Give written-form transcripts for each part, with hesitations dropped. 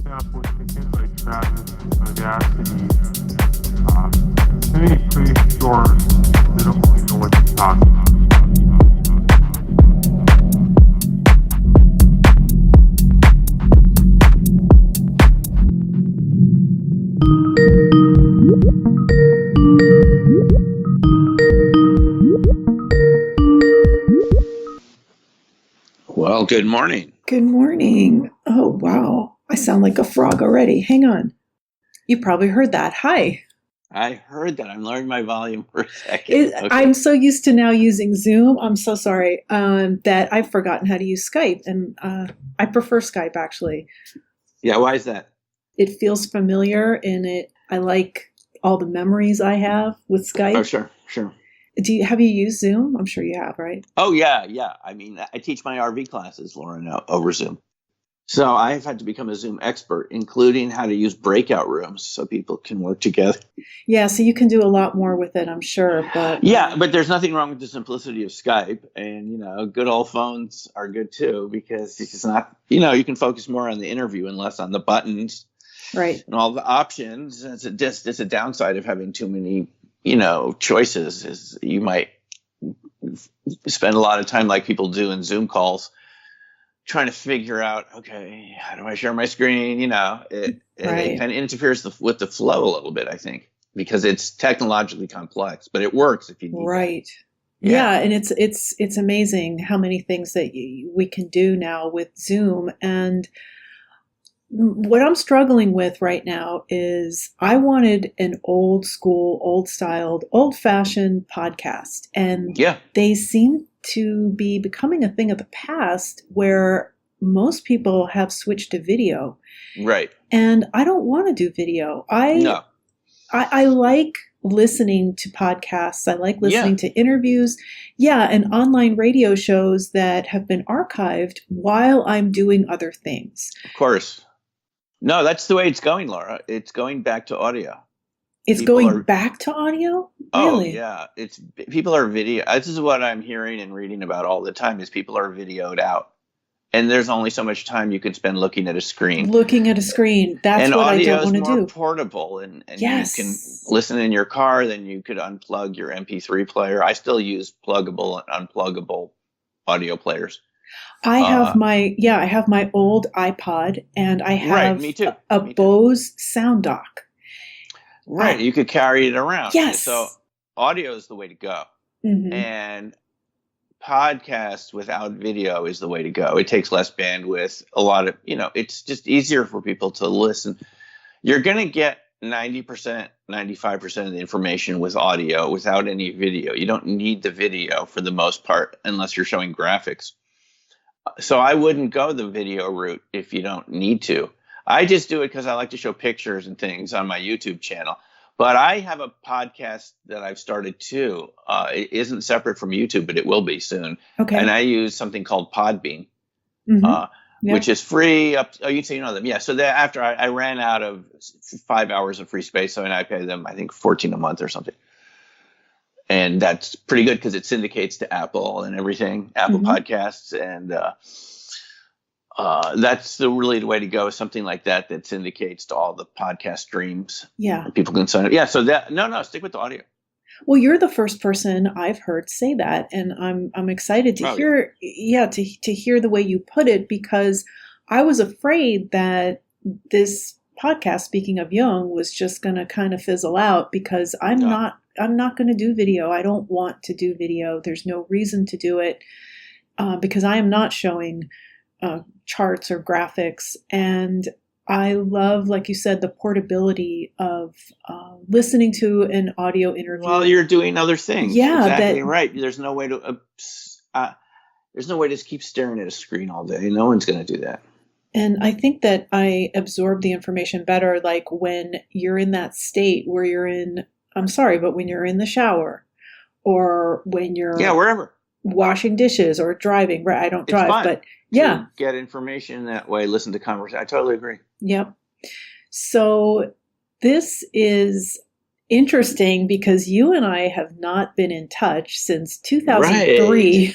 sample taken by Travis Audacity. Hey, pretty sure they don't really know what he's talking about. Well, good morning. Good morning. Oh, wow. I sound like a frog already. Hang on. You probably heard that. Hi. I heard that. I'm lowering my volume for a second. Okay. I'm so used to now using Zoom. I'm so sorry that I've forgotten how to use Skype. And I prefer Skype, actually. Yeah, why is that? It feels familiar, and I like all the memories I have with Skype. Oh, sure. Have you used Zoom? I'm sure you have, right? Oh, yeah. I mean, I teach my RV classes, Lauren, over Zoom. So I've had to become a Zoom expert, including how to use breakout rooms so people can work together. Yeah, so you can do a lot more with it, I'm sure. But yeah, but there's nothing wrong with the simplicity of Skype. And, good old phones are good, too, because it's not, you can focus more on the interview and less on the buttons. Right. And all the options. It's a downside of having too many choices. Is you might spend a lot of time, like people do in Zoom calls, trying to figure out, okay, how do I share my screen? It kind of interferes with the flow a little bit, I think, because it's technologically complex, but it works if you need right. That. Yeah, and it's amazing how many things that we can do now with Zoom. And what I'm struggling with right now is I wanted an old school, old styled, old fashioned podcast. And they seem to be becoming a thing of the past where most people have switched to video. Right. And I don't want to do video. I like listening to podcasts. I like listening to interviews. Yeah, and online radio shows that have been archived while I'm doing other things. Of course. No, that's the way it's going, Laura. It's going back to audio. It's going back to audio? Really? Oh, yeah. People are video. This is what I'm hearing and reading about all the time is people are videoed out. And there's only so much time you can spend looking at a screen. That's what I don't want to do. And audio is more portable. And yes. You can listen in your car, then you could unplug your MP3 player. I still use pluggable and unpluggable audio players. I have my old iPod, and I have me too. Bose sound dock. Right, you could carry it around. Yes. So audio is the way to go. Mm-hmm. And podcast without video is the way to go. It takes less bandwidth. A lot of, it's just easier for people to listen. You're going to get 90%, 95% of the information with audio without any video. You don't need the video for the most part unless you're showing graphics. So I wouldn't go the video route if you don't need to. I just do it because I like to show pictures and things on my YouTube channel. But I have a podcast that I've started too. It isn't separate from YouTube, but it will be soon. Okay. And I use something called Podbean, which is free. You say you know them. Yeah. So after I ran out of 5 hours of free space, so I pay them, I think, $14 a month or something. And that's pretty good because it syndicates to Apple and everything, Apple Podcasts. And that's really the way to go, something like that syndicates to all the podcast streams. Yeah. And people can sign up. Yeah. So stick with the audio. Well, you're the first person I've heard say that. And I'm excited to hear, to hear the way you put it, because I was afraid that this podcast, speaking of Jung, was just going to kind of fizzle out because I'm not going to do video. I don't want to do video. There's no reason to do it because I am not showing charts or graphics. And I love, like you said, the portability of listening to an audio interview while you're doing other things. Yeah, exactly right. There's no way to just keep staring at a screen all day. No one's going to do that. And I think that I absorb the information better, like when you're in that state where when you're in the shower or when you're wherever washing dishes or driving. Right, I don't drive, but to get information that way. Listen to conversation. I totally agree. Yep. So this is interesting because you and I have not been in touch since 2003.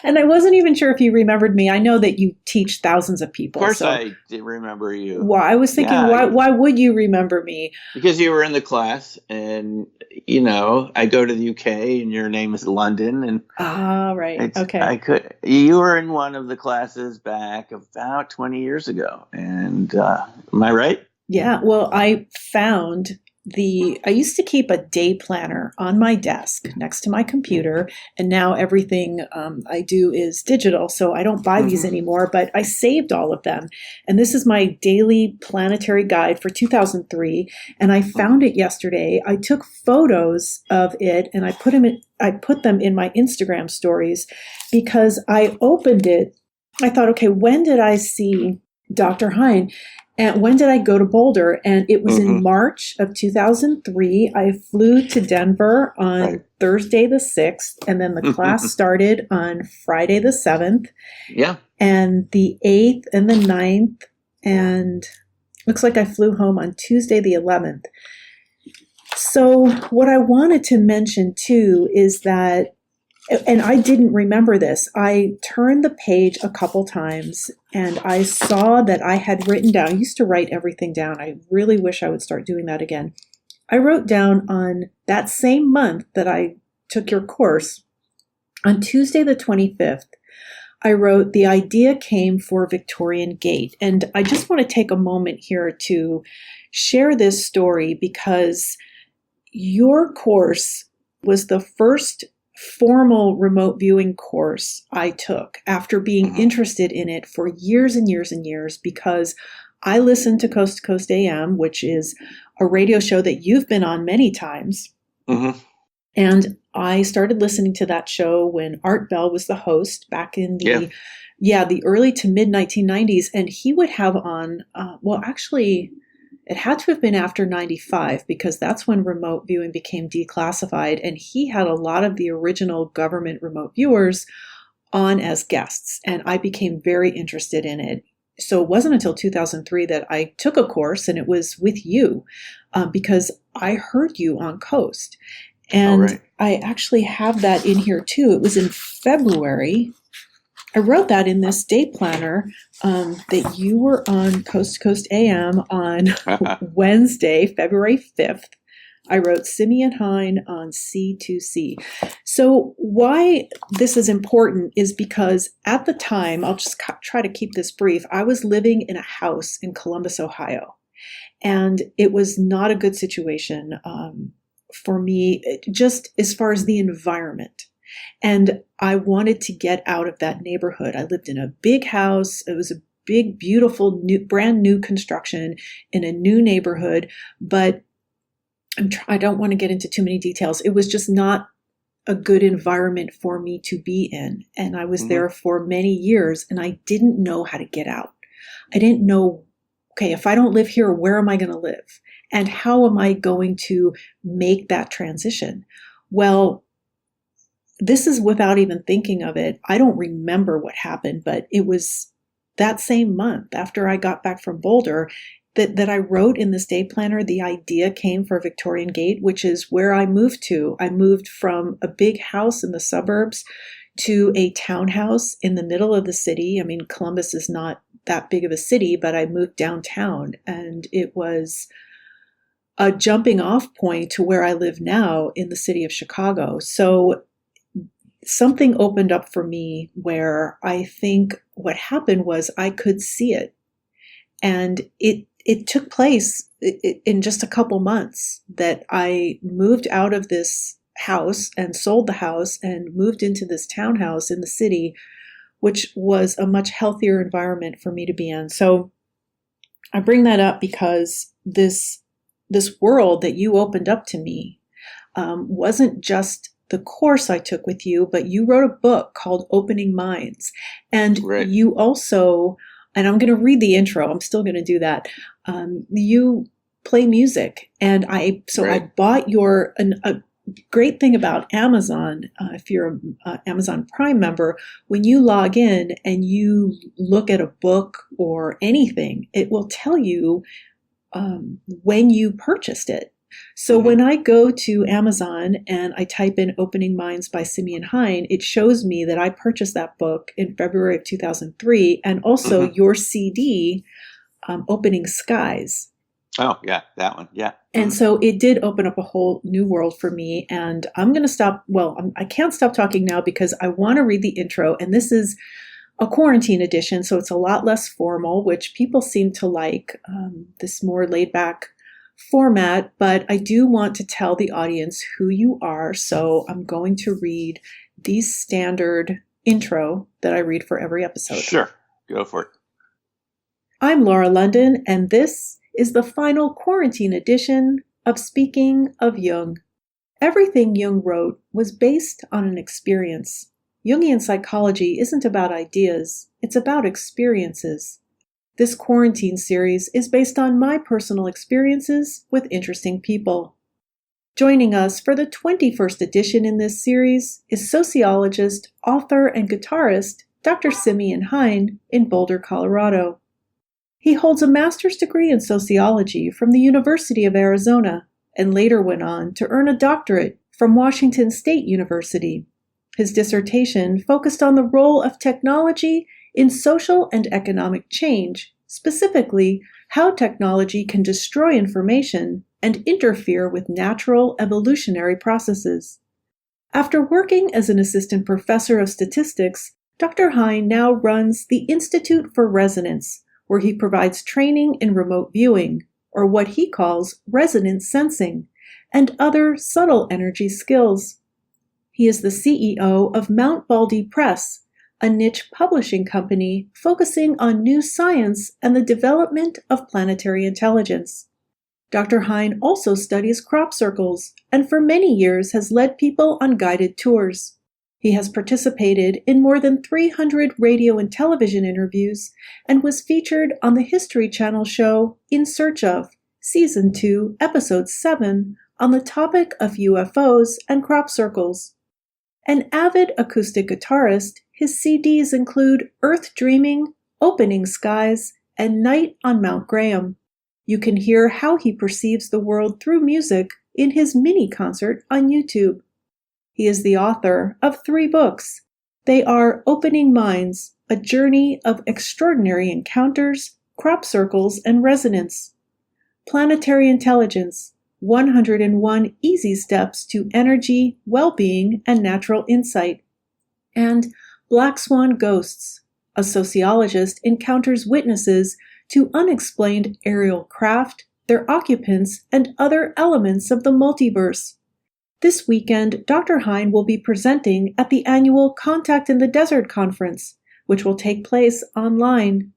And I wasn't even sure if you remembered me. I know that you teach thousands of people. Of course, so I did remember you. well, I was thinking, why would you remember me? Because you were in the class, and I go to the UK, and your name is London, and right, okay. You were in one of the classes back about 20 years ago, and am I right? Yeah. Well, I used to keep a day planner on my desk next to my computer, and now everything I do is digital, so I don't buy these anymore, but I saved all of them. And this is my daily planetary guide for 2003, and I found it yesterday. I took photos of it, and I put them in my Instagram stories because I opened it. I thought, okay, when did I see Dr. Hein? And when did I go to Boulder? And it was in March of 2003. I flew to Denver on Thursday the 6th, and then the class started on Friday the 7th. Yeah. And the 8th and the 9th, and looks like I flew home on Tuesday the 11th. So what I wanted to mention too is that, and I didn't remember this, I turned the page a couple times and I saw that I had written down, I used to write everything down. I really wish I would start doing that again. I wrote down on that same month that I took your course, on Tuesday the 25th, I wrote, the idea came for Victorian Gate. And I just want to take a moment here to share this story because your course was the first formal remote viewing course I took after being interested in it for years and years and years, because I listened to Coast AM, which is a radio show that you've been on many times. And I started listening to that show when Art Bell was the host back in the early to mid 1990s. And he would have on, it had to have been after 95 because that's when remote viewing became declassified. And he had a lot of the original government remote viewers on as guests. And I became very interested in it. So it wasn't until 2003 that I took a course, and it was with you because I heard you on Coast. And I actually have that in here too. It was in February. I wrote that in this day planner that you were on Coast AM on Wednesday, February 5th. I wrote Simeon Hein on C2C. So why this is important is because at the time, I'll just try to keep this brief, I was living in a house in Columbus, Ohio. And it was not a good situation for me, just as far as the environment. And I wanted to get out of that neighborhood. I lived in a big house. It was a big, beautiful, brand new construction in a new neighborhood. But I don't want to get into too many details. It was just not a good environment for me to be in. And I was there for many years, and I didn't know how to get out. I didn't know, okay, if I don't live here, where am I going to live? And how am I going to make that transition? Well, this is without even thinking of it. I don't remember what happened, but it was that same month after I got back from Boulder that I wrote in this day planner, the idea came for Victorian Gate, which is where I moved to. I moved from a big house in the suburbs to a townhouse in the middle of the city. I mean, Columbus is not that big of a city, but I moved downtown, and it was a jumping off point to where I live now in the city of Chicago. So something opened up for me where I think what happened was I could see it. And it took place in just a couple months that I moved out of this house and sold the house and moved into this townhouse in the city, which was a much healthier environment for me to be in. So I bring that up because this world that you opened up to me wasn't just the course I took with you, but you wrote a book called Opening Minds. And you also, and I'm going to read the intro, I'm still going to do that. You play music. And I bought a great thing about Amazon, if you're an Amazon Prime member, when you log in and you look at a book or anything, it will tell you when you purchased it. So when I go to Amazon and I type in Opening Minds by Simeon Hein, it shows me that I purchased that book in February of 2003, and also your CD, Opening Skies. Oh, yeah, that one. Yeah. And so it did open up a whole new world for me. And I'm going to stop. Well, I can't stop talking now because I want to read the intro. And this is a quarantine edition, so it's a lot less formal, which people seem to like, this more laid back format. But I do want to tell the audience who you are. So I'm going to read the standard intro that I read for every episode. Sure. Go for it. I'm Laura London, and this is the final quarantine edition of Speaking of Jung. Everything Jung wrote was based on an experience. Jungian psychology isn't about ideas, it's about experiences. This quarantine series is based on my personal experiences with interesting people. Joining us for the 21st edition in this series is sociologist, author, and guitarist Dr. Simeon Hein in Boulder, Colorado. He holds a master's degree in sociology from the University of Arizona and later went on to earn a doctorate from Washington State University. His dissertation focused on the role of technology in social and economic change, specifically how technology can destroy information and interfere with natural evolutionary processes. After working as an assistant professor of statistics, Dr. Hein now runs the Institute for Resonance, where he provides training in remote viewing, or what he calls resonant sensing, and other subtle energy skills. He is the CEO of Mount Baldy Press, a niche publishing company focusing on new science and the development of planetary intelligence. Dr. Hein also studies crop circles and for many years has led people on guided tours. He has participated in more than 300 radio and television interviews and was featured on the History Channel show In Search of, Season 2, Episode 7, on the topic of UFOs and crop circles. An avid acoustic guitarist, his CDs include Earth Dreaming, Opening Skies, and Night on Mount Graham. You can hear how he perceives the world through music in his mini concert on YouTube. He is the author of 3 books. They are Opening Minds, A Journey of Extraordinary Encounters, Crop Circles, and Resonance. Planetary Intelligence, 101 Easy Steps to Energy, Well-Being, and Natural Insight. And Black Swan Ghosts, A Sociologist Encounters Witnesses to Unexplained Aerial Craft, Their Occupants, and Other Elements of the Multiverse. This weekend, Dr. Hein will be presenting at the annual Contact in the Desert conference, which will take place online.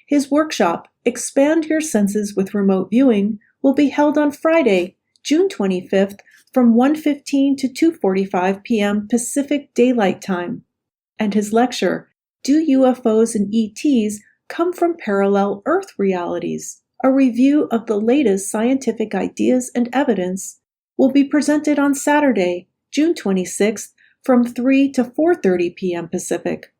His workshop, Expand Your Senses with Remote Viewing, will be held on Friday, June 25th from 1:15 to 2:45 p.m. Pacific Daylight Time. And his lecture, Do UFOs and ETs Come from Parallel Earth Realities? A review of the latest scientific ideas and evidence, will be presented on Saturday, June 26th from 3 to 4:30 p.m. Pacific.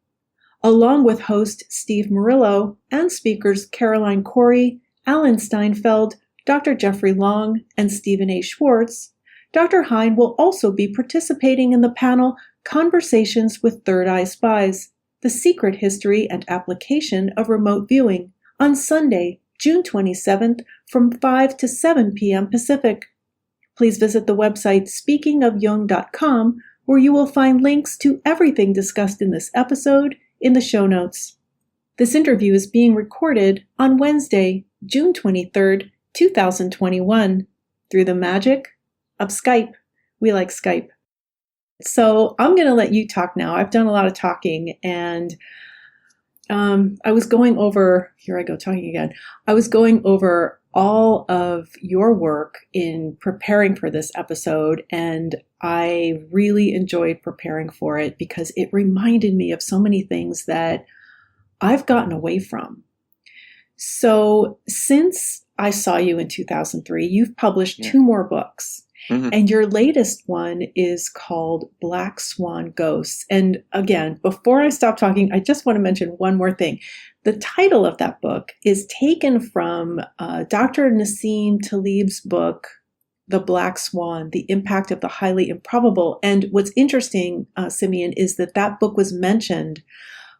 Along with host Steve Murillo and speakers Caroline Corey, Alan Steinfeld, Dr. Jeffrey Long, and Stephen A. Schwartz, Dr. Hein will also be participating in the panel Conversations with Third Eye Spies, The Secret History and Application of Remote Viewing, on Sunday, June 27th from 5 to 7 p.m. Pacific. Please visit the website speakingofjung.com, where you will find links to everything discussed in this episode in the show notes. This interview is being recorded on Wednesday, June 23rd, 2021, through the magic of Skype. We like Skype. So I'm going to let you talk now. I've done a lot of talking, and I was going over, here I go talking again. I was going over all of your work in preparing for this episode, and I really enjoyed preparing for it because it reminded me of so many things that I've gotten away from. So since I saw you in 2003, you've published 2 more books. And your latest one is called Black Swan Ghosts. And again, before I stop talking, I just want to mention one more thing. The title of that book is taken from Dr. Nassim Taleb's book, The Black Swan, The Impact of the Highly Improbable. And what's interesting, Simeon, is that book was mentioned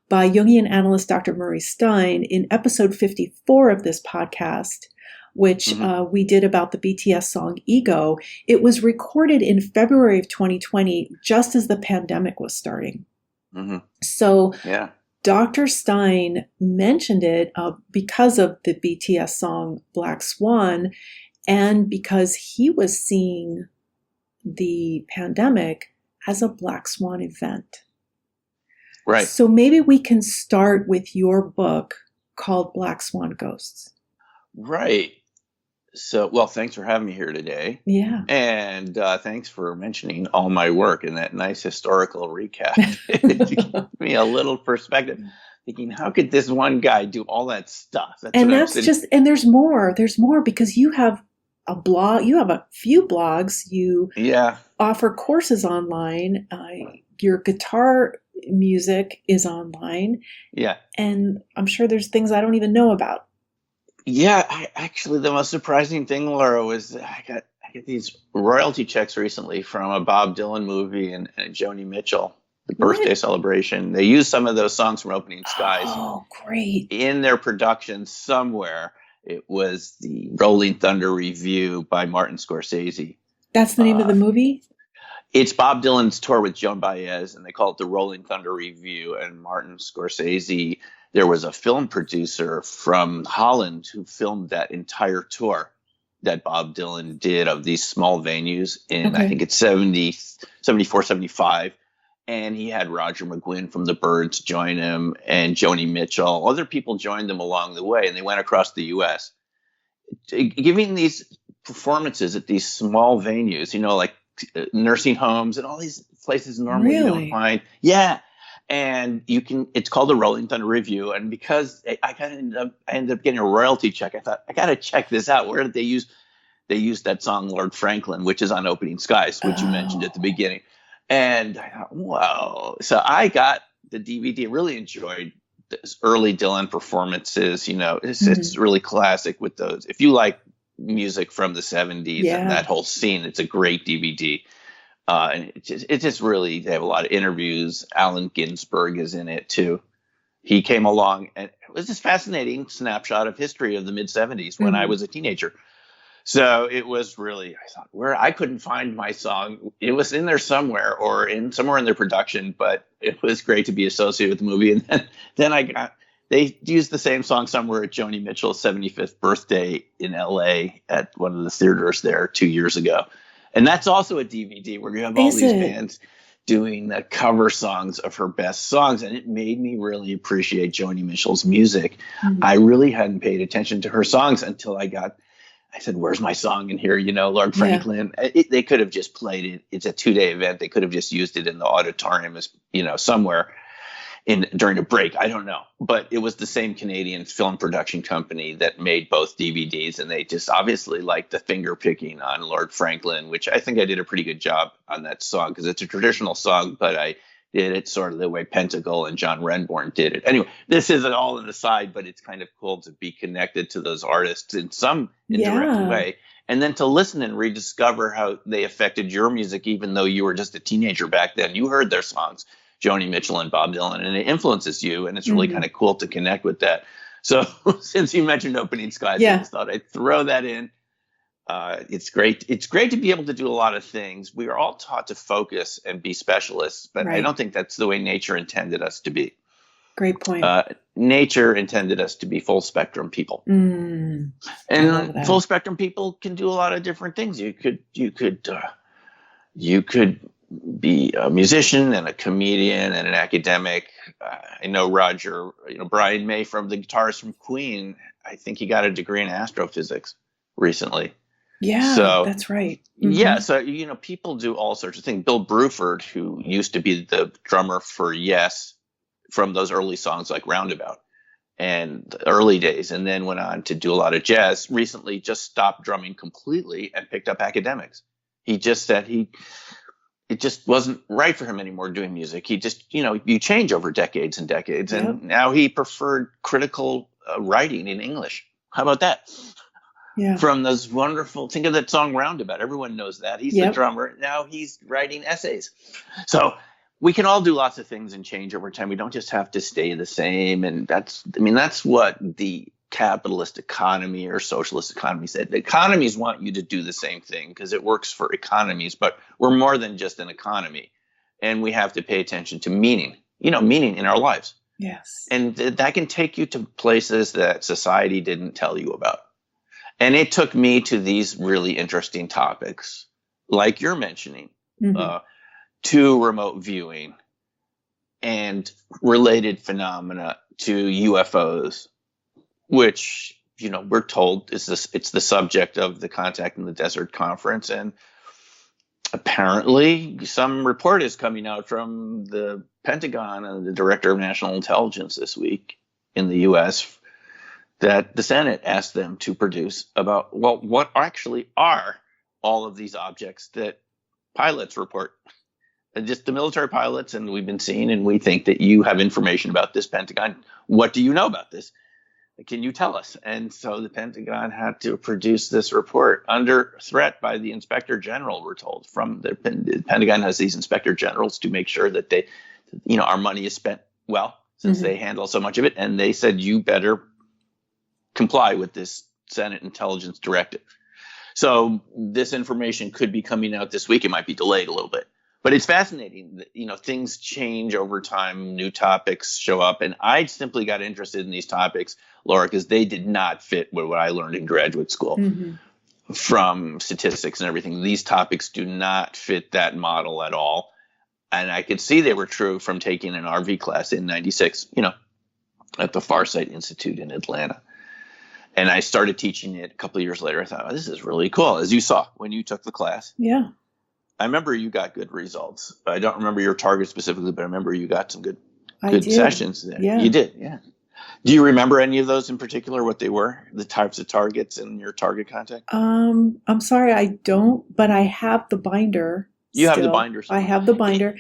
by Jungian analyst Dr. Murray Stein in episode 54 of this podcast, which we did about the BTS song Ego. It was recorded in February of 2020, just as the pandemic was starting. So Dr. Stein mentioned it because of the BTS song Black Swan, and because he was seeing the pandemic as a Black Swan event. Right. So maybe we can start with your book called Black Swan Ghosts. Right. So, well, thanks for having me here today. Yeah. And thanks for mentioning all my work and that nice historical recap. It gave me a little perspective. Thinking, how could this one guy do all that stuff? And there's more. There's more because you have a blog. You have a few blogs. You offer courses online. Your guitar music is online. Yeah. And I'm sure there's things I don't even know about. Yeah, actually, the most surprising thing, Laura, was I got these royalty checks recently from a Bob Dylan movie and Joni Mitchell, the birthday celebration. They used some of those songs from Opening Skies. Oh, great. In their production somewhere. It was the Rolling Thunder Review by Martin Scorsese. That's the name of the movie? It's Bob Dylan's tour with Joan Baez, and they call it the Rolling Thunder Review. And Martin Scorsese, there was a film producer from Holland who filmed that entire tour that Bob Dylan did of these small venues in, I think it's 74, 75. And he had Roger McGuinn from the Byrds join him and Joni Mitchell. Other people joined them along the way, and they went across the U.S. giving these performances at these small venues, like nursing homes and all these places normally you don't find. Yeah. And it's called the Rolling Thunder Review. And because I ended up getting a royalty check, I thought, I got to check this out. Where did they use that song, Lord Franklin, which is on Opening Skies, which you mentioned at the beginning. And I thought, whoa. So I got the DVD. I really enjoyed those early Dylan performances. It's really classic with those. If you like music from the 70s and that whole scene, it's a great DVD. And it just really, they have a lot of interviews. Allen Ginsberg is in it too. He came along, and it was this fascinating snapshot of history of the mid 70s when I was a teenager. So it was really, I thought, where I couldn't find my song. It was in there somewhere or somewhere in their production, but it was great to be associated with the movie. And then they used the same song somewhere at Joni Mitchell's 75th birthday in LA at one of the theaters there 2 years ago. And that's also a DVD where you have all these bands doing the cover songs of her best songs. And it made me really appreciate Joni Mitchell's music. I really hadn't paid attention to her songs until I said, where's my song in here? Lord Franklin. They could have just played it. It's a 2-day event. They could have just used it in the auditorium as, somewhere during a break. I don't know. But it was the same Canadian film production company that made both DVDs. And they just obviously liked the finger picking on Lord Franklin, which I think I did a pretty good job on that song because it's a traditional song, but I did it sort of the way Pentacle and John Renbourn did it. Anyway, this isn't all an aside, but it's kind of cool to be connected to those artists in some indirect way. And then to listen and rediscover how they affected your music, even though you were just a teenager back then. You heard their songs, Joni Mitchell and Bob Dylan, and it influences you. And it's really kind of cool to connect with that. So since you mentioned Opening Skies, I just thought I'd throw that in. It's great. It's great to be able to do a lot of things. We are all taught to focus and be specialists, but I don't think that's the way nature intended us to be. Great point. Nature intended us to be full spectrum people, and full spectrum people can do a lot of different things. You could be a musician and a comedian and an academic. I know Brian May, from the guitarist from Queen. I think he got a degree in astrophysics recently. Yeah, so, that's right. Yeah, so, people do all sorts of things. Bill Bruford, who used to be the drummer for Yes from those early songs like Roundabout and the early days, and then went on to do a lot of jazz, recently just stopped drumming completely and picked up academics. He just said it just wasn't right for him anymore doing music. He just, you change over decades and decades, and now he preferred critical writing in English. How about that? from those wonderful, think of that song Roundabout. Everyone knows that. He's the drummer. Now he's writing essays. So we can all do lots of things and change over time. We don't just have to stay the same. And that's what the capitalist economy or socialist economy said. The economies want you to do the same thing because it works for economies, but we're more than just an economy. And we have to pay attention to meaning in our lives. Yes. And that can take you to places that society didn't tell you about. And it took me to these really interesting topics, like you're mentioning, to remote viewing and related phenomena to UFOs, which, we're told it's the subject of the Contact in the Desert conference. And apparently some report is coming out from the Pentagon and the Director of National Intelligence this week in the U.S. that the Senate asked them to produce about, what actually are all of these objects that pilots report? And just the military pilots, and we've been seeing, and we think that you have information about this, Pentagon. What do you know about this? Can you tell us? And so the Pentagon had to produce this report under threat by the Inspector General, we're told. The Pentagon has these Inspector Generals to make sure that they, our money is spent well, since they handle so much of it. And they said, you better comply with this Senate intelligence directive. So this information could be coming out this week. It might be delayed a little bit, but it's fascinating that, things change over time. New topics show up. And I simply got interested in these topics, Laura, because they did not fit with what I learned in graduate school from statistics and everything. These topics do not fit that model at all. And I could see they were true from taking an RV class in 96, at the Farsight Institute in Atlanta. And I started teaching it a couple of years later. I thought, this is really cool, as you saw when you took the class. Yeah. I remember you got good results. I don't remember your target specifically, but I remember you got some good did. sessions there. Yeah. You did, yeah. Do you remember any of those in particular, what they were, the types of targets and your target contact? I'm sorry, I don't, but I have the binder. You have the binder. I have the binder.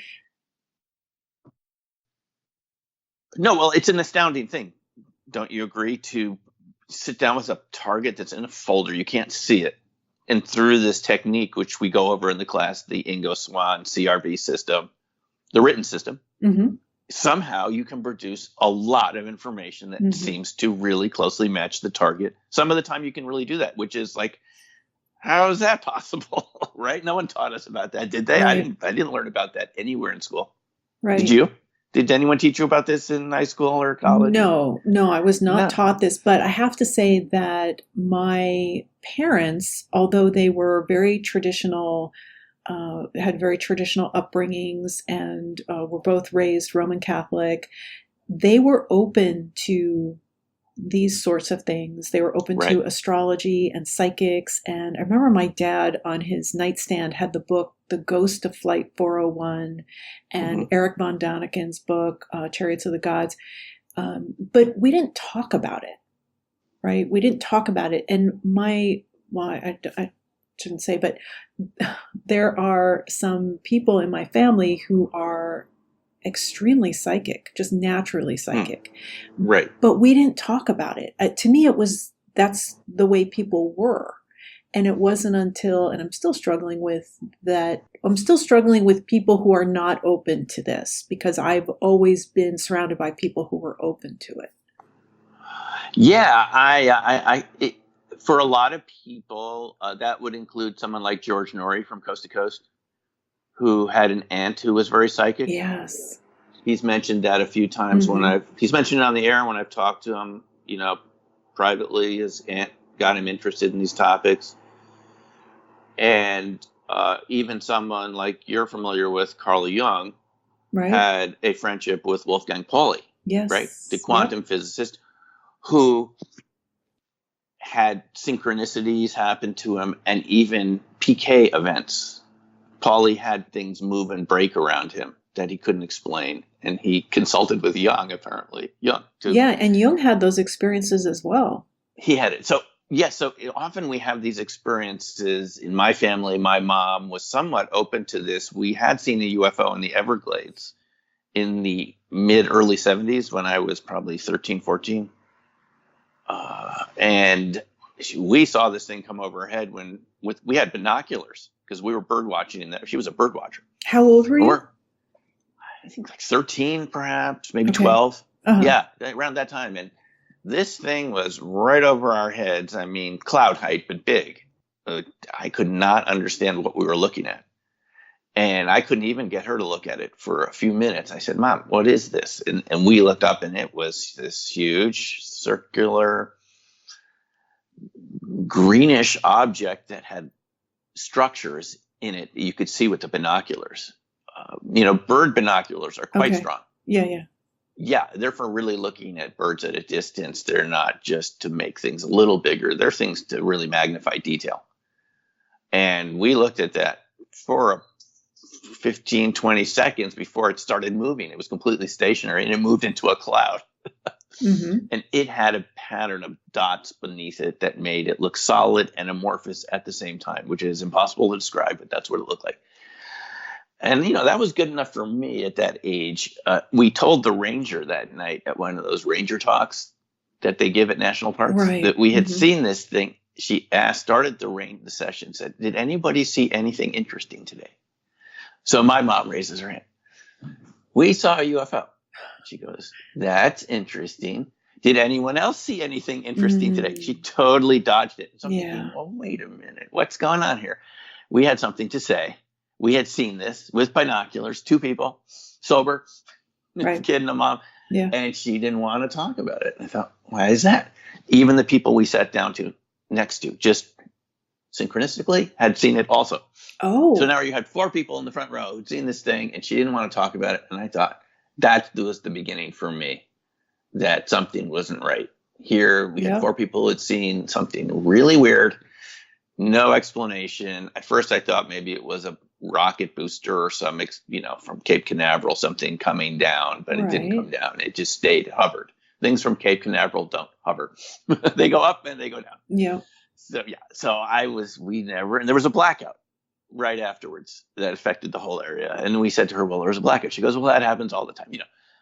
No, well, it's an astounding thing. Don't you agree? To sit down with a target that's in a folder, you can't see it. And through this technique, which we go over in the class, the Ingo Swan CRV system, the written system, somehow you can produce a lot of information that seems to really closely match the target. Some of the time you can really do that, which is like, how is that possible? Right? No one taught us about that, did they? Right. I didn't learn about that anywhere in school. Right. Did you? Did anyone teach you about this in high school or college? No, I was not taught this, but I have to say that my parents, although they were very traditional, had very traditional upbringings and were both raised Roman Catholic, they were open to these sorts of things. They were open to astrology and psychics. And I remember my dad on his nightstand had the book, The Ghost of Flight 401, and Eric von Daniken's book, Chariots of the Gods. But we didn't talk about it, right? We didn't talk about it. And I shouldn't say, but there are some people in my family who are extremely psychic, just naturally psychic. Right. But we didn't talk about it. To me, that's the way people were. And it wasn't until, and I'm still struggling with that. I'm still struggling with people who are not open to this, because I've always been surrounded by people who were open to it. Yeah, for a lot of people, that would include someone like George Norrie from Coast to Coast, who had an aunt who was very psychic. Yes. He's mentioned that a few times he's mentioned it on the air when I've talked to him, privately. His aunt got him interested in these topics. And even someone like you're familiar with, Carl Jung, had a friendship with Wolfgang Pauli, right? The quantum physicist, who had synchronicities happen to him and even PK events. Pauli had things move and break around him that he couldn't explain. And he consulted with Jung, apparently. Jung, too. Yeah, and Jung had those experiences as well. He had it. So often we have these experiences. In my family, my mom was somewhat open to this. We had seen a UFO in the Everglades in the mid-early 70s when I was probably 13, 14. And we saw this thing come over our head we had binoculars because we were bird watching, and she was a bird watcher. How old were you? I think like 13, perhaps, maybe Okay. 12. Uh-huh. Yeah, around that time. And this thing was right over our heads. I mean, cloud height, but big. I could not understand what we were looking at. And I couldn't even get her to look at it for a few minutes. I said, Mom, what is this? And we looked up, and it was this huge circular greenish object that had structures in it you could see with the binoculars. Bird binoculars are quite strong. Yeah. Yeah, they're for really looking at birds at a distance. They're not just to make things a little bigger. They're things to really magnify detail. And we looked at that for 15, 20 seconds before it started moving. It was completely stationary, and it moved into a cloud. Mm-hmm. And it had a pattern of dots beneath it that made it look solid and amorphous at the same time, which is impossible to describe, but that's what it looked like. And, that was good enough for me at that age. We told the ranger that night at one of those ranger talks that they give at national parks that we had seen this thing. She started the session, said, did anybody see anything interesting today? So my mom raises her hand. We saw a UFO. She goes, that's interesting. Did anyone else see anything interesting today? She totally dodged it. So I'm thinking, well, wait a minute. What's going on here? We had something to say. We had seen this with binoculars, 2 people, sober, a kid and a mom. Yeah. And she didn't want to talk about it. I thought, why is that? Even the people we sat down next to, just synchronistically, had seen it also. Oh. So now you had 4 people in the front row who'd seen this thing, and she didn't want to talk about it. And I thought, that was the beginning for me, that something wasn't right. Here we had 4 people who had seen something really weird, no explanation. At first I thought maybe it was a rocket booster or some, from Cape Canaveral, something coming down, but it didn't come down. It just hovered. Things from Cape Canaveral don't hover. They go up and they go down. Yeah. So and there was a blackout right afterwards that affected the whole area. And we said to her, well, there was a blackout. She goes, well, that happens all the time.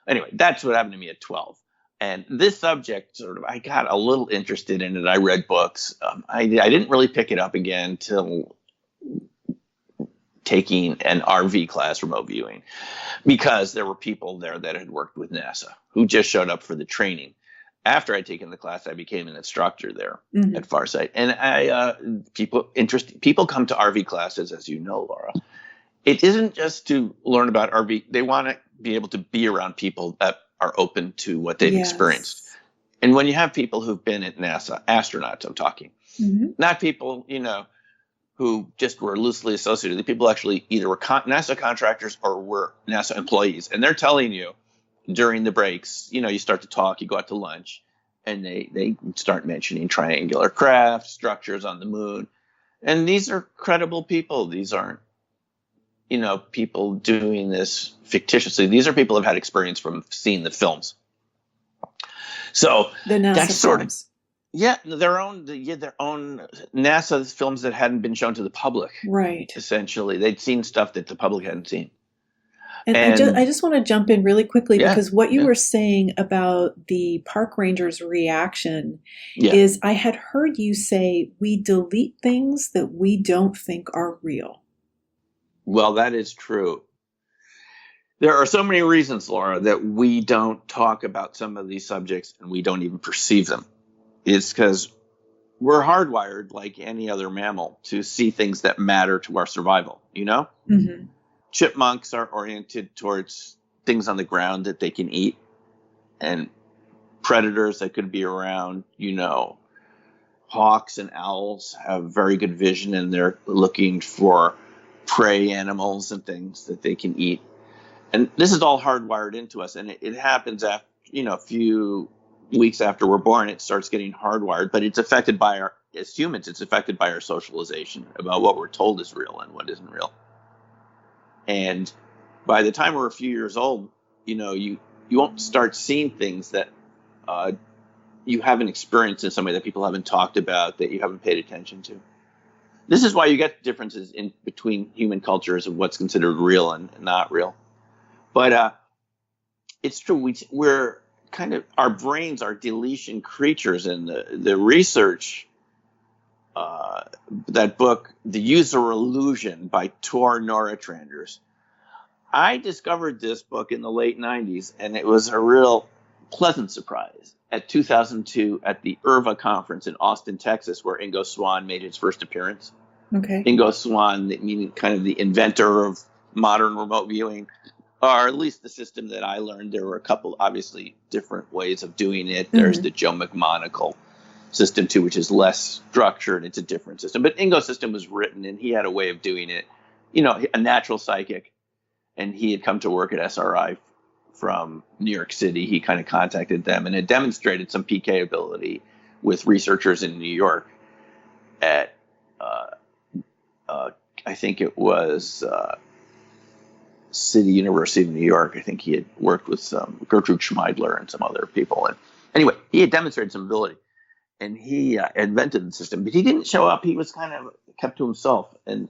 Anyway, that's what happened to me at 12. And this subject I got a little interested in it. I read books. I didn't really pick it up again till taking an RV class, remote viewing, because there were people there that had worked with NASA who just showed up for the training. After I'd taken the class, I became an instructor there at Farsight. And people come to RV classes, as you know, Laura. It isn't just to learn about RV. They want to be able to be around people that are open to what they've experienced. And when you have people who've been at NASA, astronauts, I'm talking, not people, who just were loosely associated. The people actually either were NASA contractors or were NASA employees. And they're telling you during the breaks, you start to talk, you go out to lunch, and they start mentioning triangular craft, structures on the moon. And these are credible people. These aren't, people doing this fictitiously. These are people who've had experience from seeing the films. So the NASA that's sort films. their own NASA films that hadn't been shown to the public. Right. Essentially, they'd seen stuff that the public hadn't seen. And I just want to jump in really quickly because what you were saying about the park ranger's reaction is I had heard you say we delete things that we don't think are real. Well, that is true. There are so many reasons, Laura, that we don't talk about some of these subjects and we don't even perceive them. It's because we're hardwired, like any other mammal, to see things that matter to our survival, Mm-hmm. Chipmunks are oriented towards things on the ground that they can eat, and predators that could be around, hawks and owls have very good vision, and they're looking for prey animals and things that they can eat. And this is all hardwired into us, and it happens after, a few weeks after we're born. It starts getting hardwired, but it's affected by as humans, it's affected by our socialization about what we're told is real and what isn't real. And by the time we're a few years old, you won't start seeing things that you haven't experienced in some way, that people haven't talked about, that you haven't paid attention to. This is why you get differences in between human cultures of what's considered real and not real. But it's true. We're kind of, our brains are deletion creatures, and the research that book, The User Illusion by Tor Noritranders. I discovered this book in the late 90s, and it was a real pleasant surprise at 2002 at the IRVA conference in Austin, Texas, where Ingo Swann made his first appearance. Okay. Ingo Swann, meaning kind of the inventor of modern remote viewing, or at least the system that I learned. There were a couple, obviously, different ways of doing it. There's the Joe McMonagle system, too, which is less structured. It's a different system. But Ingo's system was written, and he had a way of doing it. You know, a natural psychic, and he had come to work at SRI from New York City. He kind of contacted them and had demonstrated some PK ability with researchers in New York at, I think it was City University of New York. I think he had worked with Gertrude Schmeidler and some other people. And anyway, he had demonstrated some ability, and he invented the system, but he didn't show up. He was kind of kept to himself. And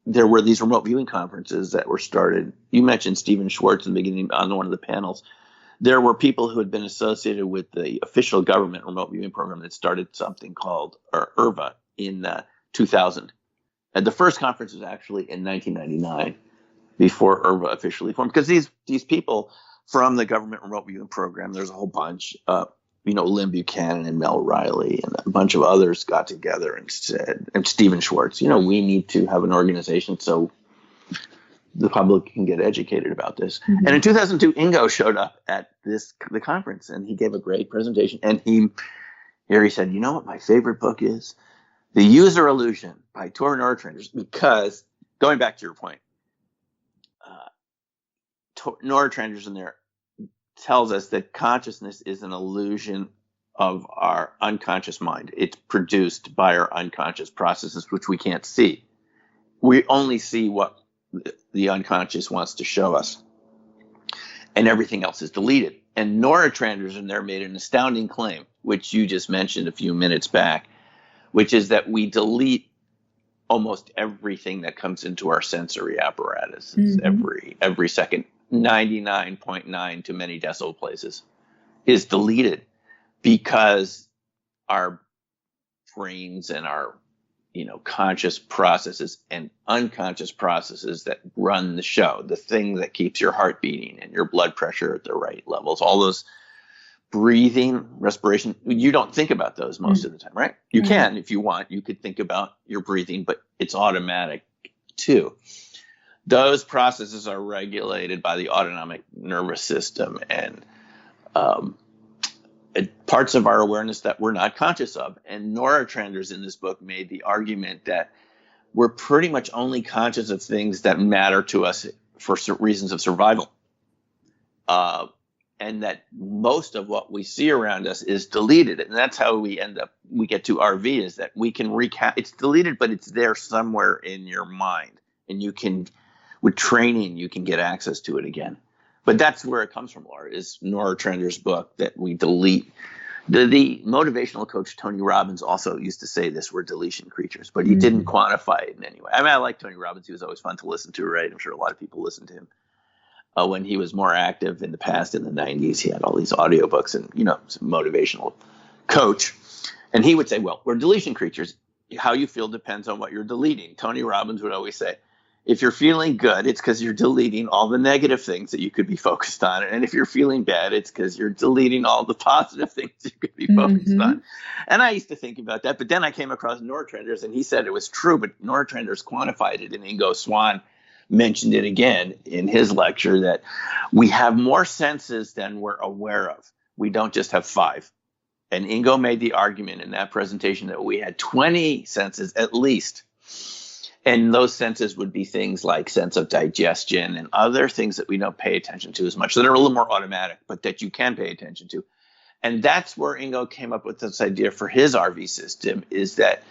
there were these remote viewing conferences that were started. You mentioned Stephen Schwartz in the beginning on one of the panels. There were people who had been associated with the official government remote viewing program that started something called IRVA in 2000. And the first conference was actually in 1999, before IRVA officially formed. Because these people from the government remote viewing program, there's a whole bunch, Lynn Buchanan and Mel Riley and a bunch of others got together and said, and Stephen Schwartz, we need to have an organization so the public can get educated about this. And in 2002, Ingo showed up at the conference, and he gave a great presentation. And he said, you know what my favorite book is? The User Illusion by Tor Noritranders, because going back to your point, Noritranders in there tells us that consciousness is an illusion of our unconscious mind. It's produced by our unconscious processes, which we can't see. We only see what the unconscious wants to show us, and everything else is deleted. And Noritranders in there made an astounding claim, which you just mentioned a few minutes back, which is that we delete almost everything that comes into our sensory apparatuses every second. 99.9 too many decimal places is deleted because our brains and our conscious processes and unconscious processes that run the show, the thing that keeps your heart beating and your blood pressure at the right levels, all those breathing, respiration, you don't think about those most of the time, right? You can, if you want, you could think about your breathing, but it's automatic too. Those processes are regulated by the autonomic nervous system and parts of our awareness that we're not conscious of. And Noritranders in this book made the argument that we're pretty much only conscious of things that matter to us for reasons of survival. And that most of what we see around us is deleted. And that's how we get to RV, is that we can it's deleted, but it's there somewhere in your mind. And you can, with training, you can get access to it again. But that's where it comes from, Laura, is Noritranders' book, that we delete. The motivational coach Tony Robbins also used to say this, we're deletion creatures, but he didn't quantify it in any way. I mean, I like Tony Robbins. He was always fun to listen to, right? I'm sure a lot of people listen to him. When he was more active in the past, in the 90s, he had all these audiobooks and, some motivational coach. And he would say, well, we're deletion creatures. How you feel depends on what you're deleting. Tony Robbins would always say, if you're feeling good, it's because you're deleting all the negative things that you could be focused on. And if you're feeling bad, it's because you're deleting all the positive things you could be focused on. And I used to think about that. But then I came across Noritranders, and he said it was true. But Noritranders quantified it, and Ingo Swann mentioned it again in his lecture, that we have more senses than we're aware of. We don't just have 5. And Ingo made the argument in that presentation that we had 20 senses at least. And those senses would be things like sense of digestion and other things that we don't pay attention to as much, that are a little more automatic, but that you can pay attention to. And that's where Ingo came up with this idea for his RV system, is that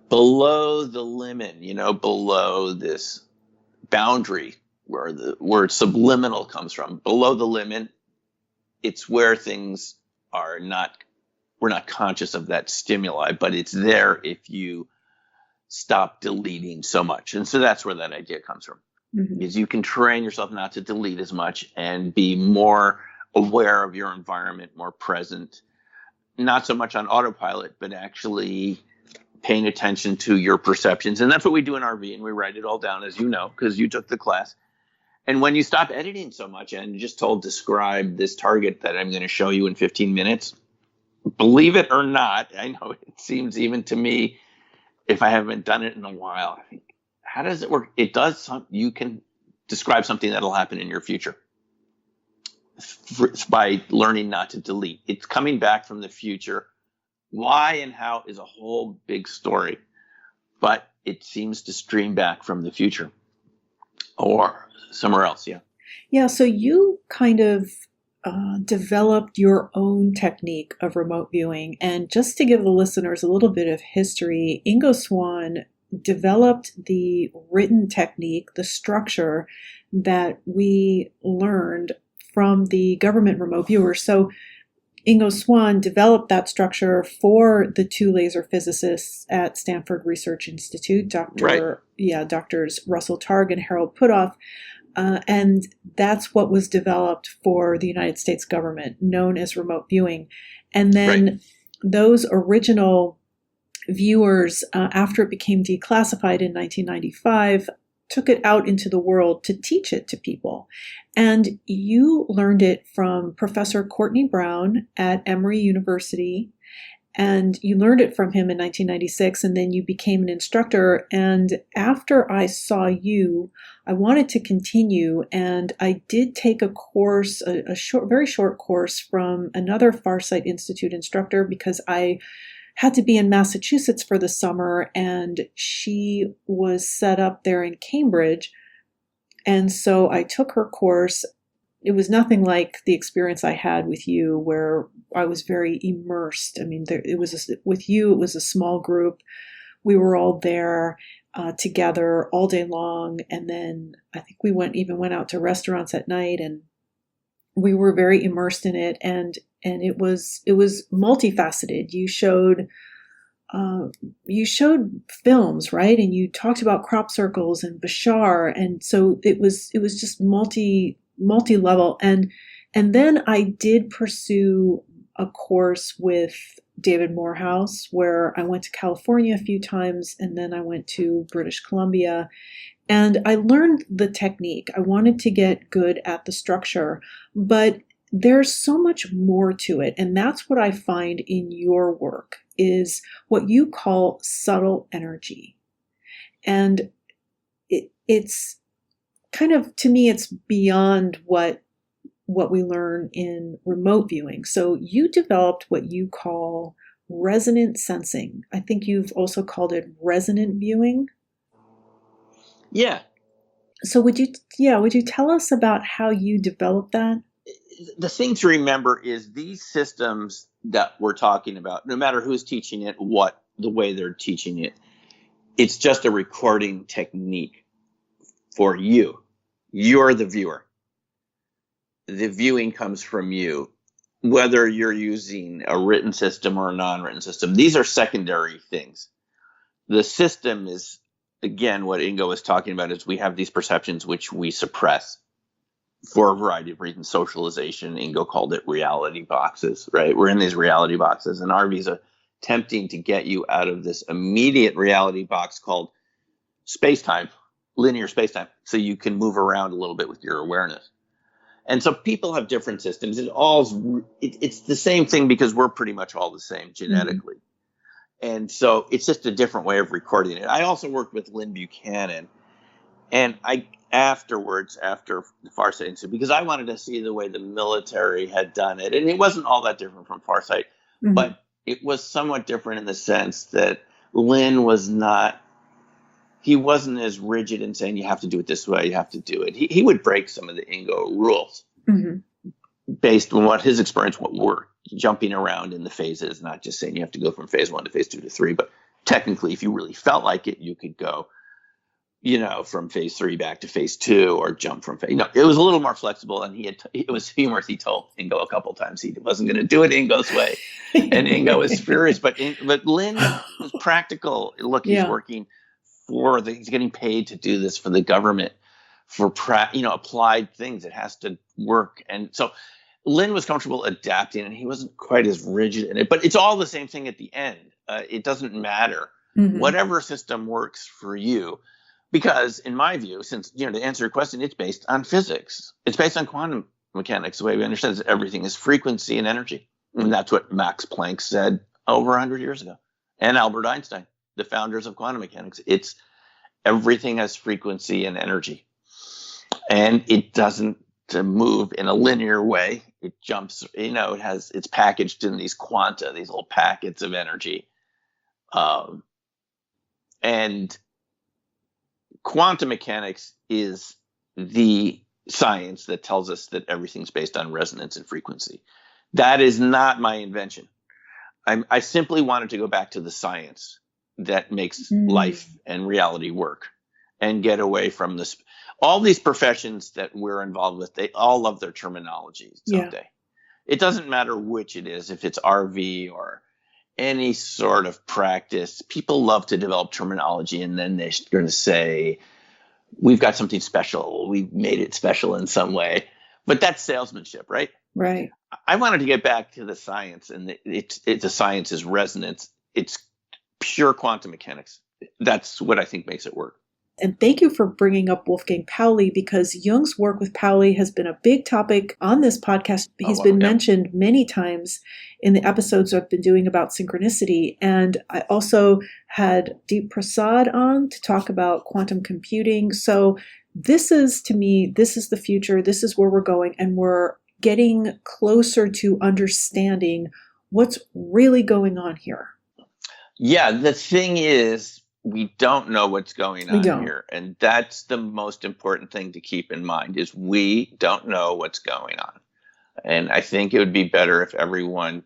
below the limit, below this boundary where the word subliminal comes from, below the limit, it's where things are we're not conscious of that stimuli, but it's there if you stop deleting so much. And so that's where that idea comes from, is you can train yourself not to delete as much and be more aware of your environment, more present, not so much on autopilot, but actually paying attention to your perceptions. And that's what we do in RV, and we write it all down, as you know, because you took the class. And when you stop editing so much and just told describe this target that I'm going to show you in 15 minutes, believe it or not, I know it seems even to me, if I haven't done it in a while, I think, how does it work? It does. You can describe something that'll happen in your future by learning not to delete. It's coming back from the future. Why and how is a whole big story, but it seems to stream back from the future or somewhere else. Yeah. Yeah. So you kind of developed your own technique of remote viewing. And just to give the listeners a little bit of history, Ingo Swan developed the written technique, the structure that we learned from the government remote viewers. So Ingo Swan developed that structure for the two laser physicists at Stanford Research Institute, Doctors Russell Targ and Harold Puthoff. And that's what was developed for the United States government, known as remote viewing. And then those original viewers, after it became declassified in 1995, took it out into the world to teach it to people. And you learned it from Professor Courtney Brown at Emory University. And you learned it from him in 1996, and then you became an instructor. And after I saw you, I wanted to continue, and I did take a course, a very short course from another Farsight Institute instructor, because I had to be in Massachusetts for the summer, and she was set up there in Cambridge. And so I took her course. It was nothing like the experience I had with you, where I was very immersed. I mean, with you, it was a small group. We were all there together all day long. And then I think we went out to restaurants at night, and we were very immersed in it. And it was multifaceted. You showed films, right? And you talked about crop circles and Bashar. And so it was just multi-level. And then I did pursue a course with David Morehouse, where I went to California a few times, and then I went to British Columbia, and I learned the technique. I wanted to get good at the structure, but there's so much more to it. And that's what I find in your work, is what you call subtle energy. And it's kind of, to me, it's beyond what we learn in remote viewing. So you developed what you call resonant sensing. I think you've also called it resonant viewing. Yeah. So would you tell us about how you developed that? The thing to remember is these systems that we're talking about, no matter who's teaching it, the way they're teaching it, it's just a recording technique for you. You're the viewer. The viewing comes from you, whether you're using a written system or a non-written system. These are secondary things. The system is, again, what Ingo was talking about, is we have these perceptions which we suppress for a variety of reasons. Socialization, Ingo called it reality boxes, right? We're in these reality boxes, and RV's attempting to get you out of this immediate reality box called space-time, linear space-time, so you can move around a little bit with your awareness. And so people have different systems. It's the same thing, because we're pretty much all the same genetically. Mm-hmm. And so it's just a different way of recording it. I also worked with Lynn Buchanan, and after the Farsight Institute, because I wanted to see the way the military had done it. And it wasn't all that different from Farsight, mm-hmm. but it was somewhat different in the sense that Lynn he wasn't as rigid in saying you have to do it this way, you have to do it. He would break some of the Ingo rules, mm-hmm. based on what his experience, what we're jumping around in the phases, not just saying you have to go from phase 1 to phase 2 to 3, but technically, if you really felt like it, you could go, from phase 3 back to phase 2, or jump from phase. It was a little more flexible, and it was humorous. He told Ingo a couple of times he wasn't going to do it Ingo's way, and Ingo was furious. But Lynn was practical. Look, he's working he's getting paid to do this for the government, for applied things. It has to work, and so Lynn was comfortable adapting, and he wasn't quite as rigid in it. But it's all the same thing at the end. It doesn't matter. whatever system works for you. Because in my view, since, to answer your question, it's based on physics. It's based on quantum mechanics. The way we understand is everything is frequency and energy. And that's what Max Planck said over 100 years ago. And Albert Einstein, the founders of quantum mechanics. It's everything has frequency and energy. And it doesn't move in a linear way. It jumps, it's packaged in these quanta, these little packets of energy. And quantum mechanics is the science that tells us that everything's based on resonance and frequency. That is not my invention. I simply wanted to go back to the science that makes life and reality work and get away from this. All these professions that we're involved with, they all love their terminology someday. Yeah. It doesn't matter which it is, if it's RV or any sort of practice. People love to develop terminology, and then they're going to say, we've got something special. We made it special in some way. But that's salesmanship, right? Right. I wanted to get back to the science, and the science is resonance. It's pure quantum mechanics. That's what I think makes it work. And thank you for bringing up Wolfgang Pauli, because Jung's work with Pauli has been a big topic on this podcast. He's been mentioned many times in the episodes I've been doing about synchronicity. And I also had Deep Prasad on to talk about quantum computing. So this is, to me, this is the future. This is where we're going. And we're getting closer to understanding what's really going on here. Yeah, the thing is, we don't know what's going on here. And that's the most important thing to keep in mind, is we don't know what's going on. And I think it would be better if everyone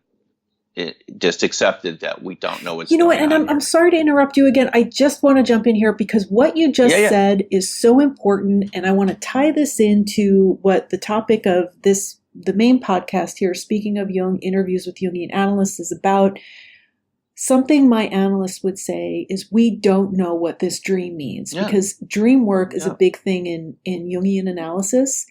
just accepted that we don't know what's going on. And I'm sorry to interrupt you again. I just want to jump in here because what you just said is so important. And I want to tie this into what the topic of the main podcast here, Speaking of Jung, Interviews with Jungian Analysts, is about. Something my analyst would say is we don't know what this dream means, because dream work is a big thing in Jungian analysis.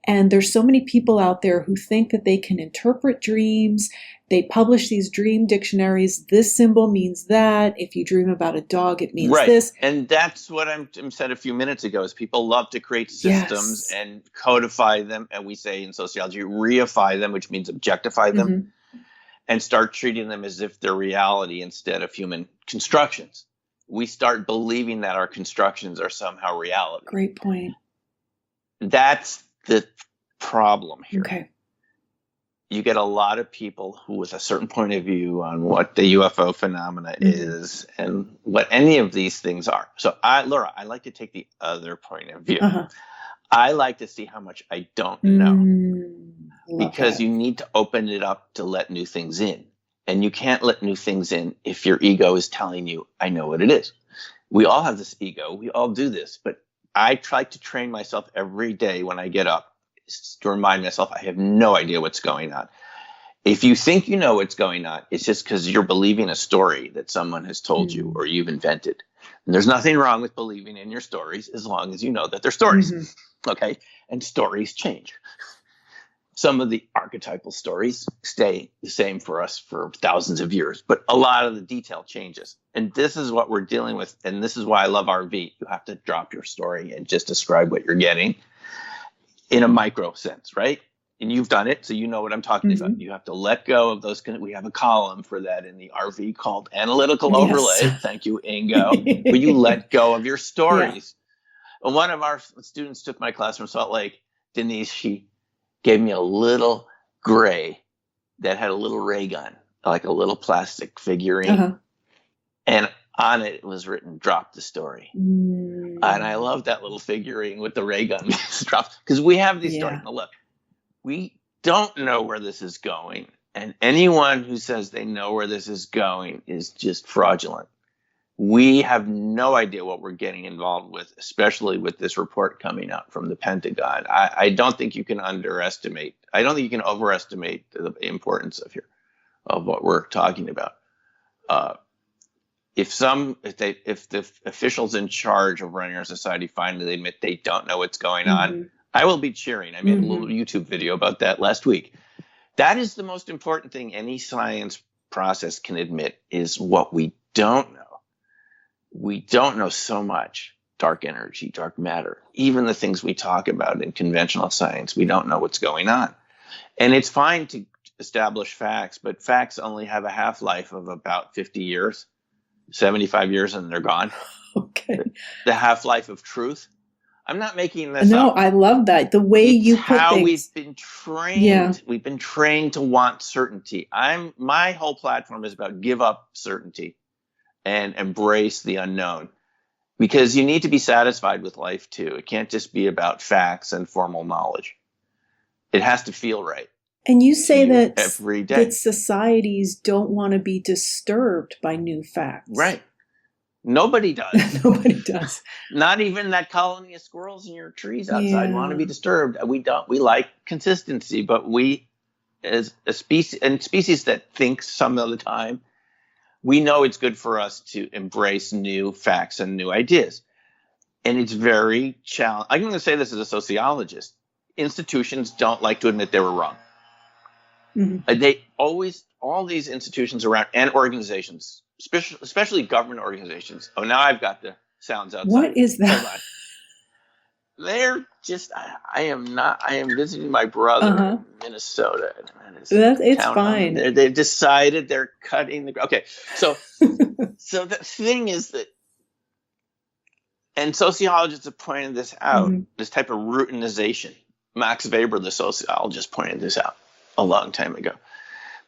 And there's so many people out there who think that they can interpret dreams. They publish these dream dictionaries. This symbol means that. If you dream about a dog, it means this. And that's what I said a few minutes ago, is people love to create systems and codify them. And we say in sociology, reify them, which means objectify them. And start treating them as if they're reality instead of human constructions. We start believing that our constructions are somehow reality. Great point. That's the problem here. Okay. You get a lot of people who, with a certain point of view on what the UFO phenomena is and what any of these things are. So, Laura, I like to take the other point of view. I like to see how much I don't know. Because you need to open it up to let new things in. And you can't let new things in if your ego is telling you, I know what it is. We all have this ego. We all do this. But I try to train myself every day when I get up to remind myself I have no idea what's going on. If you think you know what's going on, it's just because you're believing a story that someone has told you or you've invented. And there's nothing wrong with believing in your stories as long as you know that they're stories. Okay? And stories change. Some of the archetypal stories stay the same for us for thousands of years, but a lot of the detail changes. And this is what we're dealing with. And this is why I love RV. You have to drop your story and just describe what you're getting in a micro sense, right? And you've done it, so you know what I'm talking about. You have to let go of those. We have a column for that in the RV called Analytical Overlay. Thank you, Ingo. Where you let go of your stories. And one of our students took my class from Salt Lake, Denise. She gave me a little gray that had a little ray gun, like a little plastic figurine. And on it was written, drop the story. And I love that little figurine with the ray gun dropped, because we have these stories. Now look, we don't know where this is going. And anyone who says they know where this is going is just fraudulent. We have no idea what we're getting involved with, especially with this report coming out from the Pentagon. I don't think you can overestimate the importance of what we're talking about. If the officials in charge of running our society finally admit they don't know what's going on, I will be cheering. I made a little YouTube video about that last week. That is the most important thing any science process can admit, is what we don't know. we don't know so much dark energy, dark matter, even the things we talk about in conventional science. We don't know what's going on. And it's fine to establish facts, but facts only have a half-life of about 50 years, 75 years, and they're gone. Okay. The half-life of truth. I'm not making this up. No, I love that. The way It's you put how things. we've been trained. Yeah. We've been trained to want certainty. My whole platform is about give up certainty and embrace the unknown. Because you need to be satisfied with life too. It can't just be about facts and formal knowledge. It has to feel right. And you say that every day. That societies don't want to be disturbed by new facts. Right. Nobody does. Nobody does. Not even that colony of squirrels in your trees outside want to be disturbed. We don't. We like consistency, but we, as a species, and species that think some of the time, we know it's good for us to embrace new facts and new ideas. And it's very challenging. I'm going to say this as a sociologist. Institutions don't like to admit they were wrong. Mm-hmm. They always, all these institutions around, and organizations, especially government organizations. Oh, now I've got the sounds outside. What is that? Hold on. They're just, I am visiting my brother in Minnesota. It's fine. They've decided they're cutting the, okay. So, so the thing is that, and sociologists have pointed this out, this type of routinization. Max Weber, the sociologist, pointed this out a long time ago.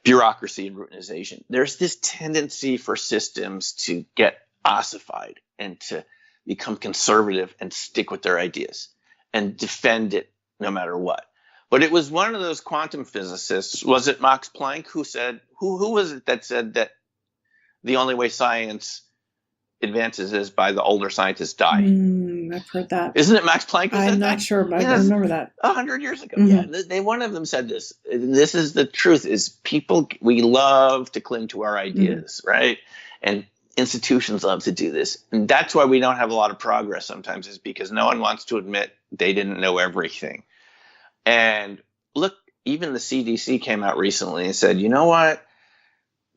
Bureaucracy and routinization. There's this tendency for systems to get ossified and to become conservative and stick with their ideas and defend it no matter what. But it was one of those quantum physicists, was it Max Planck, who said, who was it that said that the only way science advances is by the older scientists die? I've heard that. Isn't it Max Planck? I'm not sure, but I remember that. 100 years ago. Yeah, one of them said this. This is the truth, is people, we love to cling to our ideas, right? And institutions love to do this. And that's why we don't have a lot of progress sometimes, is because no one wants to admit they didn't know everything. And look, even the CDC came out recently and said, you know what?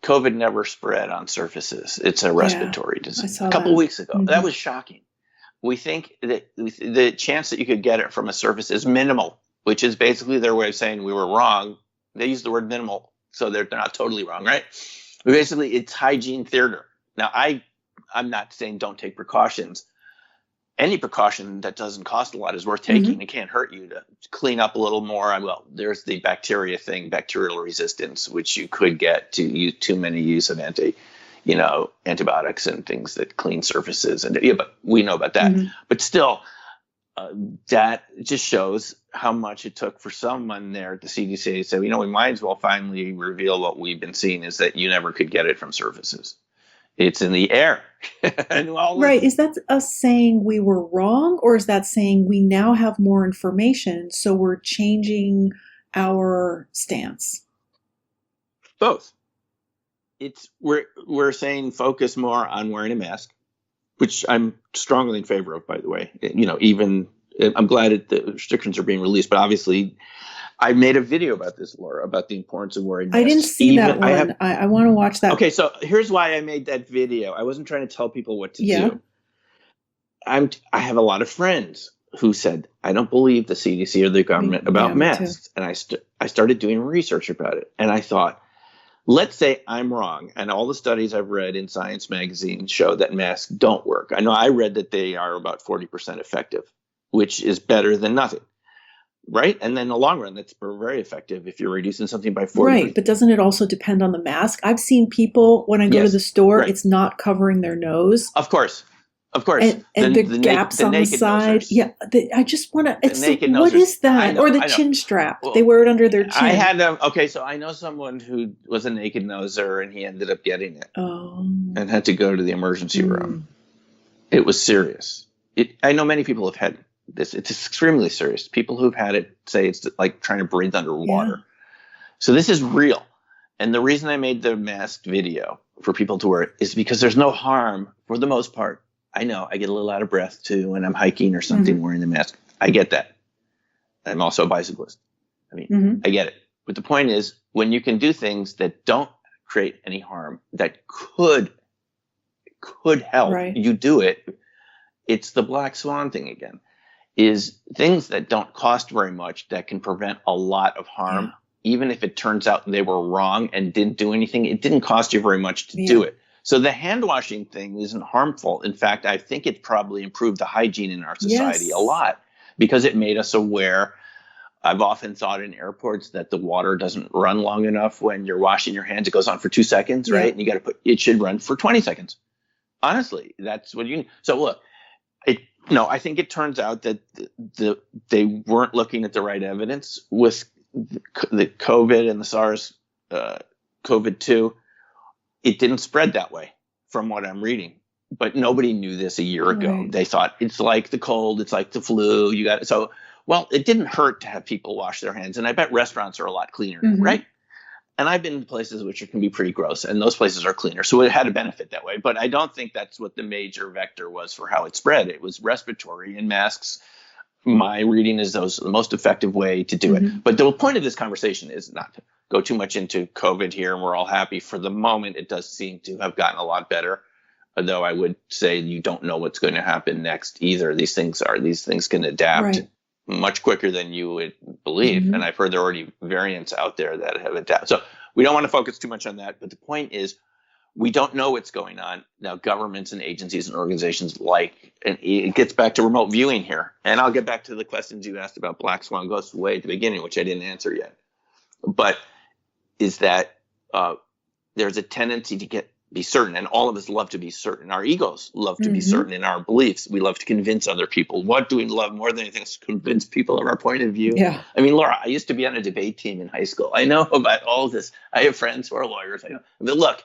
COVID never spread on surfaces. It's a respiratory disease. A couple of weeks ago. That was shocking. We think that the chance that you could get it from a surface is minimal, which is basically their way of saying we were wrong. They use the word minimal, so they're not totally wrong, right? But basically, it's hygiene theater. Now, I'm not saying don't take precautions. Any precaution that doesn't cost a lot is worth taking. It can't hurt you to clean up a little more. Well, there's the bacteria thing, bacterial resistance, which you could get to use too many use of antibiotics and things that clean surfaces. And but we know about that. But still, that just shows how much it took for someone there at the CDC to say, we might as well finally reveal what we've been seeing, is that you never could get it from surfaces. It's in the air. Right. Is that us saying we were wrong, or is that saying we now have more information, so we're changing our stance? Both. We're saying focus more on wearing a mask, which I'm strongly in favor of, by the way. Even I'm glad the restrictions are being released, but obviously I made a video about this, Laura, about the importance of wearing masks. I didn't see that one. I want to watch that. Okay, so here's why I made that video. I wasn't trying to tell people what to do. I have a lot of friends who said, I don't believe the CDC or the government about masks. And I started doing research about it. And I thought, let's say I'm wrong, and all the studies I've read in Science magazine show that masks don't work. I know I read that they are about 40% effective, which is better than nothing. Right? And then in the long run, that's very effective if you're reducing something by 40%. Right. But doesn't it also depend on the mask? I've seen people, when I go to the store, it's not covering their nose. Of course. And the gaps on the side. Nosers. Yeah. I just want to. What is that? Or the chin strap. Well, they wear it under their chin. So I know someone who was a naked noser, and he ended up getting it. Oh. And had to go to the emergency room. It was serious. I know many people have had this. It's extremely serious. People who've had it say it's like trying to breathe underwater. Yeah. So this is real. And the reason I made the masked video for people to wear it is because there's no harm, for the most part. I know I get a little out of breath too when I'm hiking or something wearing the mask. I get that. I'm also a bicyclist. I get it. But the point is, when you can do things that don't create any harm, that could could help, Right. you do it. It's the black swan thing again, is things that don't cost very much that can prevent a lot of harm. Yeah. Even if it turns out they were wrong and didn't do anything, it didn't cost you very much to do it. So the hand washing thing isn't harmful. In fact, I think it probably improved the hygiene in our society a lot because it made us aware. I've often thought in airports that the water doesn't run long enough when you're washing your hands. It goes on for 2 seconds, right? And you got to it should run for 20 seconds. Honestly, that's what you need. So look, I think it turns out that they weren't looking at the right evidence with the COVID and the SARS COVID-2. It didn't spread that way from what I'm reading, but nobody knew this a year ago. Right. They thought it's like the cold, it's like the flu. Well, it didn't hurt to have people wash their hands. And I bet restaurants are a lot cleaner, right? And I've been to places which can be pretty gross, and those places are cleaner. So it had a benefit that way. But I don't think that's what the major vector was for how it spread. It was respiratory, and masks, my reading is the most effective way to do it. But the point of this conversation is not to go too much into COVID here, and we're all happy. For the moment, it does seem to have gotten a lot better. Although I would say you don't know what's going to happen next either. These things can adapt much quicker than you would believe. And I've heard there are already variants out there that have adapted. So we don't want to focus too much on that. But the point is, we don't know what's going on. Now, governments and agencies and organizations and it gets back to remote viewing here. And I'll get back to the questions you asked about Black Swan Ghosts way at the beginning, which I didn't answer yet. But is that there's a tendency to be certain, and all of us love to be certain. Our egos love to be certain in our beliefs. We love to convince other people. What do we love more than anything is to convince people of our point of view? Yeah. I mean, Laura, I used to be on a debate team in high school. I know about all this. I have friends who are lawyers. I know. But look,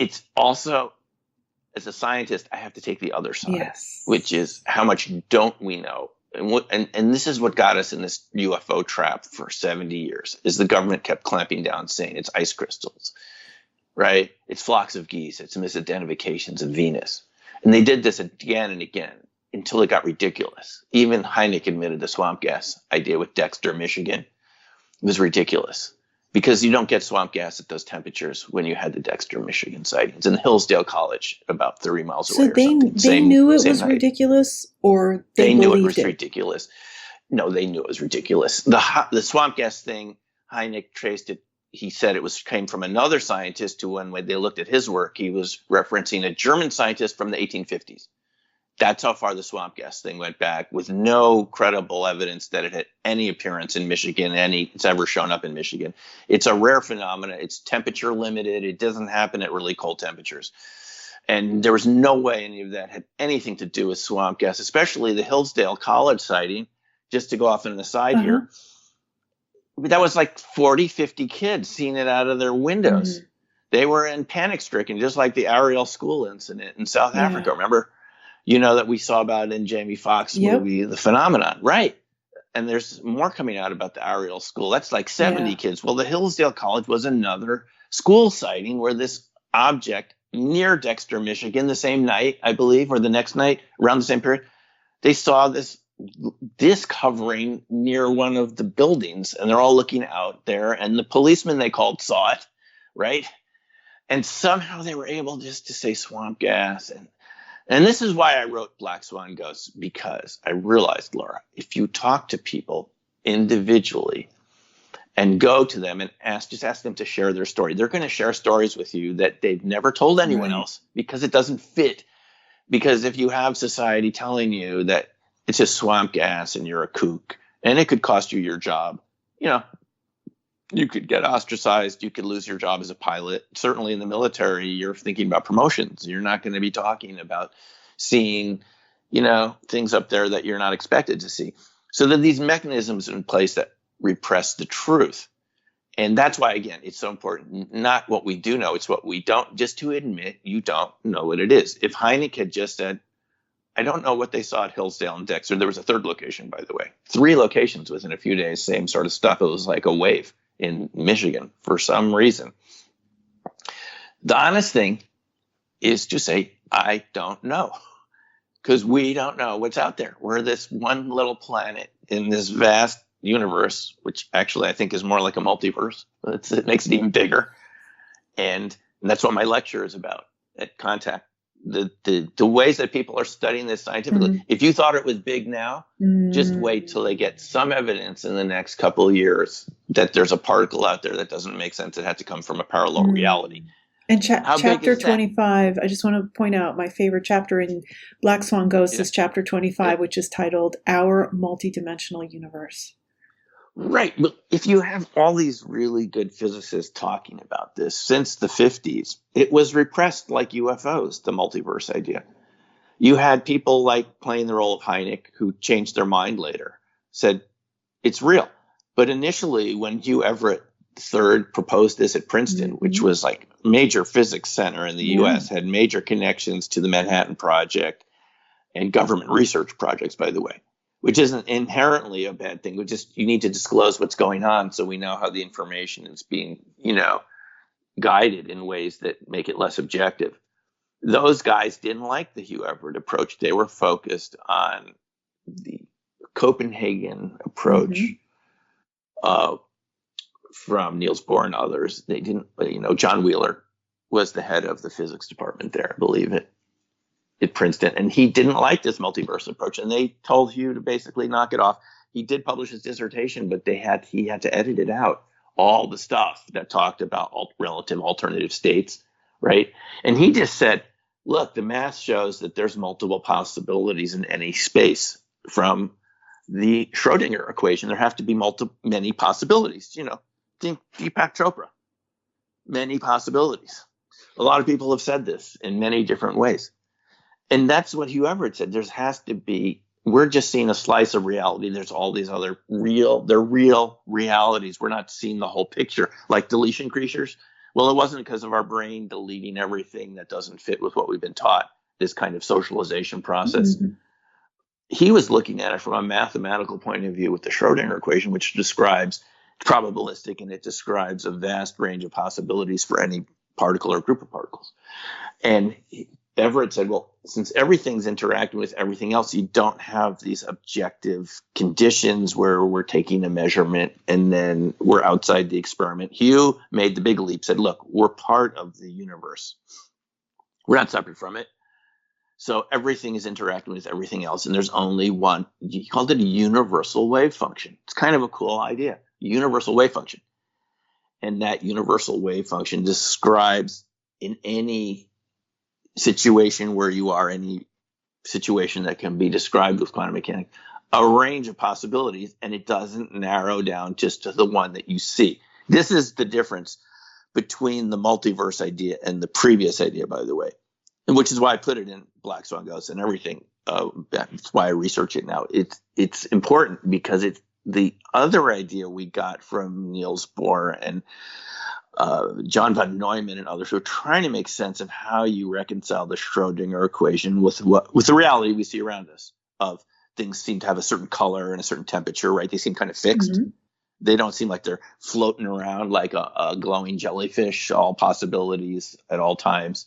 it's also, as a scientist, I have to take the other side, which is how much don't we know? And this is what got us in this UFO trap for 70 years, is the government kept clamping down, saying it's ice crystals. Right? It's flocks of geese. It's misidentifications of Venus. And they did this again and again until it got ridiculous. Even Heineck admitted the swamp gas idea with Dexter, Michigan was ridiculous because you don't get swamp gas at those temperatures when you had the Dexter, Michigan sightings in Hillsdale College about 30 miles away. So they knew it was ridiculous, or they knew it believed was ridiculous. No, they knew it was ridiculous. The swamp gas thing, Heineck traced it. He said it came from another scientist who, when they looked at his work, he was referencing a German scientist from the 1850s. That's how far the swamp gas thing went back, with no credible evidence that it had any appearance in Michigan, it's ever shown up in Michigan. It's a rare phenomenon. It's temperature limited. It doesn't happen at really cold temperatures. And there was no way any of that had anything to do with swamp gas, especially the Hillsdale College sighting. Just to go off on the side here. That was like 40, 50 kids seeing it out of their windows. They were in panic stricken, just like the Ariel School incident in South Africa. Remember, that we saw about in Jamie Foxx's movie, The Phenomenon. Right. And there's more coming out about the Ariel School. That's like 70 kids. Well, the Hillsdale College was another school sighting where this object near Dexter, Michigan, the same night, I believe, or the next night, around the same period, they saw this covering near one of the buildings, and they're all looking out there, and the policeman they called saw it, right? And somehow they were able just to say swamp gas. And this is why I wrote Black Swan Ghosts, because I realized, Laura, if you talk to people individually and go to them and ask them to share their story, they're going to share stories with you that they've never told anyone else, because it doesn't fit. Because if you have society telling you that it's just swamp gas and you're a kook and it could cost you your job, you could get ostracized. You could lose your job as a pilot. Certainly in the military, you're thinking about promotions. You're not going to be talking about seeing, things up there that you're not expected to see. So there are these mechanisms in place that repress the truth. And that's why, again, it's so important. Not what we do know, it's what we don't, just to admit you don't know what it is. If Heineck had just said, I don't know what they saw at Hillsdale and Dexter. There was a third location, by the way. 3 locations within a few days, same sort of stuff. It was like a wave in Michigan for some reason. The honest thing is to say, I don't know, because we don't know what's out there. We're this one little planet in this vast universe, which actually I think is more like a multiverse. It makes it even bigger. And that's what my lecture is about at Contact. the ways that people are studying this scientifically. If you thought it was big now, just wait till they get some evidence in the next couple of years that there's a particle out there that doesn't make sense. It had to come from a parallel reality. And How big chapter is that? 25, I just want to point out my favorite chapter in Black Swan Ghosts is chapter 25, which is titled Our Multidimensional Universe. Right. But if you have all these really good physicists talking about this since the 50s, it was repressed like UFOs, the multiverse idea. You had people like playing the role of Hynek who changed their mind later, said it's real. But initially, when Hugh Everett III proposed this at Princeton, which was like a major physics center in the U.S., had major connections to the Manhattan Project and government research projects, by the way, which isn't inherently a bad thing. You need to disclose what's going on so we know how the information is being, guided in ways that make it less objective. Those guys didn't like the Hugh Everett approach. They were focused on the Copenhagen approach from Niels Bohr and others. They didn't, John Wheeler was the head of the physics department there, I believe it. At Princeton, and he didn't like this multiverse approach, and they told Hugh to basically knock it off. He did publish his dissertation, but he had to edit it out, all the stuff that talked about relative alternative states, right? And he just said, look, the math shows that there's multiple possibilities in any space. From the Schrodinger equation, there have to be many possibilities. Think Deepak Chopra, many possibilities. A lot of people have said this in many different ways. And that's what Hugh Everett said. There has to be, we're just seeing a slice of reality. There's all these other real realities. We're not seeing the whole picture, like deletion creatures. Well, it wasn't because of our brain deleting everything that doesn't fit with what we've been taught, this kind of socialization process. He was looking at it from a mathematical point of view with the Schrodinger equation, which describes probabilistic, and it describes a vast range of possibilities for any particle or group of particles. And Everett said, well, since everything's interacting with everything else, you don't have these objective conditions where we're taking a measurement and then we're outside the experiment. Hugh made the big leap, said, look, we're part of the universe. We're not separate from it. So everything is interacting with everything else. And there's only one. He called it a universal wave function. It's kind of a cool idea, universal wave function. And that universal wave function describes in any situation where you are, any situation that can be described with quantum mechanics, a range of possibilities, and it doesn't narrow down just to the one that you see. This is the difference between the multiverse idea and the previous idea, by the way, and which is why I put it in Black Swan Ghosts and everything. That's why I research it now. It's important because it's the other idea we got from Niels Bohr and John von Neumann and others who are trying to make sense of how you reconcile the Schrodinger equation with the reality we see around us, of things seem to have a certain color and a certain temperature, right? They seem kind of fixed. They don't seem like they're floating around like a glowing jellyfish, all possibilities at all times.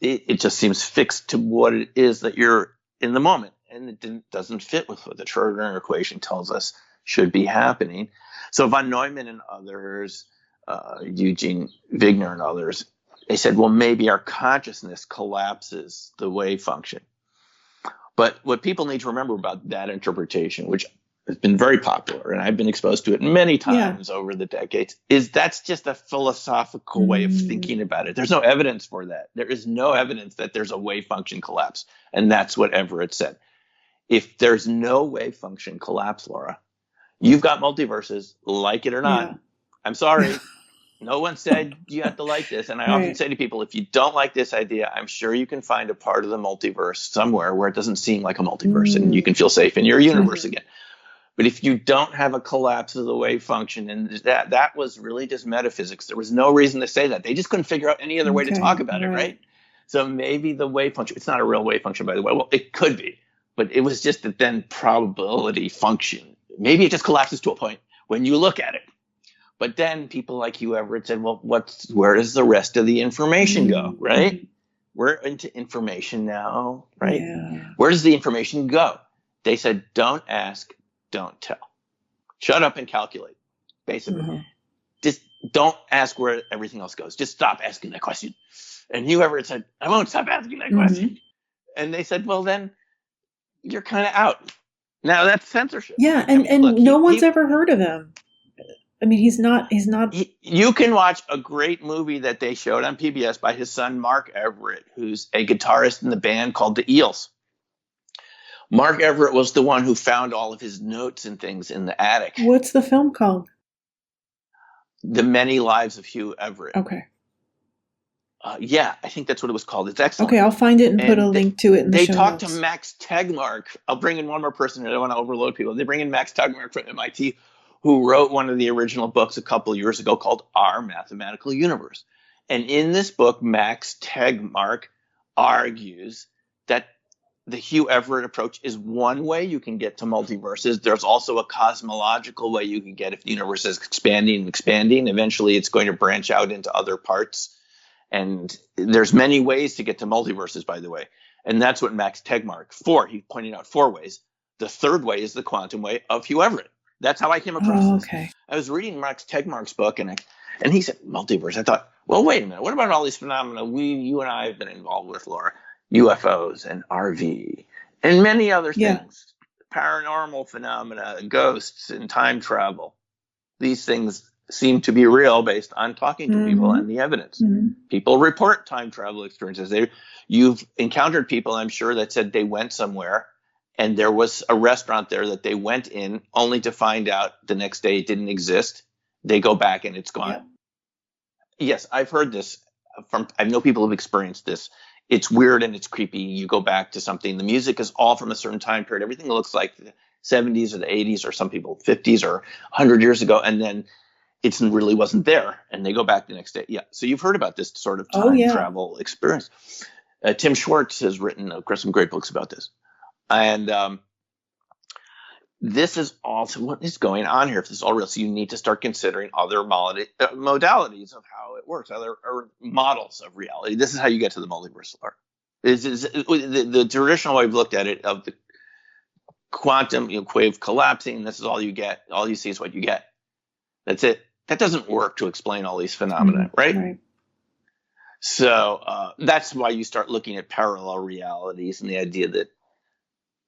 It just seems fixed to what it is that you're in the moment, and it doesn't fit with what the Schrodinger equation tells us should be happening. So von Neumann and others, Eugene Wigner and others, they said, well, maybe our consciousness collapses the wave function. But what people need to remember about that interpretation, which has been very popular, and I've been exposed to it many times over the decades, is that's just a philosophical way of thinking about it. There's no evidence for that. There is no evidence that there's a wave function collapse. And that's what Everett said. If there's no wave function collapse, Laura, you've got multiverses, like it or not. I'm sorry. No one said you have to like this. And I often say to people, if you don't like this idea, I'm sure you can find a part of the multiverse somewhere where it doesn't seem like a multiverse and you can feel safe in your universe again. But if you don't have a collapse of the wave function, and that was really just metaphysics. There was no reason to say that. They just couldn't figure out any other way to talk about it, right? So maybe the wave function, it's not a real wave function, by the way. Well, it could be, but it was just a then probability function. Maybe it just collapses to a point when you look at it. But then people like Hugh Everett said, well, where does the rest of the information go, right? We're into information now, right? Where does the information go? They said, don't ask, don't tell. Shut up and calculate, basically. Just don't ask where everything else goes. Just stop asking that question. And Hugh Everett said, I won't stop asking that question. And they said, well, then you're kind of out. Now that's censorship. Yeah, I mean, and look, no one's ever heard of him. I mean, he's not. You can watch a great movie that they showed on PBS by his son, Mark Everett, who's a guitarist in the band called the Eels. Mark Everett was the one who found all of his notes and things in the attic. What's the film called? The Many Lives of Hugh Everett. Okay. Yeah, I think that's what it was called. It's excellent. Okay, I'll find it and put a link to it in the show notes. They talked to Max Tegmark. I'll bring in one more person. I don't want to overload people. They bring in Max Tegmark from MIT, who wrote one of the original books a couple of years ago called Our Mathematical Universe. And in this book, Max Tegmark argues that the Hugh Everett approach is one way you can get to multiverses. There's also a cosmological way you can get if the universe is expanding and expanding. Eventually, it's going to branch out into other parts. And there's many ways to get to multiverses, by the way. And that's what Max Tegmark, he's pointing out 4 ways. The third way is the quantum way of Hugh Everett. That's how I came across this. I was reading Max Tegmark's book, and he said multiverse. I thought, well, wait a minute. What about all these phenomena you and I have been involved with, Laura? UFOs and RV and many other things. Paranormal phenomena, ghosts, and time travel. These things seem to be real based on talking to people and the evidence. People report time travel experiences. You've encountered people, I'm sure, that said they went somewhere and there was a restaurant there that they went in only to find out the next day it didn't exist. They go back and it's gone. Yes, I've heard this I know people who've experienced this. It's weird and it's creepy. You go back to something. The music is all from a certain time period. Everything looks like the 70s or the 80s or some people 50s or 100 years ago. And then it really wasn't there, and they go back the next day. Yeah, so you've heard about this sort of time travel experience. Tim Schwartz has written some great books about this. And this is also what is going on here. If this is all real, so you need to start considering other modalities of how it works, other models of reality. This is how you get to the multiverse. The traditional way we've looked at it of the quantum wave collapsing, this is all you get. All you see is what you get. That's it. That doesn't work to explain all these phenomena, right? So that's why you start looking at parallel realities and the idea that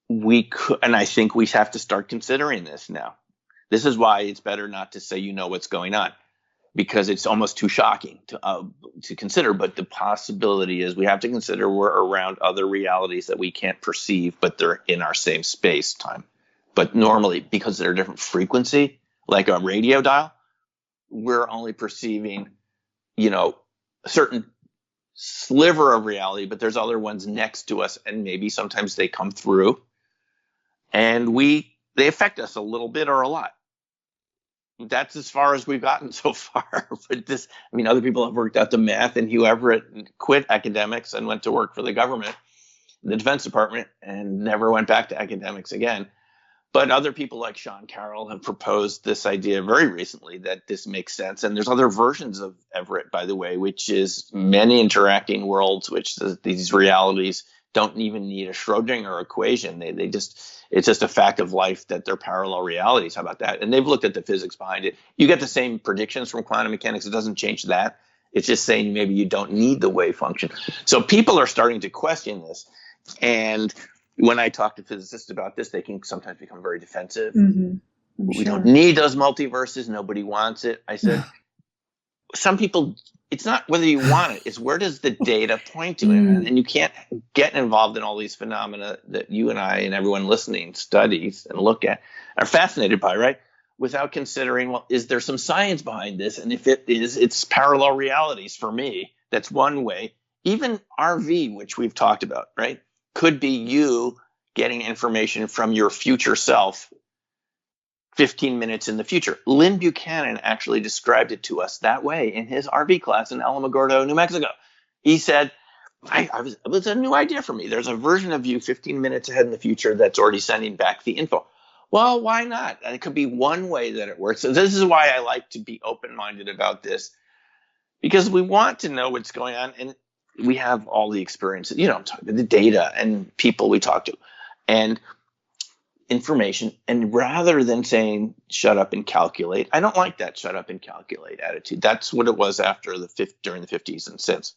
we could, and I think we have to start considering this now. This is why it's better not to say what's going on, because it's almost too shocking to consider. But the possibility is we have to consider we're around other realities that we can't perceive, but they're in our same space time. But normally, because they're a different frequency, like a radio dial, we're only perceiving, a certain sliver of reality, but there's other ones next to us, and maybe sometimes they come through, and they affect us a little bit or a lot. That's as far as we've gotten so far. But other people have worked out the math, and Hugh Everett quit academics and went to work for the government, the Defense Department, and never went back to academics again. But other people like Sean Carroll have proposed this idea very recently that this makes sense. And there's other versions of Everett, by the way, which is many interacting worlds, which these realities don't even need a Schrodinger equation. It's just a fact of life that they're parallel realities. How about that? And they've looked at the physics behind it. You get the same predictions from quantum mechanics. It doesn't change that. It's just saying maybe you don't need the wave function. So people are starting to question this. And when I talk to physicists about this, they can sometimes become very defensive. We don't need those multiverses. Nobody wants it. I said, some people, it's not whether you want it. It's where does the data point to it? And you can't get involved in all these phenomena that you and I and everyone listening studies and look at, are fascinated by, right? Without considering, well, is there some science behind this? And if it is, it's parallel realities for me. That's one way. Even RV, which we've talked about, right? Could be you getting information from your future self 15 minutes in the future. Lynn Buchanan actually described it to us that way in his RV class in Alamogordo, New Mexico. He said, it was a new idea for me. There's a version of you 15 minutes ahead in the future that's already sending back the info. Well, why not? And it could be one way that it works. So this is why I like to be open-minded about this, because we want to know what's going on. And we have all the experiences, I'm talking about the data and people we talk to and information. And rather than saying, shut up and calculate, I don't like that shut up and calculate attitude. That's what it was during the 50s and since.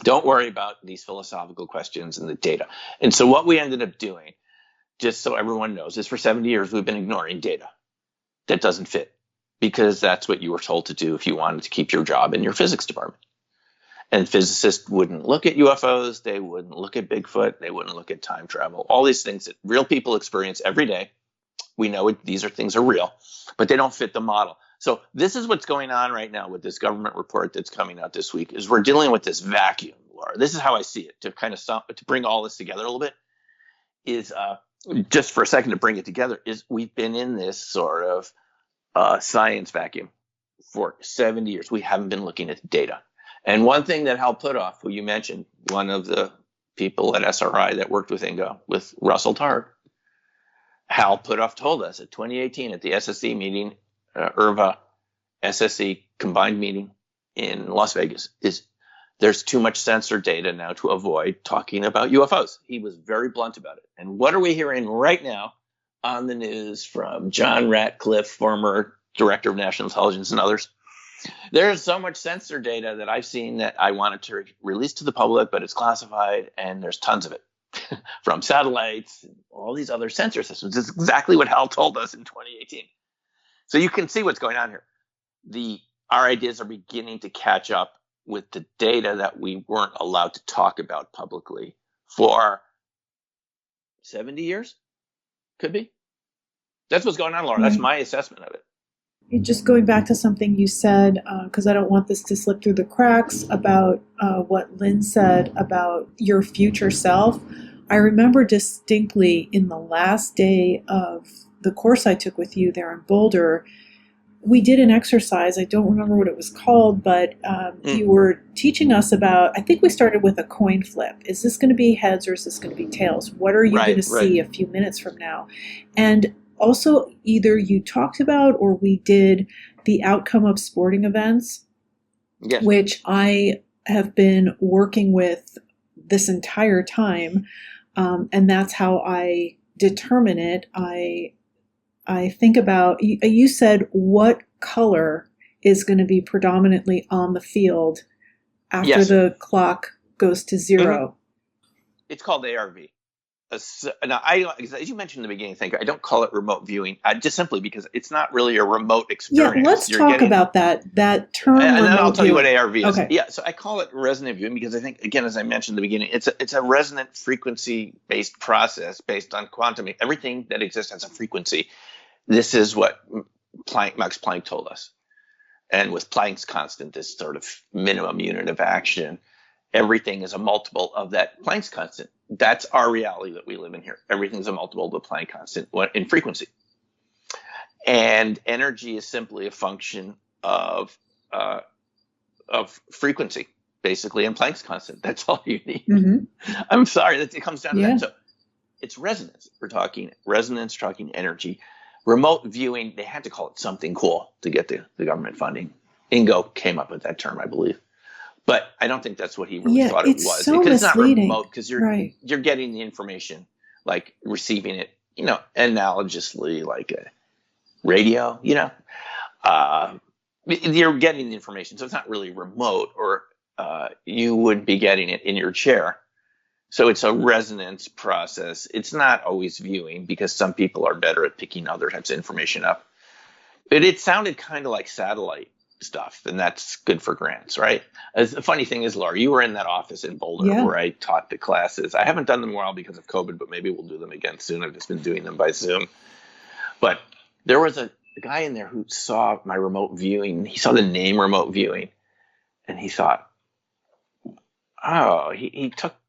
Don't worry about these philosophical questions and the data. And so what we ended up doing, just so everyone knows, is for 70 years we've been ignoring data that doesn't fit, because that's what you were told to do if you wanted to keep your job in your physics department. And physicists wouldn't look at UFOs, they wouldn't look at Bigfoot, they wouldn't look at time travel, all these things that real people experience every day. We know these things are real, but they don't fit the model. So this is what's going on right now with this government report that's coming out this week, is we're dealing with this vacuum, Laura. This is how I see it, to kind of to bring all this together a little bit, is just for a second to bring it together, is we've been in this sort of science vacuum for 70 years. We haven't been looking at the data. And one thing that Hal Puthoff, who you mentioned, one of the people at SRI that worked with Ingo, with Russell Targ, Hal Puthoff told us at 2018 at the SSE meeting, IRVA SSE combined meeting in Las Vegas, is there's too much sensor data now to avoid talking about UFOs. He was very blunt about it. And what are we hearing right now on the news from John Ratcliffe, former director of national intelligence, and others? There's so much sensor data that I've seen that I wanted to release to the public, but it's classified, and there's tons of it from satellites and all these other sensor systems. It's exactly what Hal told us in 2018. So you can see what's going on here. Our ideas are beginning to catch up with the data that we weren't allowed to talk about publicly for 70 years. Could be. That's what's going on, Laura. That's my assessment of it. Just going back to something you said, because I don't want this to slip through the cracks, about what Lynn said about your future self. I remember distinctly in the last day of the course I took with you there in Boulder, we did an exercise. I don't remember what it was called, but you were teaching us about, I think we started with a coin flip. Is this going to be heads or is this going to be tails? What are you going to see a few minutes from now? And also, either you talked about or we did the outcome of sporting events, which I have been working with this entire time, and that's how I determine it. I think about, you said what color is going to be predominantly on the field after the clock goes to zero. It's called ARV. Now, as you mentioned in the beginning, I don't call it remote viewing, just simply because it's not really a remote experience. Yeah, let's talk about that term. And then I'll tell you what ARV is. Okay. Yeah, so I call it resonant viewing because I think, again, as I mentioned in the beginning, it's a resonant frequency-based process based on quantum. Everything that exists has a frequency. This is what Max Planck told us. And with Planck's constant, this sort of minimum unit of action, everything is a multiple of that Planck's constant. That's our reality that we live in here. Everything's a multiple of the Planck constant in frequency. And energy is simply a function of frequency, basically, and Planck's constant. That's all you need. Mm-hmm. I'm sorry, it comes down to that. So it's resonance. We're talking resonance, talking energy. Remote viewing, they had to call it something cool to get the government funding. Ingo came up with that term, I believe. But I don't think that's what he really thought it was. So because it's not remote, because you're getting the information, like receiving it, analogously like a radio, you're getting the information. So it's not really remote, or you would be getting it in your chair. So it's a resonance process. It's not always viewing, because some people are better at picking other types of information up. But it sounded kind of like satellite stuff, and that's good for grants, right? The funny thing is, Laura, you were in that office in Boulder where I taught the classes. I haven't done them well because of COVID, but maybe we'll do them again soon. I've just been doing them by Zoom. But there was a guy in there who saw my remote viewing. He saw the name remote viewing, and he thought,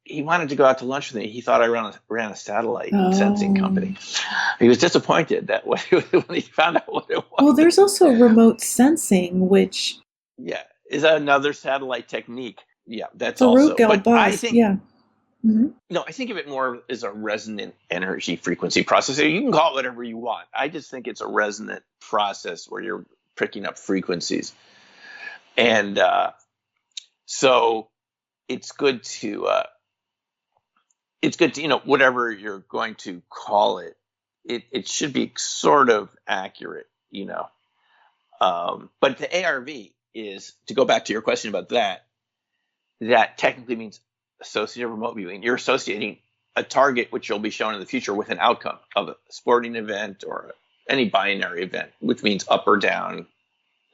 he wanted to go out to lunch with me. He thought I ran a satellite sensing company. He was disappointed that when he found out what it was. Well, there's also remote sensing, which is another satellite technique. Yeah, that's Farouk also. But I think, I think of it more as a resonant energy frequency process. You can call it whatever you want. I just think it's a resonant process where you're picking up frequencies, and so it's good to. Whatever you're going to call it, it should be sort of accurate, But the ARV is, to go back to your question about that, that technically means associative remote viewing. You're associating a target which will be shown in the future with an outcome of a sporting event or any binary event, which means up or down,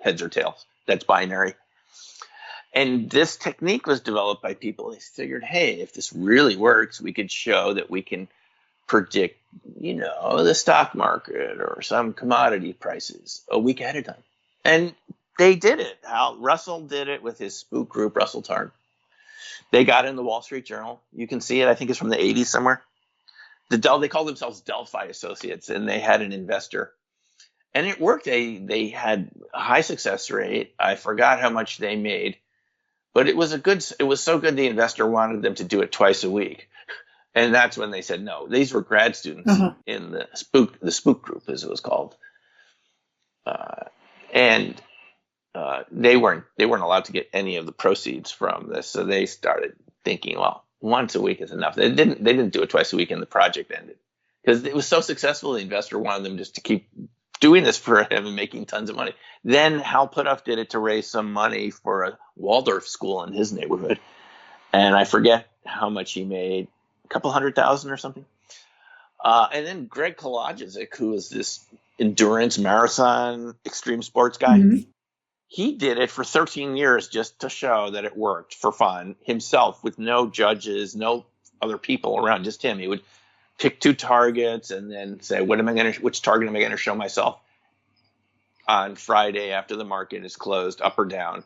heads or tails. That's binary. And this technique was developed by people. They figured, hey, if this really works, we could show that we can predict, the stock market or some commodity prices a week ahead of time. And they did it. Russell did it with his spook group, Russell Targ. They got in the Wall Street Journal. You can see it. I think it's from the 80s somewhere. They called themselves Delphi Associates, and they had an investor. And it worked. They had a high success rate. I forgot how much they made, but it was so good the investor wanted them to do it twice a week. And that's when they said no. These were grad students in the spook group, as it was called. And they weren't allowed to get any of the proceeds from this. So they started thinking, well, once a week is enough. They didn't do it twice a week, and the project ended because it was so successful. The investor wanted them just to keep doing this for him and making tons of money. Then Hal Puthoff did it to raise some money for a Waldorf school in his neighborhood. And I forget how much he made, a couple $100,000 or something. And then Greg Kolodziejczyk, who is this endurance marathon extreme sports guy, he did it for 13 years just to show that it worked for fun himself with no judges, no other people around, just him. He would pick two targets and then say, which target am I going to show myself on Friday after the market is closed, up or down?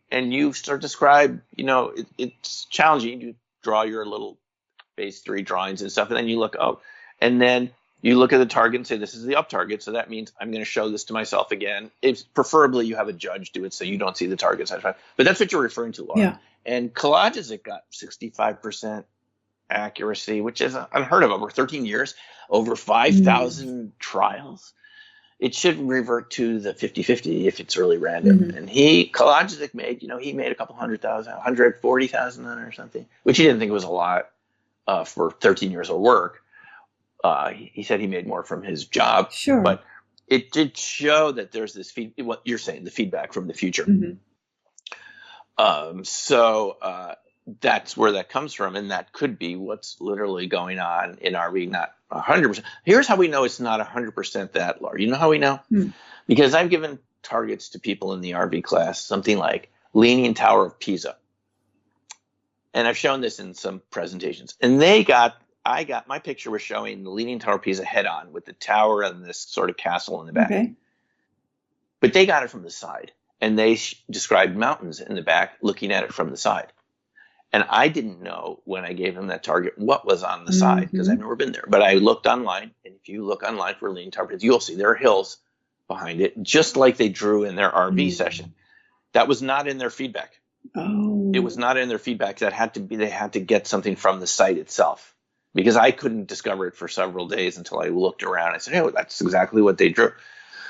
And you start to describe, it's challenging. You draw your little phase 3 drawings and stuff, and then you look, and then you look at the target and say, this is the up target. So that means I'm going to show this to myself again. Preferably you have a judge do it so you don't see the targets. But that's what you're referring to, Laura. Yeah. And Kolodziejczyk got 65% accuracy, which is unheard of over 13 years, over 5,000 trials. It should revert to the 50-50 if it's really random. And Kolodziejczyk made, he made a couple 100,000, 140,000 or something, which he didn't think was a lot for 13 years of work. He said he made more from his job, sure, but it did show that there's this what you're saying, the feedback from the future. So that's where that comes from, and that could be what's literally going on in RV, not 100%. Here's how we know it's not 100% that, Laura. You know how we know? Because I've given targets to people in the RV class, something like Leaning Tower of Pisa. And I've shown this in some presentations. And I got my picture was showing the Leaning Tower of Pisa head on with the tower and this sort of castle in the back. Okay. But they got it from the side, and they described mountains in the back looking at it from the side. And I didn't know when I gave them that target what was on the side because I've never been there. But I looked online, and if you look online for Leaning Tower of Pisa, you'll see there are hills behind it, just like they drew in their RV session. That was not in their feedback. Oh. It was not in their feedback. They had to get something from the site itself. Because I couldn't discover it for several days until I looked around. I said, hey, that's exactly what they drew.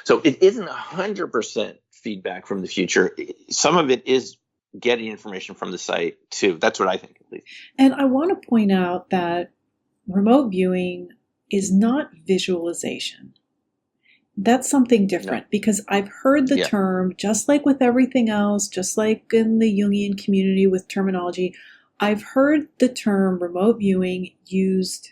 So it isn't 100% feedback from the future. Some of it is getting information from the site, too. That's what I think, at least. And I want to point out that remote viewing is not visualization. That's something different because I've heard the term, just like with everything else, just like in the Jungian community with terminology, I've heard the term remote viewing used,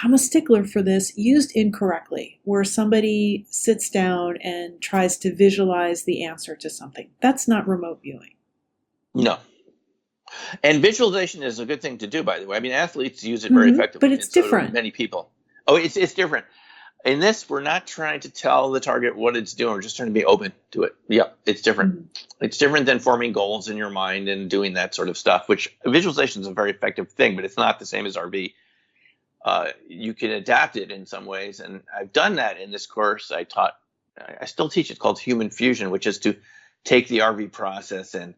I'm a stickler for this, used incorrectly, where somebody sits down and tries to visualize the answer to something. That's not remote viewing. No. And visualization is a good thing to do, by the way. I mean, athletes use it very effectively. But it's different. So many people. Oh, it's different. In this, we're not trying to tell the target what it's doing. We're just trying to be open to it. Yeah, it's different. It's different than forming goals in your mind and doing that sort of stuff, which visualization is a very effective thing, but it's not the same as RV. You can adapt it in some ways, and I've done that in this course. I still teach. It's called Human Fusion, which is to take the RV process and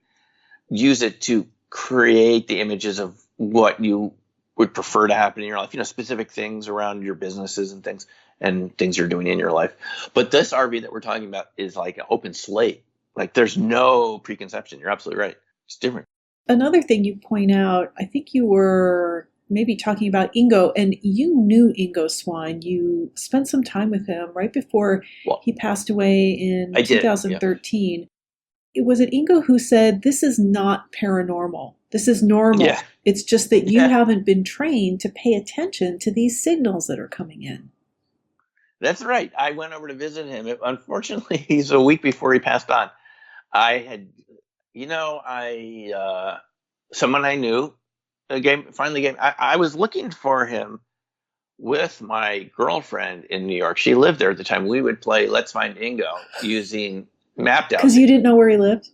use it to create the images of what you would prefer to happen in your life, specific things around your businesses and things you're doing in your life. But this RV that we're talking about is like an open slate. Like there's no preconception. You're absolutely right. It's different. Another thing you point out, I think you were maybe talking about Ingo, and you knew Ingo Swan. You spent some time with him right before he passed away in 2013. was it Ingo who said, this is not paranormal. This is normal. Yeah. It's just that you Yeah. haven't been trained to pay attention to these signals that are coming in. That's right. I went over to visit him. Unfortunately, he's a week before he passed on. I had, someone I knew finally gave. I was looking for him with my girlfriend in New York. She lived there at the time. We would play Let's Find Ingo using map dowsing. Because you didn't know where he lived?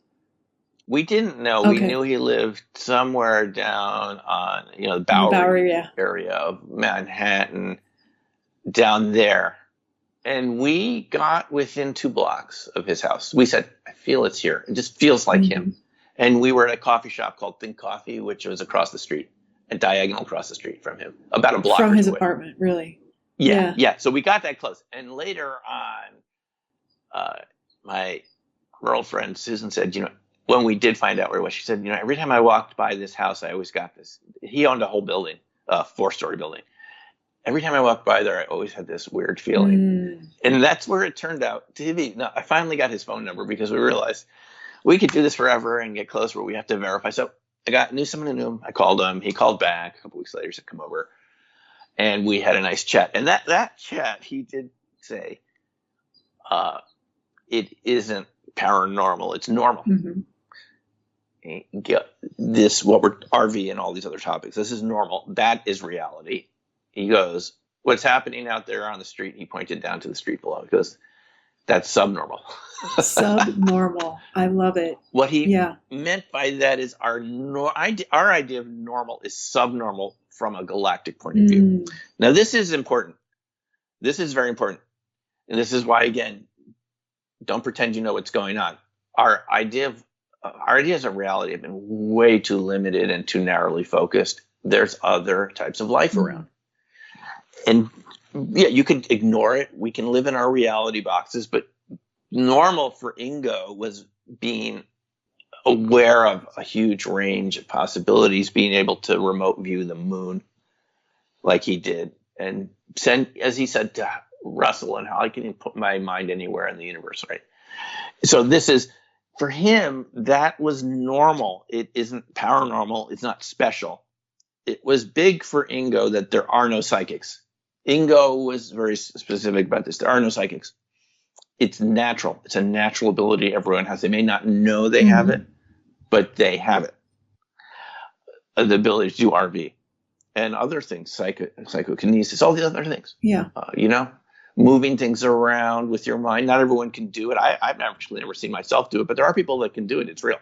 We didn't know. Okay. We knew he lived somewhere down on, the Bowery area of Manhattan, down there. And we got within 2 blocks of his house. We said, I feel it's here. It just feels like him. And we were at a coffee shop called Think Coffee, which was across the street, a diagonal across the street from him, about a block from his away. apartment, really. Yeah. So we got that close. And later on, my girlfriend, Susan, said, when we did find out where it was, she said, every time I walked by this house, I always got this. He owned a whole building, a 4-story building. Every time I walked by there, I always had this weird feeling. And that's where it turned out to be. Now, I finally got his phone number because we realized we could do this forever and get close where we have to verify. So I knew someone who knew him. I called him. He called back a couple weeks later. He said, come over. And we had a nice chat. And that chat, he did say, it isn't paranormal. It's normal. This, what we're RV and all these other topics, this is normal. That is reality. He goes, what's happening out there on the street? He pointed down to the street below. He goes, that's subnormal. Subnormal. I love it. What he meant by that is our idea of normal is subnormal from a galactic point of view. Now, this is important. This is very important. And this is why, again, don't pretend you know what's going on. Our ideas of reality have been way too limited and too narrowly focused. There's other types of life around. And you can ignore it. We can live in our reality boxes, but normal for Ingo was being aware of a huge range of possibilities, being able to remote view the moon like he did, and send, as he said to Russell, and how I can put my mind anywhere in the universe, right? So this is, for him, that was normal. It isn't paranormal. It's not special. It was big for Ingo that there are no psychics. Ingo was very specific about this. There are no psychics. It's natural. It's a natural ability everyone has. They may not know they have it, but they have it. The ability to do RV and other things, psychokinesis, all the other things. Yeah. Moving things around with your mind. Not everyone can do it. I've actually never seen myself do it, but there are people that can do it. It's real.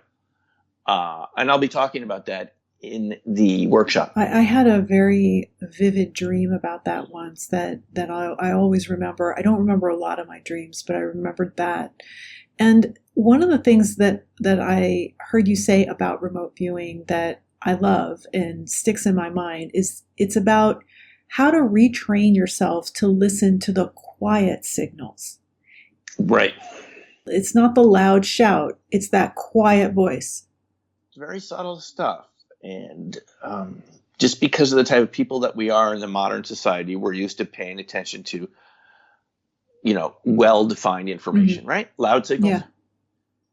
And I'll be talking about that in the workshop. I had a very vivid dream about that once that I always remember. I don't remember a lot of my dreams, but I remembered that. And one of the things that I heard you say about remote viewing that I love and sticks in my mind is it's about how to retrain yourself to listen to the quiet signals. Right. It's not the loud shout. It's that quiet voice. It's very subtle stuff. And just because of the type of people that we are in the modern society, we're used to paying attention to, well-defined information, right? Loud signals. Yeah.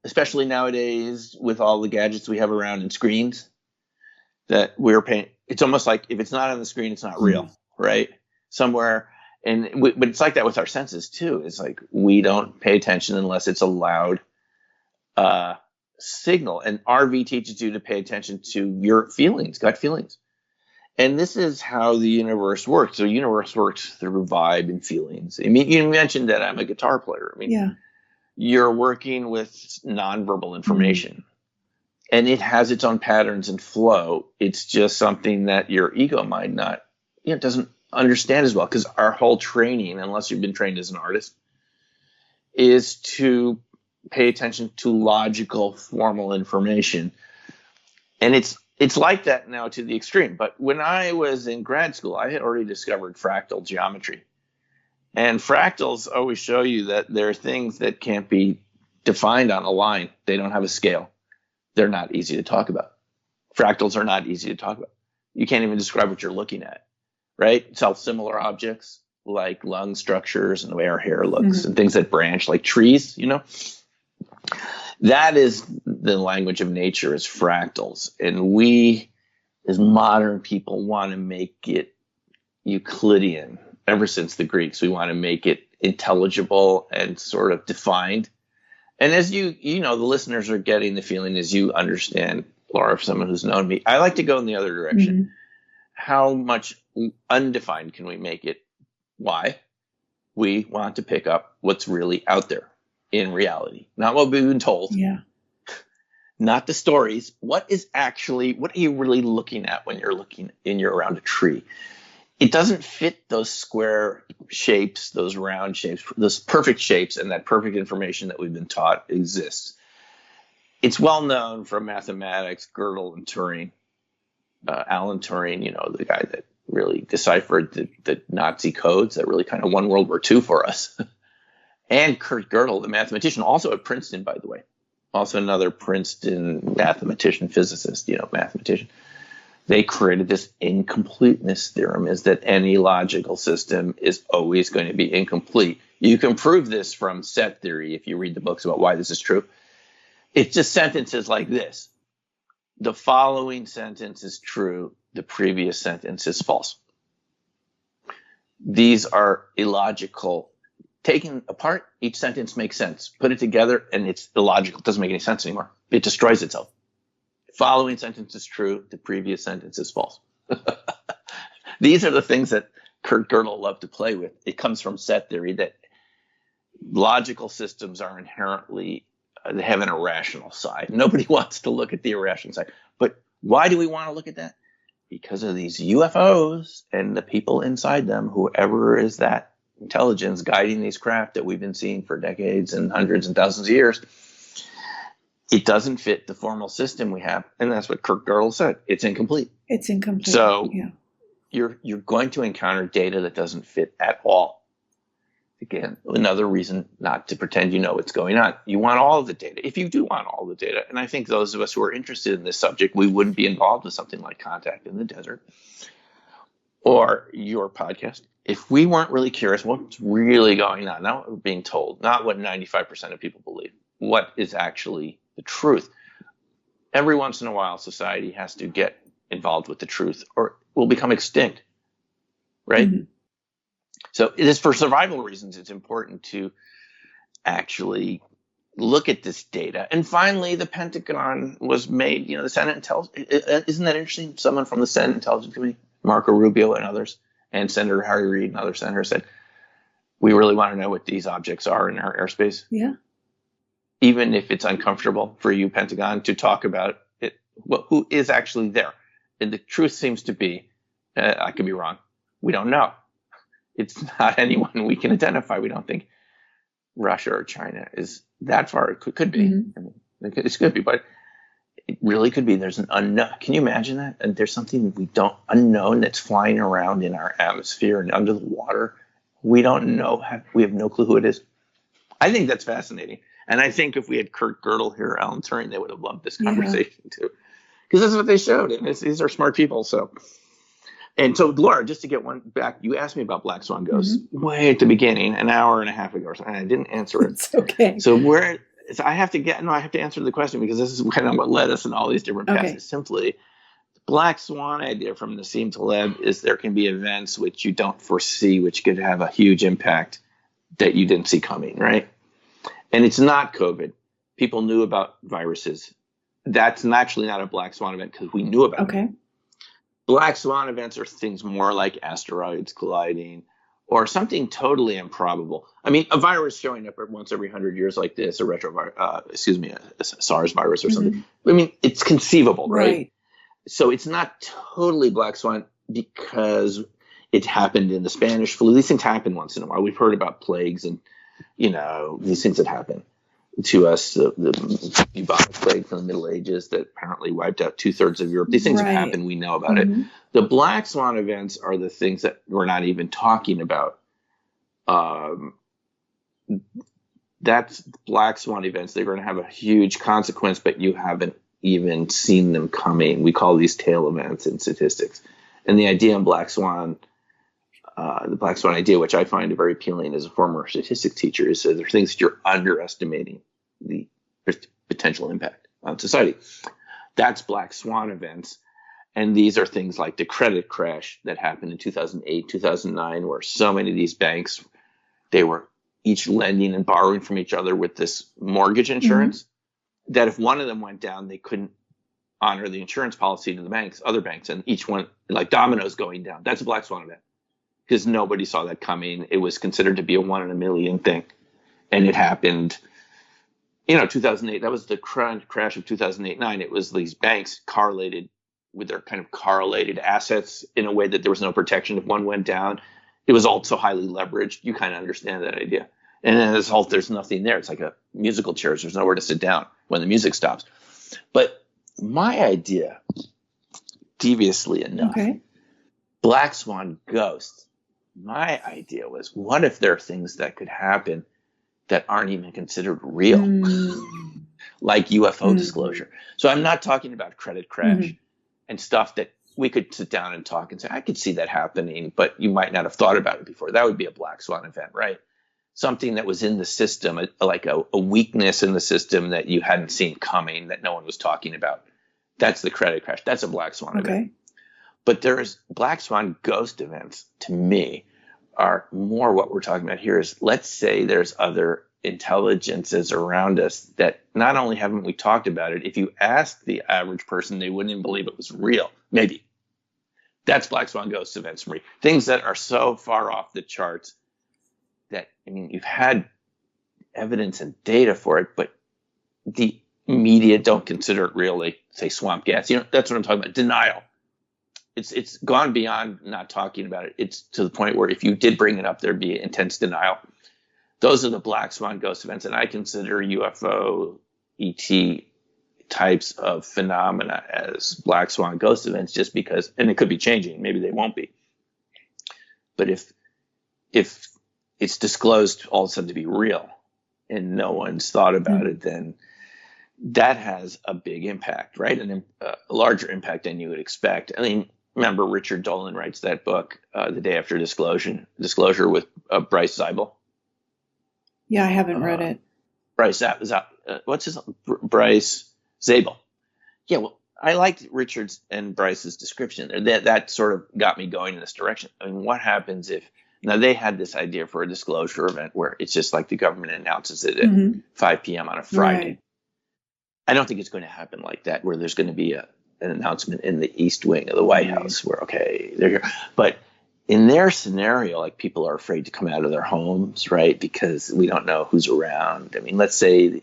Especially nowadays with all the gadgets we have around and screens that we're paying. It's almost like if it's not on the screen, it's not real, right? Somewhere. But it's like that with our senses too. It's like we don't pay attention unless it's a loud signal. And RV teaches you to pay attention to your feelings, gut feelings. And this is how the universe works. So the universe works through vibe and feelings. I mean, you mentioned that I'm a guitar player. I mean, you're working with nonverbal information. And it has its own patterns and flow. It's just something that your ego mind doesn't understand as well, because our whole training, unless you've been trained as an artist, is to pay attention to logical, formal information. And it's like that now to the extreme. But when I was in grad school, I had already discovered fractal geometry. And fractals always show you that there are things that can't be defined on a line. They don't have a scale. They're not easy to talk about. Fractals are not easy to talk about. You can't even describe what you're looking at, right? Self-similar objects like lung structures and the way our hair looks and things that branch like trees, That is the language of nature, is fractals. And we, as modern people, want to make it Euclidean. Ever since the Greeks, we want to make it intelligible and sort of defined. And as you know, the listeners are getting the feeling as you understand, Laura, for someone who's known me, I like to go in the other direction. Mm-hmm. How much undefined can we make it? Why? We want to pick up what's really out there in reality, not what we've been told. Yeah. Not the stories. What are you really looking at when you're around a tree? It doesn't fit those square shapes, those round shapes, those perfect shapes, and that perfect information that we've been taught exists. It's well known from mathematics, Gödel and Turing. Alan Turing, the guy that really deciphered the Nazi codes that really kind of won World War II for us. And Kurt Gödel, the mathematician, also at Princeton, by the way. Also another Princeton mathematician, physicist, mathematician. They created this incompleteness theorem, is that any logical system is always going to be incomplete. You can prove this from set theory if you read the books about why this is true. It's just sentences like this. The following sentence is true. The previous sentence is false. These are illogical. Taken apart, each sentence makes sense. Put it together, and it's illogical. It doesn't make any sense anymore. It destroys itself. Following sentence is true. The previous sentence is false. These are the things that Kurt Gödel loved to play with. It comes from set theory that logical systems are inherently, they have an irrational side. Nobody wants to look at the irrational side. But why do we want to look at that? Because of these UFOs and the people inside them, whoever is that intelligence guiding these craft that we've been seeing for decades and hundreds and thousands of years. It doesn't fit the formal system we have. And that's what Kurt Gödel said. It's incomplete. It's incomplete. So yeah. You're going to encounter data that doesn't fit at all. Again, another reason not to pretend you know what's going on. You want all of the data. If you do want all the data, and I think those of us who are interested in this subject, we wouldn't be involved with something like Contact in the Desert or your podcast if we weren't really curious what's really going on, not what we're being told, not what 95% of people believe, what is actually the truth. Every once in a while, society has to get involved with the truth or we'll become extinct, right? Mm-hmm. So it is for survival reasons. It's important to actually look at this data. And finally, the Pentagon was made, the Senate Intelligence. Isn't that interesting? Someone from the Senate Intelligence Committee, Marco Rubio and others, and Senator Harry Reid and other senators said, we really want to know what these objects are in our airspace. Yeah. Even if it's uncomfortable for you, Pentagon, to talk about it, who is actually there. And the truth seems to be, I could be wrong, we don't know. It's not anyone we can identify. We don't think Russia or China is that far. It could be. Mm-hmm. I mean, it could be, but it really could be. There's an unknown. Can you imagine that? And there's something unknown that's flying around in our atmosphere and under the water. We don't know. We have no clue who it is. I think that's fascinating. And I think if we had Kurt Gödel here, Alan Turing, they would have loved this conversation too. Because that's what they showed. And these are smart people. So Laura, just to get one back, you asked me about Black Swan Ghosts way at the beginning, an hour and a half ago, and I didn't answer it. It's okay. So I have to answer the question because this is kind of what led us in all these different paths. Okay. Simply, the Black Swan idea from Nassim Taleb is there can be events which you don't foresee, which could have a huge impact that you didn't see coming, right? And it's not COVID. People knew about viruses. That's actually not a Black Swan event because we knew about it. Black Swan events are things more like asteroids colliding or something totally improbable. I mean, a virus showing up once every 100 years like this, a SARS virus or something. I mean, it's conceivable, right? So it's not totally Black Swan because it happened in the Spanish flu. These things happen once in a while. We've heard about plagues and, these things that happen to us, the bubonic plague from the Middle Ages that apparently wiped out 2/3 of Europe. These things have happened. We know about it. The Black Swan events are the things that we're not even talking about. That's Black Swan events. They're going to have a huge consequence, but you haven't even seen them coming. We call these tail events in statistics. And the idea in Black Swan, the Black Swan idea, which I find very appealing as a former statistics teacher, is that there are things that you're underestimating. potential impact on society. That's black swan events. And these are things like the credit crash that happened in 2008, 2009, where so many of these banks, they were each lending and borrowing from each other with this mortgage insurance, that if one of them went down, they couldn't honor the insurance policy to the banks, other banks, and each one, like dominoes going down. That's a black swan event because nobody saw that coming. It was considered to be a 1 in a million thing. And it happened, 2008. That was the crash of 2008-9. It was these banks correlated with their kind of correlated assets in a way that there was no protection if one went down. It was also highly leveraged. You kind of understand that idea. And then there's nothing there. It's like a musical chairs. There's nowhere to sit down when the music stops. But my idea, deviously enough, black swan ghosts, my idea was, what if there are things that could happen that aren't even considered real, like UFO disclosure? So I'm not talking about credit crash and stuff that we could sit down and talk and say, I could see that happening, but you might not have thought about it before. That would be a black swan event, right? Something that was in the system, like a weakness in the system that you hadn't seen coming, that no one was talking about. That's the credit crash. That's a black swan event. But there's black swan ghost events, to me, are more what we're talking about here is, let's say there's other intelligences around us that not only haven't we talked about it, if you ask the average person, they wouldn't even believe it was real. Maybe. That's black swan ghost events for me. Things that are so far off the charts that, you've had evidence and data for it, but the media don't consider it real. They say swamp gas. That's what I'm talking about. Denial. It's gone beyond not talking about it. It's to the point where if you did bring it up, there'd be intense denial. Those are the black swan ghost events. And I consider UFO, ET types of phenomena as black swan ghost events just because, and it could be changing. Maybe they won't be. But if it's disclosed all of a sudden to be real and no one's thought about it, then that has a big impact, right? And a larger impact than you would expect. Remember Richard Dolan writes that book, The Day After Disclosure with Bryce Zabel. Yeah, I haven't read it. Bryce Zabel. Yeah, well, I liked Richard's and Bryce's description. That sort of got me going in this direction. What happens if, now they had this idea for a disclosure event where it's just like the government announces it at 5 p.m. on a Friday. Right. I don't think it's going to happen like that, where there's going to be an announcement in the East Wing of the White House where, okay, they're here. But in their scenario, like, people are afraid to come out of their homes, right? Because we don't know who's around. Let's say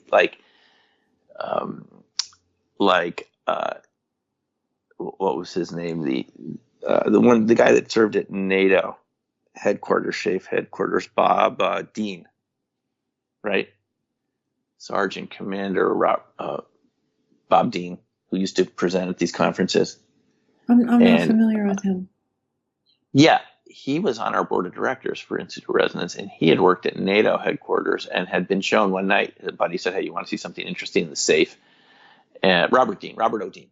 what was his name? The guy that served at NATO headquarters, SHAEF headquarters, Bob Dean, right? Sergeant Commander Bob Dean, who used to present at these conferences. I'm not familiar with him. Yeah, he was on our board of directors for Institute of Resonance, and he had worked at NATO headquarters and had been shown one night. A buddy said, "Hey, you want to see something interesting in the safe?" And Robert O. Dean.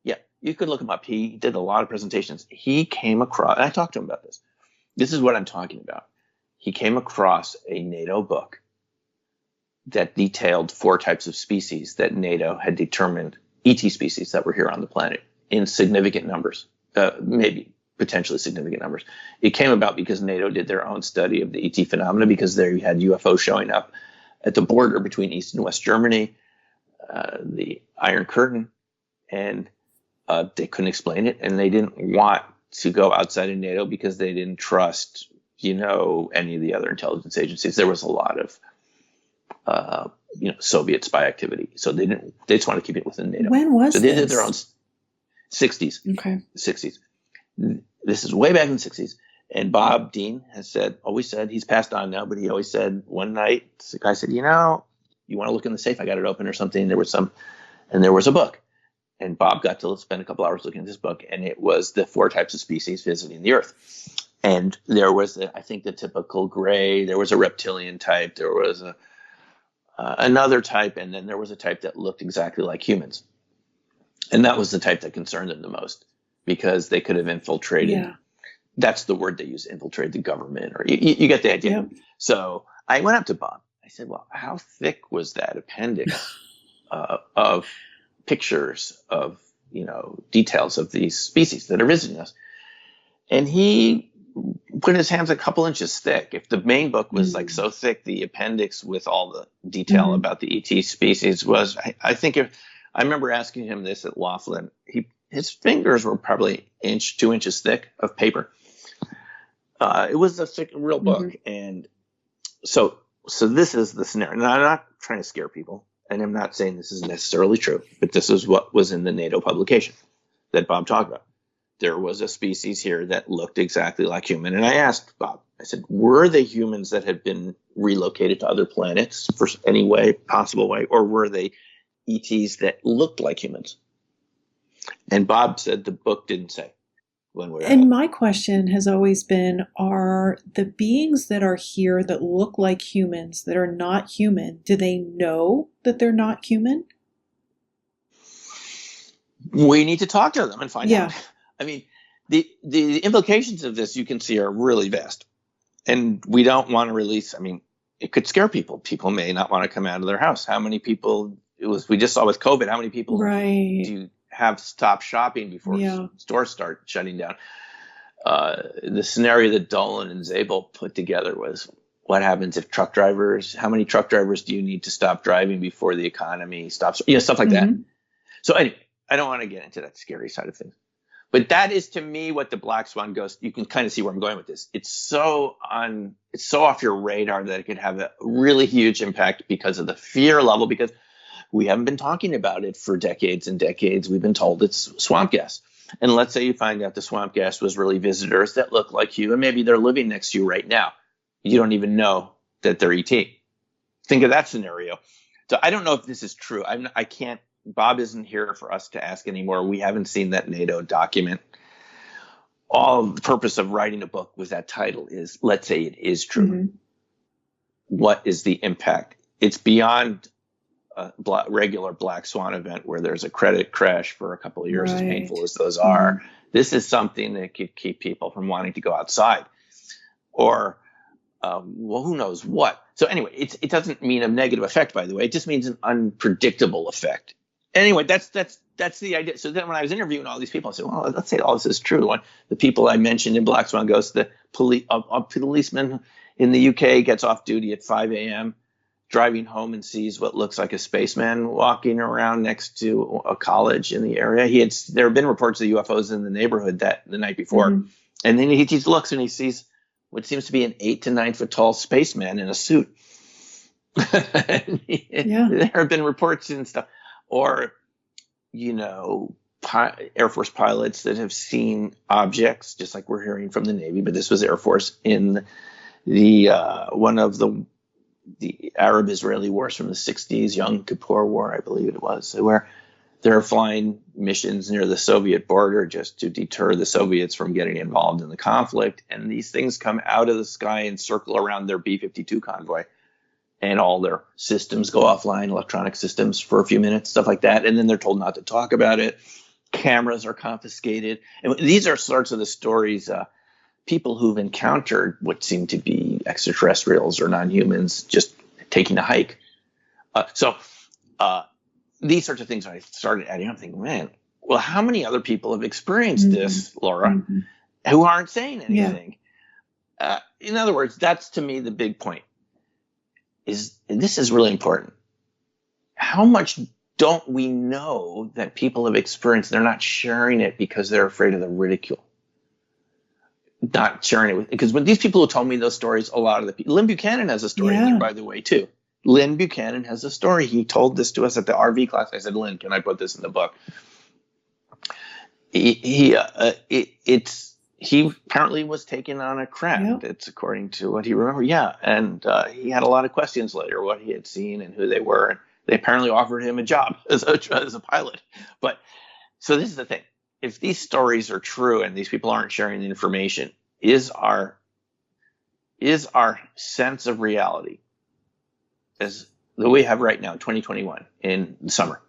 Yeah, you could look him up. He did a lot of presentations. He came across, and I talked to him about this. This is what I'm talking about. He came across a NATO book that detailed 4 types of species that NATO had determined, ET species that were here on the planet, in significant numbers, maybe potentially significant numbers. It came about because NATO did their own study of the ET phenomena, because they had UFOs showing up at the border between East and West Germany, the Iron Curtain, and they couldn't explain it, and they didn't want to go outside of NATO because they didn't trust, any of the other intelligence agencies. There was a lot of Soviet spy activity. So they just want to keep it within NATO. When was so this? They did their own 60s. Okay. 60s. This is way back in the 60s. And Bob Dean always said, he's passed on now, but he always said one night, the guy said, you want to look in the safe? I got it open or something. There was a book. And Bob got to spend a couple hours looking at this book, and it was the 4 types of species visiting the Earth. And there was, I think, the typical gray. There was a reptilian type. There was another type, and then there was a type that looked exactly like humans. And that was the type that concerned them the most, because they could have infiltrated. Yeah. That's the word they use, infiltrate the government, or you get the idea. Yep. So I went up to Bob. I said, well, how thick was that appendix of pictures of, details of these species that are visiting us. And he put his hands a couple inches thick. If the main book was like so thick, the appendix with all the detail about the ET species was, I think I remember asking him this at Laughlin, his fingers were probably 2 inches thick of paper. It was a thick, real book. And so this is the scenario. Now, I'm not trying to scare people, and I'm not saying this is necessarily true, but this is what was in the NATO publication that Bob talked about. There was a species here that looked exactly like human. And I asked Bob, I said, were they humans that had been relocated to other planets for any way, possible way, or were they ETs that looked like humans? And Bob said the book didn't say one way or And another. my question has always been, are the beings that are here that look like humans, that are not human, do they know that they're not human? We need to talk to them and find out. I mean, the implications of this you can see are really vast. And we don't want to release, it could scare people. People may not want to come out of their house. How many people, we just saw with COVID, how many people do you have stop shopping before stores start shutting down? The scenario that Dolan and Zabel put together was, what happens if how many truck drivers do you need to stop driving before the economy stops? Stuff like that. So anyway, I don't want to get into that scary side of things. But that is, to me, what the Black Swan Ghost, you can kind of see where I'm going with this. It's so off your radar that it could have a really huge impact because of the fear level, because we haven't been talking about it for decades and decades. We've been told it's swamp gas. And let's say you find out the swamp gas was really visitors that look like you, and maybe they're living next to you right now. You don't even know that they're ET. Think of that scenario. So I don't know if this is true. I can't. Bob isn't here for us to ask anymore. We haven't seen that NATO document. All the purpose of writing a book with that title is, let's say it is true. What is the impact? It's beyond a regular black swan event where there's a credit crash for a couple of years, as painful as those are. This is something that could keep people from wanting to go outside, or who knows what. So anyway, it doesn't mean a negative effect, by the way. It just means an unpredictable effect. Anyway, that's the idea. So then when I was interviewing all these people, I said, well, let's say all this is true. The people I mentioned in Black Swan Ghosts, the policeman in the UK gets off duty at 5 a.m., driving home and sees what looks like a spaceman walking around next to a college in the area. There have been reports of UFOs in the neighborhood the night before. And then he looks and he sees what seems to be an 8 to 9 foot tall spaceman in a suit. There have been reports and stuff. Or, Air Force pilots that have seen objects, just like we're hearing from the Navy, but this was Air Force in the one of the Arab-Israeli wars from the 60s, Yom Kippur War, I believe it was, where they're flying missions near the Soviet border just to deter the Soviets from getting involved in the conflict. And these things come out of the sky and circle around their B-52 convoy. And all their systems go offline, electronic systems, for a few minutes, stuff like that. And then they're told not to talk about it. Cameras are confiscated. And these are sorts of the stories, people who've encountered what seem to be extraterrestrials or non-humans just taking a hike. So these sorts of things, when I started adding, I'm thinking, man, well, how many other people have experienced this, Laura, who aren't saying anything? In other words, that's, to me, the big point. And this is really important. How much don't we know that people have experienced? They're not sharing it because they're afraid of the ridicule. Not sharing it because when these people who told me those stories, a lot of the people, Lynn Buchanan has a story in there, by the way, too. Lynn Buchanan has a story. He told this to us at the RV class. I said, Lynn, can I put this in the book? He apparently was taken on a craft. It's according to what he remembered. And he had a lot of questions later, what he had seen and who they were. And they apparently offered him a job as a pilot. But so this is the thing. If these stories are true and these people aren't sharing the information, is our sense of reality as that we have right now, 2021 in the summer,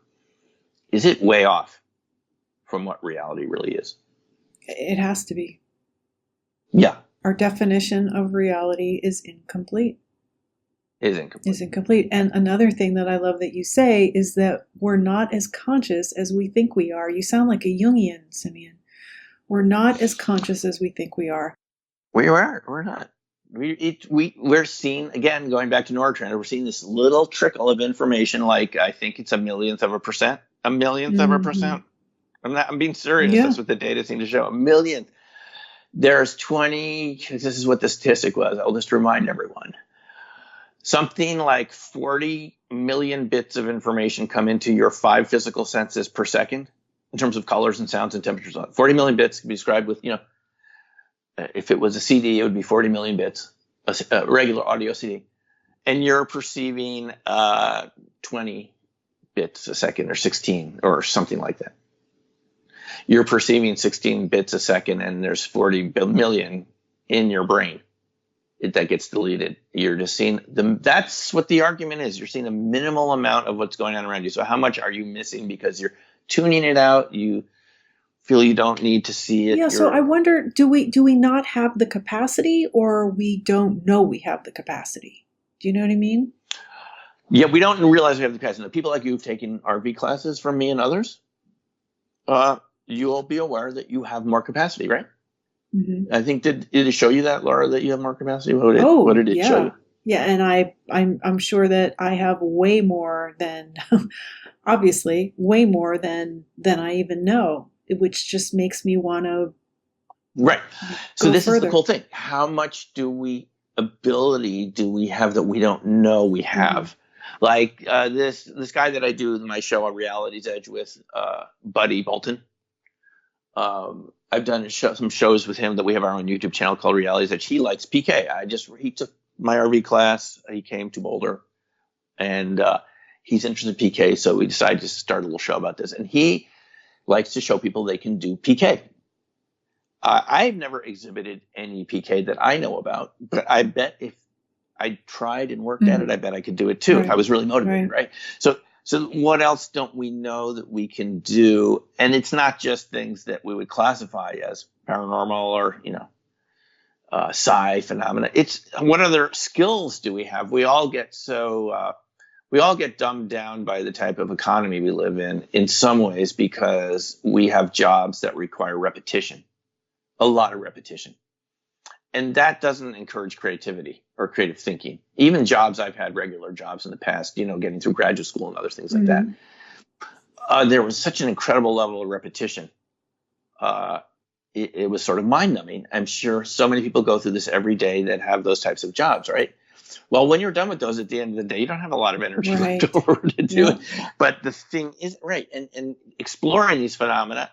is it way off from what reality really is? It has to be. Yeah. Our definition of reality is incomplete. is incomplete. Is incomplete. And another thing that I love that you say is that we're not as conscious as we think we are. You sound like a Jungian, Simeon. We're not as conscious as we think we are. We are. We're not. We're seeing, again, going back to Nortrend, we're seeing this little trickle of information, like I think it's a millionth of a percent. I'm being serious. Yeah. That's what the data seem to show. A millionth. There's 20, this is what the statistic was. I'll just remind everyone. Something like 40 million bits of information come into your 5 physical senses per second in terms of colors and sounds and temperatures. 40 million bits can be described with, if it was a CD, it would be 40 million bits, a regular audio CD. And you're perceiving 20 bits a second or 16 or something like that. You're perceiving 16 bits a second and there's 40 million in your brain. That gets deleted. You're just seeing that's what the argument is. You're seeing a minimal amount of what's going on around you. So how much are you missing because you're tuning it out? You feel you don't need to see it. Yeah. So I wonder, do we not have the capacity, or we don't know we have the capacity? Do you know what I mean? Yeah, we don't realize we have the capacity. Now, people like you who've taken RV classes from me and others, you'll be aware that you have more capacity, right? Mm-hmm. I think did it show you that, Laura, that you have more capacity? What did it show you? Yeah, and I'm sure that I have way more than, obviously, way more than I even know, which just makes me want to. Right. So this is the cool thing. How much ability do we have that we don't know we have? Mm-hmm. Like this guy that I do my show on Reality's Edge with, Buddy Bolton. I've done some shows with him that we have our own YouTube channel called Reality's Edge. He likes PK. He took my RV class. He came to Boulder, and he's interested in PK. So we decided to start a little show about this. And he likes to show people they can do PK. I've never exhibited any PK that I know about, but I bet if I tried and worked at it, I bet I could do it too if I was really motivated, right? So what else don't we know that we can do? And it's not just things that we would classify as paranormal or, psi phenomena. It's what other skills do we have? We all get dumbed down by the type of economy we live in some ways, because we have jobs that require repetition, a lot of repetition. And that doesn't encourage creativity or creative thinking. Even jobs I've had, regular jobs in the past, getting through graduate school and other things like that. There was such an incredible level of repetition. It was sort of mind-numbing. I'm sure so many people go through this every day that have those types of jobs, right? Well, when you're done with those at the end of the day, you don't have a lot of energy left over to do it. But the thing is, and exploring these phenomena,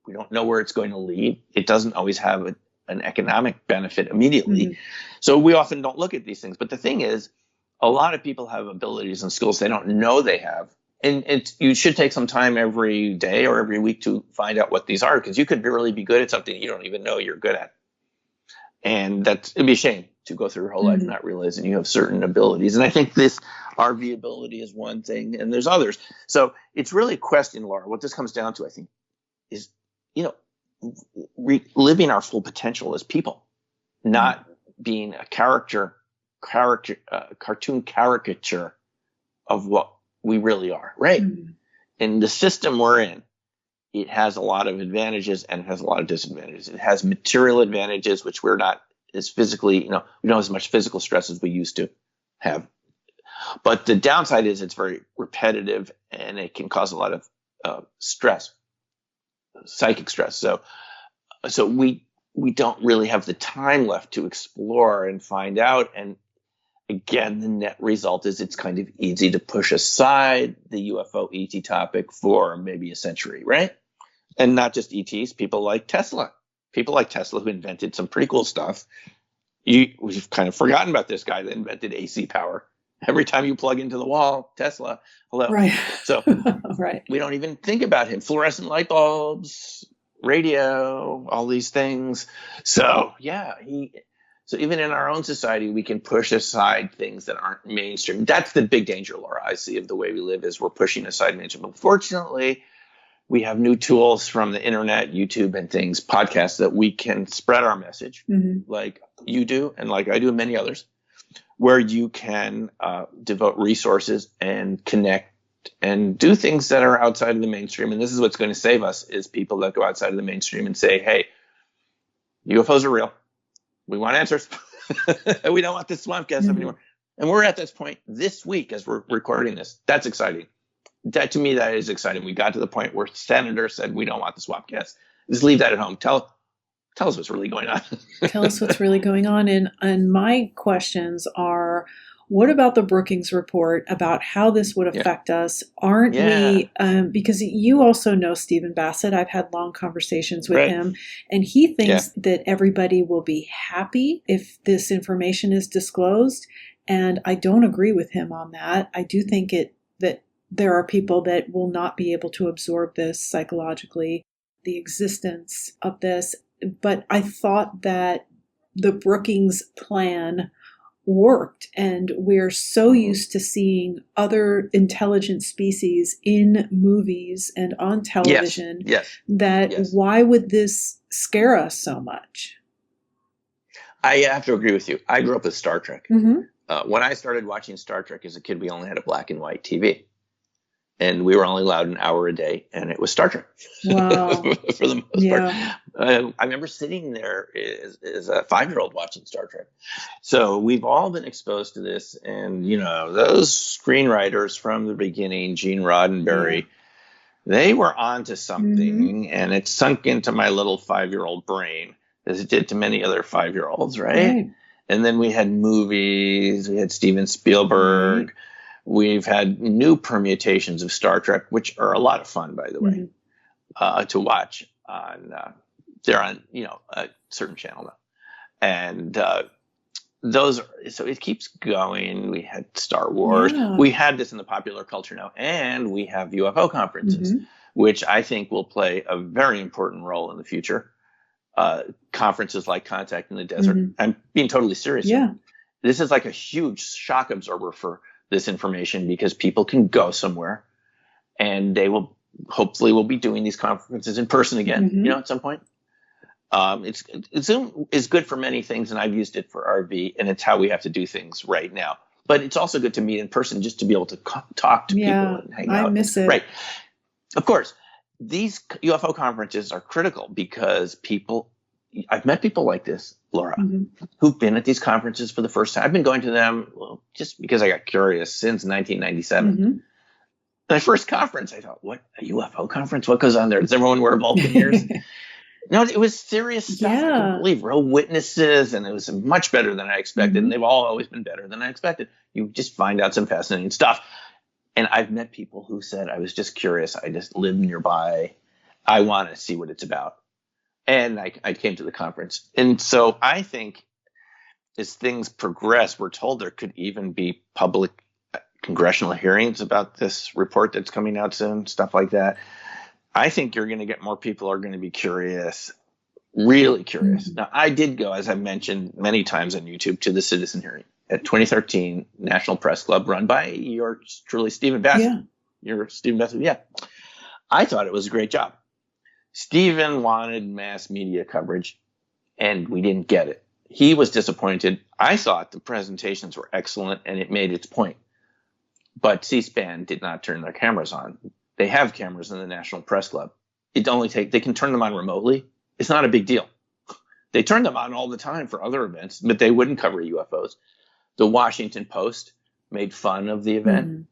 we don't know where it's going to lead. It doesn't always have an economic benefit immediately. So we often don't look at these things. But the thing is, a lot of people have abilities and skills they don't know they have. And you should take some time every day or every week to find out what these are, because you could really be good at something you don't even know you're good at. And it'd be a shame to go through your whole life not realizing you have certain abilities. And I think this RV ability is one thing, and there's others. So it's really a question, Laura. What this comes down to, I think, is, living our full potential as people, not being a cartoon caricature of what we really are, right? And the system we're in, it has a lot of advantages and it has a lot of disadvantages. It has material advantages, which we're not as physically, we don't have as much physical stress as we used to have. But the downside is it's very repetitive and it can cause a lot of stress, psychic stress. So we don't really have the time left to explore and find out. And again, the net result is it's kind of easy to push aside the UFO ET topic for maybe a century, right? And not just ETs, people like Tesla. People like Tesla who invented some pretty cool stuff. We've kind of forgotten about this guy that invented AC power. Every time you plug into the wall, Tesla, hello. Right. So we don't even think about him. Fluorescent light bulbs, radio, all these things. So so even in our own society, we can push aside things that aren't mainstream. That's the big danger, Laura, I see, of the way we live, is we're pushing aside mainstream. But fortunately, we have new tools from the internet, YouTube and things, podcasts, that we can spread our message like you do and like I do and many others. where you can devote resources and connect and do things that are outside of the mainstream. And this is what's going to save us, is people that go outside of the mainstream and say, hey, UFOs are real. We want answers. We don't want this swamp gas anymore. And we're at this point this week as we're recording this. That's exciting. That, to me, that is exciting. We got to the point where senators said, we don't want the swamp gas. Just leave that at home. Tell us what's really going on. Tell us what's really going on. And my questions are, what about the Brookings report about how this would affect us? Aren't we, because you also know Stephen Bassett. I've had long conversations with him, and he thinks that everybody will be happy if this information is disclosed. And I don't agree with him on that. I do think that there are people that will not be able to absorb this psychologically, the existence of this. But I thought that the Brookings plan worked, and we're so used to seeing other intelligent species in movies and on television that why would this scare us so much? I have to agree with you. I grew up with Star Trek. Mm-hmm. When I started watching Star Trek as a kid, we only had a black and white TV. And we were only allowed an hour a day, and it was Star Trek. Wow. For the most part. I remember sitting there as a 5-year-old watching Star Trek. So we've all been exposed to this. And, you know, those screenwriters from the beginning, Gene Roddenberry, they were onto something, and it sunk into my little 5-year-old brain, as it did to many other 5-year-olds, right? And then we had movies. We had Steven Spielberg. We've had new permutations of Star Trek, which are a lot of fun, by the way, to watch on. They're on, a certain channel now, and those. So it keeps going. We had Star Wars. We had this in the popular culture now, and we have UFO conferences, which I think will play a very important role in the future. Conferences like Contact in the Desert. I'm being totally serious. This is like a huge shock absorber for this information, because people can go somewhere and they will hopefully be doing these conferences in person again, at some point. Zoom is good for many things, and I've used it for RV, and it's how we have to do things right now. But it's also good to meet in person, just to be able to talk to people and hang out. I miss it. Right. Of course, these UFO conferences are critical because I've met people like this, Laura, who've been at these conferences for the first time. I've been going to them just because I got curious since 1997. My first conference, I thought, what, a UFO conference? What goes on there? Does everyone wear Vulcan ears? No, it was serious stuff. I couldn't believe, real witnesses, and it was much better than I expected. And they've always been better than I expected. You just find out some fascinating stuff. And I've met people who said, I was just curious. I just live nearby. I want to see what it's about. And I came to the conference. And so I think as things progress, we're told there could even be public congressional hearings about this report that's coming out soon, stuff like that. I think you're going to get more people are going to be curious, really curious. Now, I did go, as I mentioned many times on YouTube, to the citizen hearing at 2013 National Press Club, run by yours truly, Stephen Bassett. You're Stephen Bassett. I thought it was a great job. Stephen wanted mass media coverage, and we didn't get it. He was disappointed. I thought the presentations were excellent, and it made its point. But C-SPAN did not turn their cameras on. They have cameras in the National Press Club. They can turn them on remotely. It's not a big deal. They turn them on all the time for other events, but they wouldn't cover UFOs. The Washington Post made fun of the event.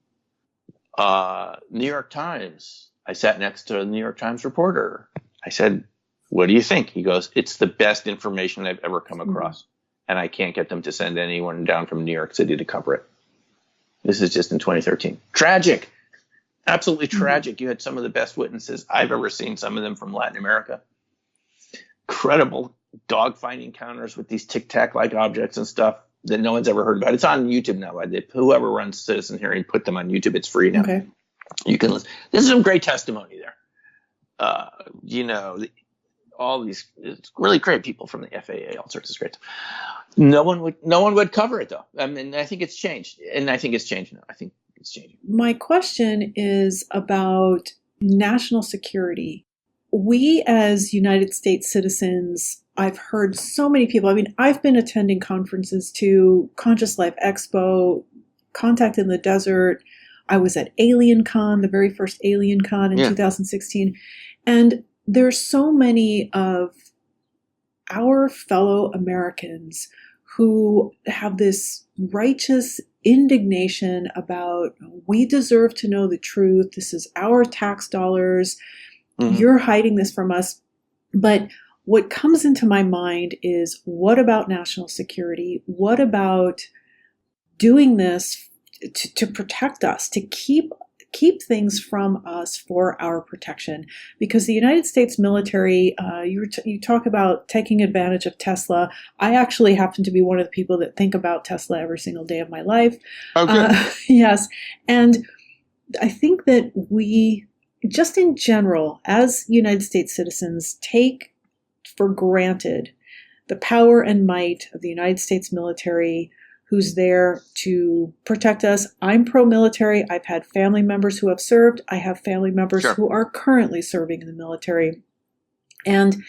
New York Times. I sat next to a New York Times reporter. I said, what do you think? He goes, it's the best information I've ever come across. And I can't get them to send anyone down from New York City to cover it. This is just in 2013. Tragic. Absolutely tragic. You had some of the best witnesses I've ever seen, some of them from Latin America. Incredible dogfight encounters with these tic-tac-like objects and stuff that no one's ever heard about. It's on YouTube now. Whoever runs Citizen Hearing put them on YouTube. It's free now. Okay. You can listen. This is some great testimony there. All these really great people from the FAA, all sorts of great stuff. No one would cover it though. I mean, I think it's changed, and I think it's changing. I think it's changing. My question is about national security. We as United States citizens I've heard so many people. I mean, I've been attending conferences too, Conscious Life Expo, Contact in the Desert. I was at Alien Con, the very first Alien Con in 2016. And there's so many of our fellow Americans who have this righteous indignation about, we deserve to know the truth. This is our tax dollars. You're hiding this from us. But what comes into my mind is, what about national security? What about doing this to protect us, to keep things from us for our protection? Because the United States military, you talk about taking advantage of Tesla. I actually happen to be one of the people that think about Tesla every single day of my life. Okay. Yes. And I think that we, just in general, as United States citizens, take for granted the power and might of the United States military, who's there to protect us. I'm pro-military. I've had family members who have served. I have family members who are currently serving in the military. And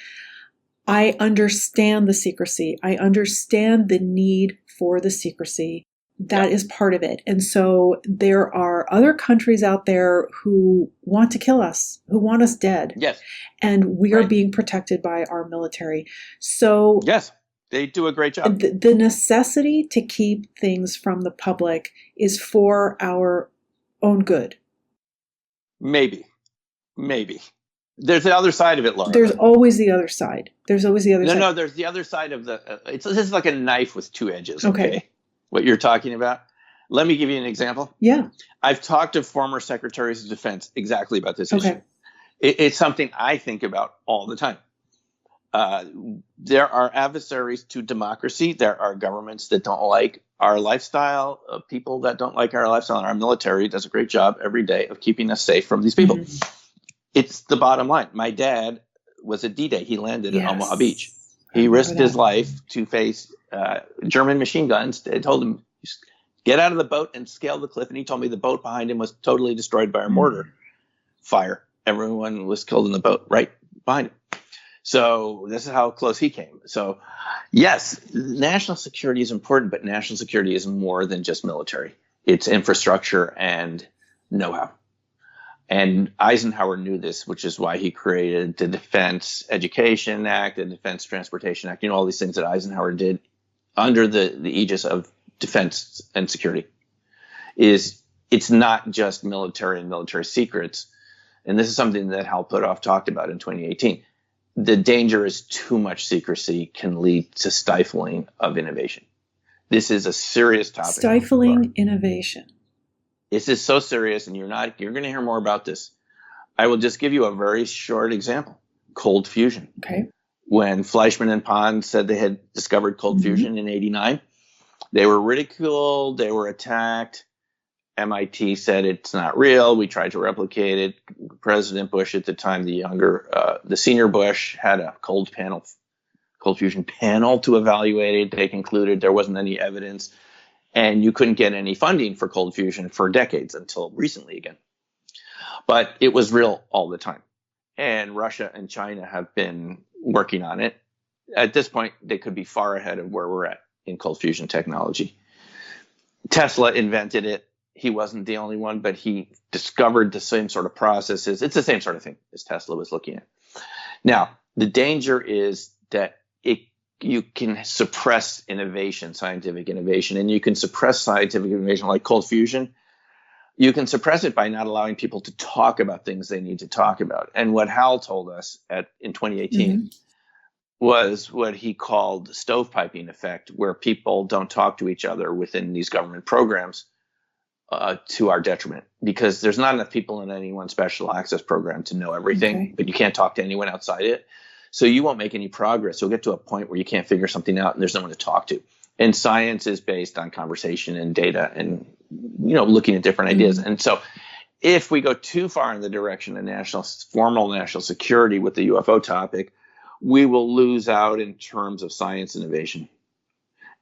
I understand the secrecy. I understand the need for the secrecy. That is part of it. And so there are other countries out there who want to kill us, who want us dead. Yes. And we are being protected by our military. So yes, they do a great job. The necessity to keep things from the public is for our own good. Maybe. There's the other side of it, Laura. There's always the other side. There's always the other side. No, there's the other side of the, this is like a knife with two edges, okay? What you're talking about. Let me give you an example. Yeah. I've talked to former secretaries of defense exactly about this issue. It's something I think about all the time. There are adversaries to democracy. There are governments that don't like our lifestyle, people that don't like our lifestyle, and our military does a great job every day of keeping us safe from these people. It's the bottom line. My dad was at D-Day. He landed at Omaha Beach. He risked his life to face German machine guns. They told him, get out of the boat and scale the cliff. And he told me the boat behind him was totally destroyed by a mortar fire. Everyone was killed in the boat right behind him. So this is how close he came. So yes, national security is important, but national security is more than just military. It's infrastructure and know-how. And Eisenhower knew this, which is why he created the Defense Education Act, the Defense Transportation Act, all these things that Eisenhower did under the aegis of defense and security. It's not just military and military secrets. And this is something that Hal Puthoff talked about in 2018. The danger is too much secrecy can lead to stifling of innovation. This is a serious topic. Stifling innovation. This is so serious, and you're going to hear more about this. I will just give you a very short example. Cold fusion. Okay. When Fleischmann and Pond said they had discovered cold fusion in 89, they were ridiculed. They were attacked. MIT said it's not real. We tried to replicate it. President Bush at the time, the senior Bush, had a cold fusion panel to evaluate it. They concluded there wasn't any evidence. And you couldn't get any funding for cold fusion for decades until recently again. But it was real all the time. And Russia and China have been working on it. At this point, they could be far ahead of where we're at in cold fusion technology. Tesla invented it. He wasn't the only one, but he discovered the same sort of processes. It's the same sort of thing as Tesla was looking at. Now, the danger is that you can suppress innovation, scientific innovation, and you can suppress scientific innovation like cold fusion. You can suppress it by not allowing people to talk about things they need to talk about. And what Hal told us in 2018 was what he called stovepiping effect, where people don't talk to each other within these government programs to our detriment, because there's not enough people in any one special access program to know everything, but you can't talk to anyone outside it. So you won't make any progress. You'll get to a point where you can't figure something out and there's no one to talk to. And science is based on conversation and data and, looking at different ideas. And so if we go too far in the direction of formal national security with the UFO topic, we will lose out in terms of science innovation.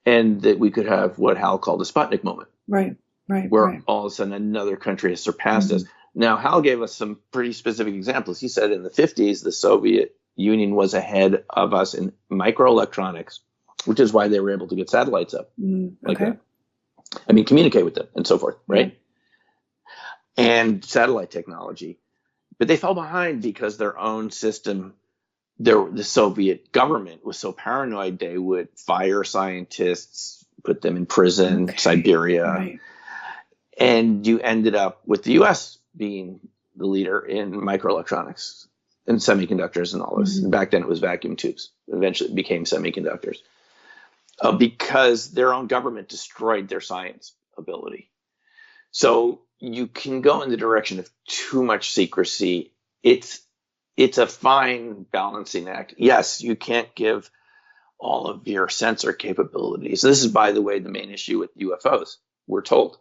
And that we could have what Hal called the Sputnik moment. Right. Where all of a sudden another country has surpassed us. Now, Hal gave us some pretty specific examples. He said in the 50s, the Soviet Union was ahead of us in microelectronics, which is why they were able to get satellites up like that. I mean, communicate with them and so forth, right? And satellite technology. But they fell behind because their own system, the Soviet government was so paranoid they would fire scientists, put them in prison, Siberia. Right. And you ended up with the U.S. being the leader in microelectronics and semiconductors and all this. And back then it was vacuum tubes. Eventually it became semiconductors. Because their own government destroyed their science ability. So you can go in the direction of too much secrecy. It's a fine balancing act. Yes, you can't give all of your sensor capabilities. This is, by the way, the main issue with UFOs. We're told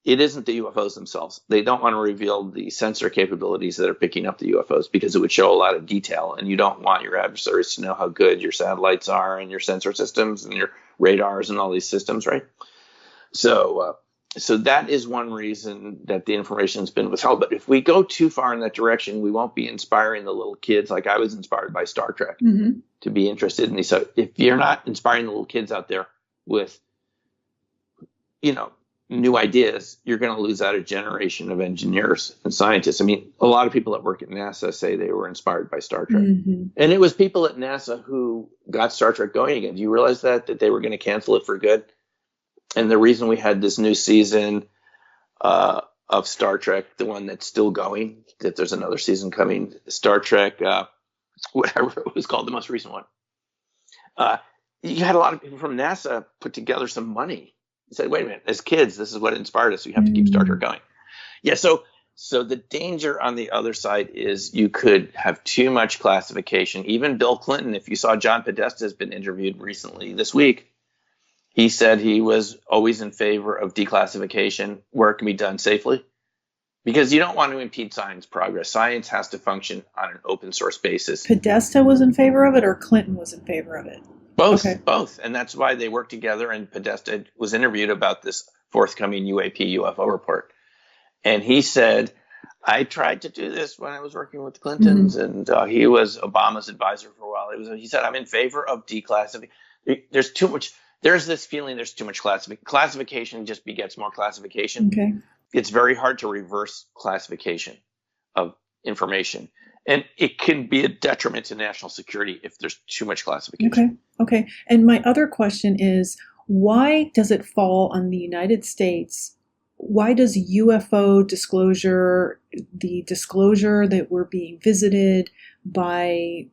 it isn't the UFOs themselves. They don't want to reveal the sensor capabilities that are picking up the UFOs because it would show a lot of detail, and you don't want your adversaries to know how good your satellites are and your sensor systems and your radars and all these systems, right? So that is one reason that the information has been withheld. But if we go too far in that direction, we won't be inspiring the little kids. Like I was inspired by Star Trek to be interested in these. So if you're not inspiring the little kids out there with, new ideas, you're going to lose out a generation of engineers and scientists. I mean, a lot of people that work at NASA say they were inspired by Star Trek. And it was people at NASA who got Star Trek going again. Do you realize that they were going to cancel it for good? And the reason we had this new season of Star Trek, the one that's still going, that there's another season coming, Star Trek, whatever it was called, the most recent one. You had a lot of people from NASA put together some money. He said, wait a minute, as kids, this is what inspired us. So you have to keep Star Trek going. Yeah, so the danger on the other side is you could have too much classification. Even Bill Clinton, if you saw John Podesta has been interviewed recently this week, he said he was always in favor of declassification where it can be done safely because you don't want to impede science progress. Science has to function on an open source basis. Podesta was in favor of it or Clinton was in favor of it? Both. And that's why they work together. And Podesta was interviewed about this forthcoming UFO report. And he said, I tried to do this when I was working with the Clintons, and he was Obama's advisor for a while. He said, I'm in favor of declassification. There's too much. There's this feeling there's too much classification. Classification just begets more classification. Okay. It's very hard to reverse classification of information. And it can be a detriment to national security if there's too much classification. Okay. And my other question is, why does it fall on the United States? Why does UFO disclosure, the disclosure that we're being visited by,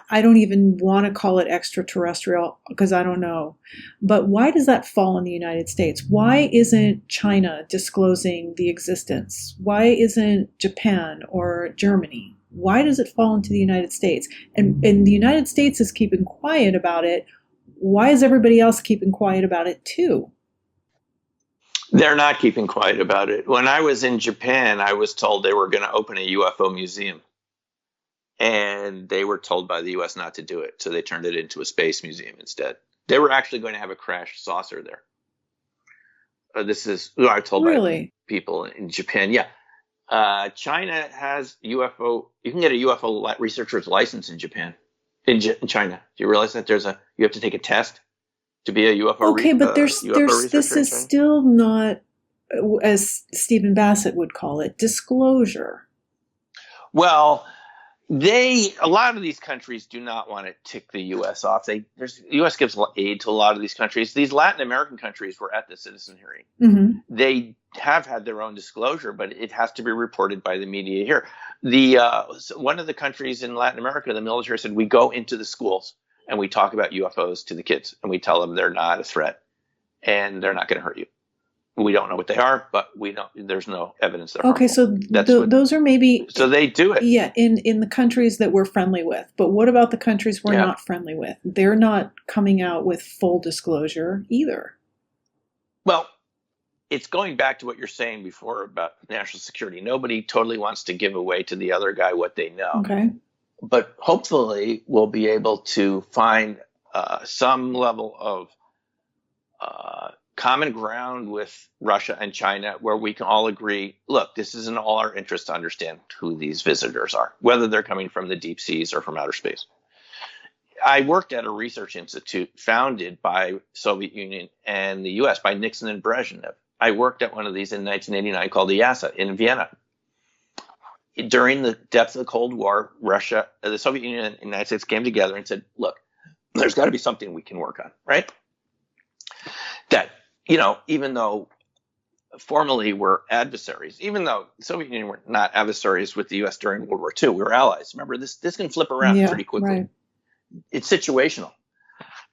I don't even want to call it extraterrestrial because I don't know, but why does that fall on the United States? Why isn't China disclosing the existence? Why isn't Japan or Germany? Why does it fall into the United States? And the United States is keeping quiet about it. Why is everybody else keeping quiet about it too? They're not keeping quiet about it. When I was in Japan, I was told they were going to open a UFO museum. And they were told by the U.S. not to do it. So they turned it into a space museum instead. They were actually going to have a crashed saucer there. This is what I was told by people in Japan. Yeah. China has UFO. You can get a UFO researcher's license in Japan, in China. Do you realize that you have to take a test to be a UFO? Okay, but this is still not, as Stephen Bassett would call it, disclosure. Well, a lot of these countries do not want to tick the U.S. off. The U.S. gives aid to a lot of these countries. These Latin American countries were at the citizen hearing. They have had their own disclosure, but it has to be reported by the media here. One of the countries in Latin America, the military said, we go into the schools and we talk about UFOs to the kids and we tell them they're not a threat and they're not going to hurt you. We don't know what they are, but there's no evidence they're harmful. So those are maybe... So they do it. Yeah, in the countries that we're friendly with. But what about the countries we're not friendly with? They're not coming out with full disclosure either. Well, it's going back to what you're saying before about national security. Nobody totally wants to give away to the other guy what they know. Okay. But hopefully we'll be able to find some level of common ground with Russia and China where we can all agree, look, this is in all our interest to understand who these visitors are, whether they're coming from the deep seas or from outer space. I worked at a research institute founded by Soviet Union and the U.S. by Nixon and Brezhnev. I worked at one of these in 1989 called the EASA in Vienna. During the depths of the Cold War, Russia, the Soviet Union and the United States came together and said, look, there's got to be something we can work on, right? That, even though formally we're adversaries, even though the Soviet Union were not adversaries with the U.S. during World War II, we were allies. Remember, this can flip around pretty quickly. Right. It's situational.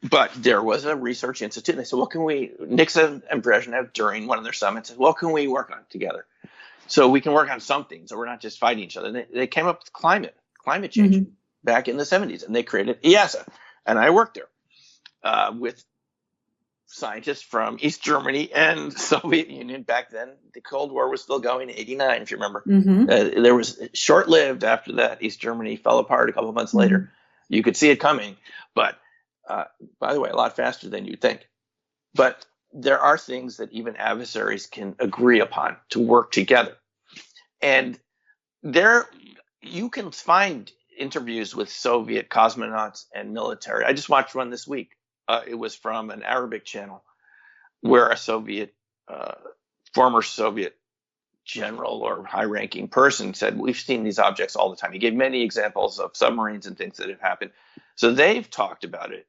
But there was a research institute. And they said, Nixon and Brezhnev during one of their summits said, what can we work on together? So we can work on something. So we're not just fighting each other. They came up with climate change back in the 70s. And they created EASA. And I worked there with scientists from East Germany and Soviet Union. Back then, the Cold War was still going in 89, if you remember. There was short-lived after that. East Germany fell apart a couple of months later. You could see it coming. But by the way, a lot faster than you'd think. But there are things that even adversaries can agree upon to work together. And there you can find interviews with Soviet cosmonauts and military. I just watched one this week. It was from an Arabic channel where a former Soviet general or high-ranking person said, we've seen these objects all the time. He gave many examples of submarines and things that have happened. So they've talked about it.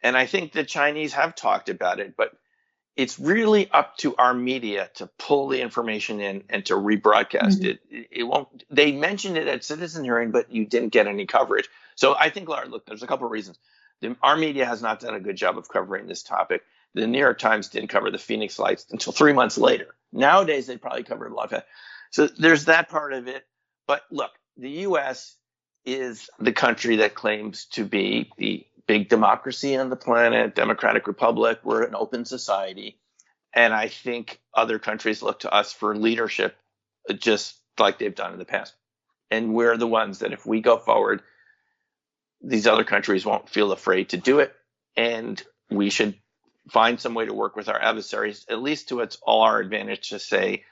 And I think the Chinese have talked about it, but it's really up to our media to pull the information in and to rebroadcast it. It won't. They mentioned it at Citizen Hearing, but you didn't get any coverage. So I think, Laura, look, there's a couple of reasons. Our media has not done a good job of covering this topic. The New York Times didn't cover the Phoenix Lights until 3 months later. Nowadays, they probably cover it a lot faster. So there's that part of it. But look, the U.S. is the country that claims to be the big democracy on the planet, democratic republic. We're an open society. And I think other countries look to us for leadership, just like they've done in the past. And we're the ones that if we go forward, these other countries won't feel afraid to do it. And we should find some way to work with our adversaries, at least to it's all our advantage to say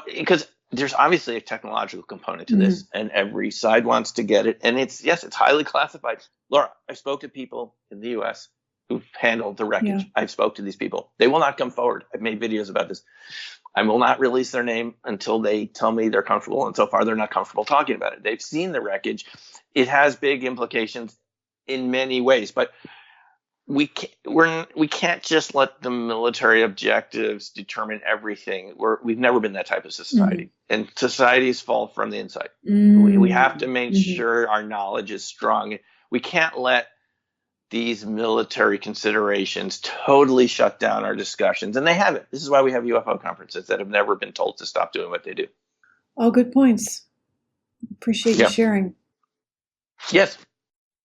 because there's obviously a technological component to this and every side wants to get it. And it's highly classified. Laura, I spoke to people in the US who've handled the wreckage. Yeah. I've spoke to these people. They will not come forward. I've made videos about this. I will not release their name until they tell me they're comfortable. And so far, they're not comfortable talking about it. They've seen the wreckage. It has big implications in many ways, but we can't just let the military objectives determine everything. We've never been that type of society, and societies fall from the inside. We have to make sure our knowledge is strong. We can't let these military considerations totally shut down our discussions, and they haven't. This is why we have UFO conferences that have never been told to stop doing what they do. All good points. Appreciate you sharing. Yes.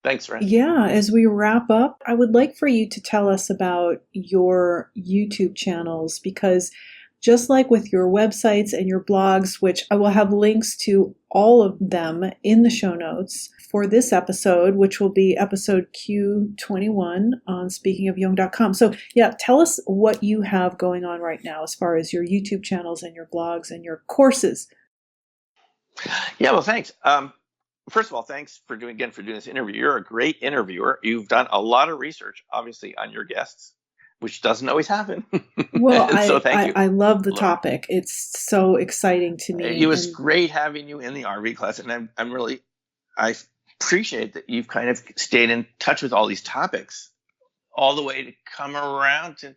Thanks, Ren. Yeah, as we wrap up, I would like for you to tell us about your YouTube channels, because just like with your websites and your blogs, which I will have links to all of them in the show notes for this episode, which will be episode Q21 on speakingofjung.com. So yeah, tell us what you have going on right now as far as your YouTube channels and your blogs and your courses. Yeah, well, thanks. First of all, thanks for doing this interview. You're a great interviewer. You've done a lot of research, obviously, on your guests, which doesn't always happen. Well, so thank you. I love the topic. It's so exciting to me. It was great having you in the RV class, and I appreciate that you've kind of stayed in touch with all these topics all the way to come around to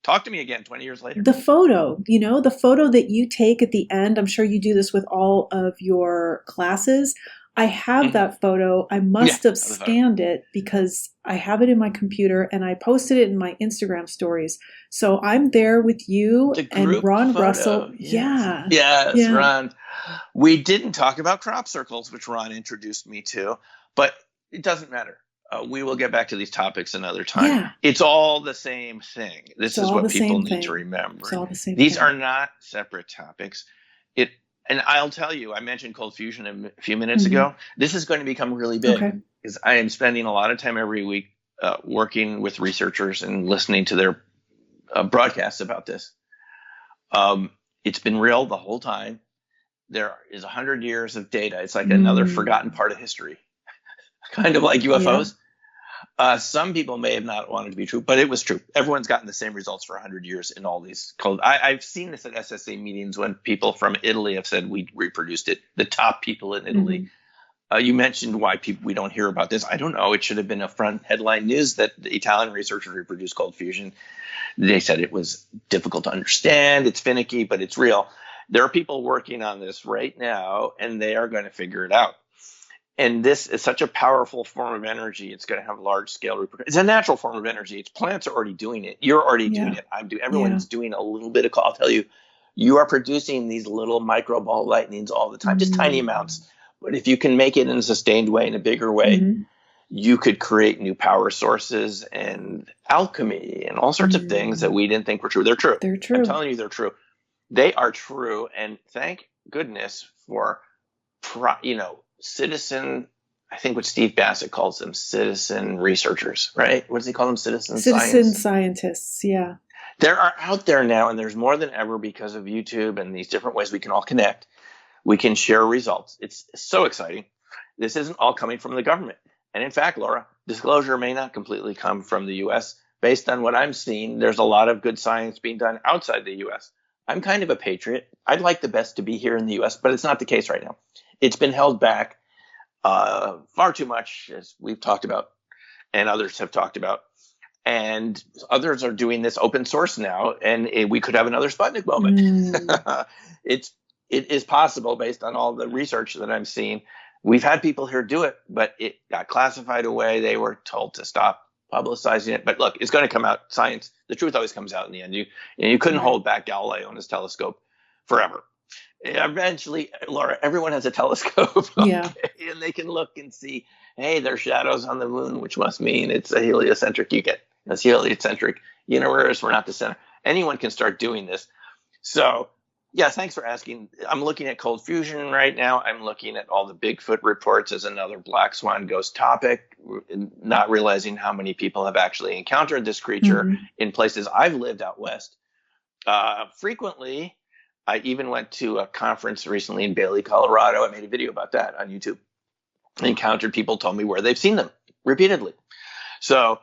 talk to me again 20 years later. The photo that you take at the end, I'm sure you do this with all of your classes. I have that photo. I must have scanned it because I have it in my computer and I posted it in my Instagram stories. So I'm there with you and Ron photo. Russell. Yes. Yes, Ron. We didn't talk about crop circles, which Ron introduced me to, but it doesn't matter. We will get back to these topics another time. Yeah. It's all the same thing. This is what people need to remember. It's all the same These thing. are not separate topics. And I'll tell you, I mentioned cold fusion a few minutes ago. This is going to become really big because I am spending a lot of time every week working with researchers and listening to their broadcasts about this. It's been real the whole time. There is 100 years of data. It's like another forgotten part of history, kind of like UFOs. Some people may have not wanted to be true, but it was true. Everyone's gotten the same results for 100 years in all these cold. I've seen this at SSA meetings when people from Italy have said we reproduced it. The top people in Italy. You mentioned why we don't hear about this. I don't know. It should have been a front headline news that the Italian researchers reproduced cold fusion. They said it was difficult to understand. It's finicky, but it's real. There are people working on this right now, and they are going to figure it out. And this is such a powerful form of energy. It's going to have large scale repercussions. It's a natural form of energy. Plants are already doing it. You're already doing it. Everyone's doing a little bit of. I'll tell you, you are producing these little micro ball lightnings all the time, just tiny amounts. But if you can make it in a sustained way, in a bigger way, you could create new power sources and alchemy and all sorts of things that we didn't think were true. They're true. They're true. I'm telling you, they're true. They are true. And thank goodness for, citizen, I think what Steve Bassett calls them, citizen researchers, right? What does he call them? Citizen scientists, yeah. There are out there now, and there's more than ever because of YouTube and these different ways we can all connect. We can share results. It's so exciting. This isn't all coming from the government. And in fact, Laura, disclosure may not completely come from the U.S. Based on what I'm seeing, there's a lot of good science being done outside the U.S. I'm kind of a patriot. I'd like the best to be here in the U.S., but it's not the case right now. It's been held back far too much, as we've talked about, and others have talked about. And others are doing this open source now, and we could have another Sputnik moment. It is possible based on all the research that I'm seeing. We've had people here do it, but it got classified away. They were told to stop publicizing it. But look, it's going to come out. Science, the truth always comes out in the end. You couldn't hold back Galileo and his telescope forever. Eventually, Laura, everyone has a telescope. Okay? And they can look and see, hey, there's shadows on the moon, which must mean it's a heliocentric universe. We're not the center. Anyone can start doing this. So, yeah, thanks for asking. I'm looking at cold fusion right now. I'm looking at all the Bigfoot reports as another black swan ghost topic, not realizing how many people have actually encountered this creature in places I've lived out west. Frequently, I even went to a conference recently in Bailey, Colorado. I made a video about that on YouTube. I encountered people told me where they've seen them repeatedly. So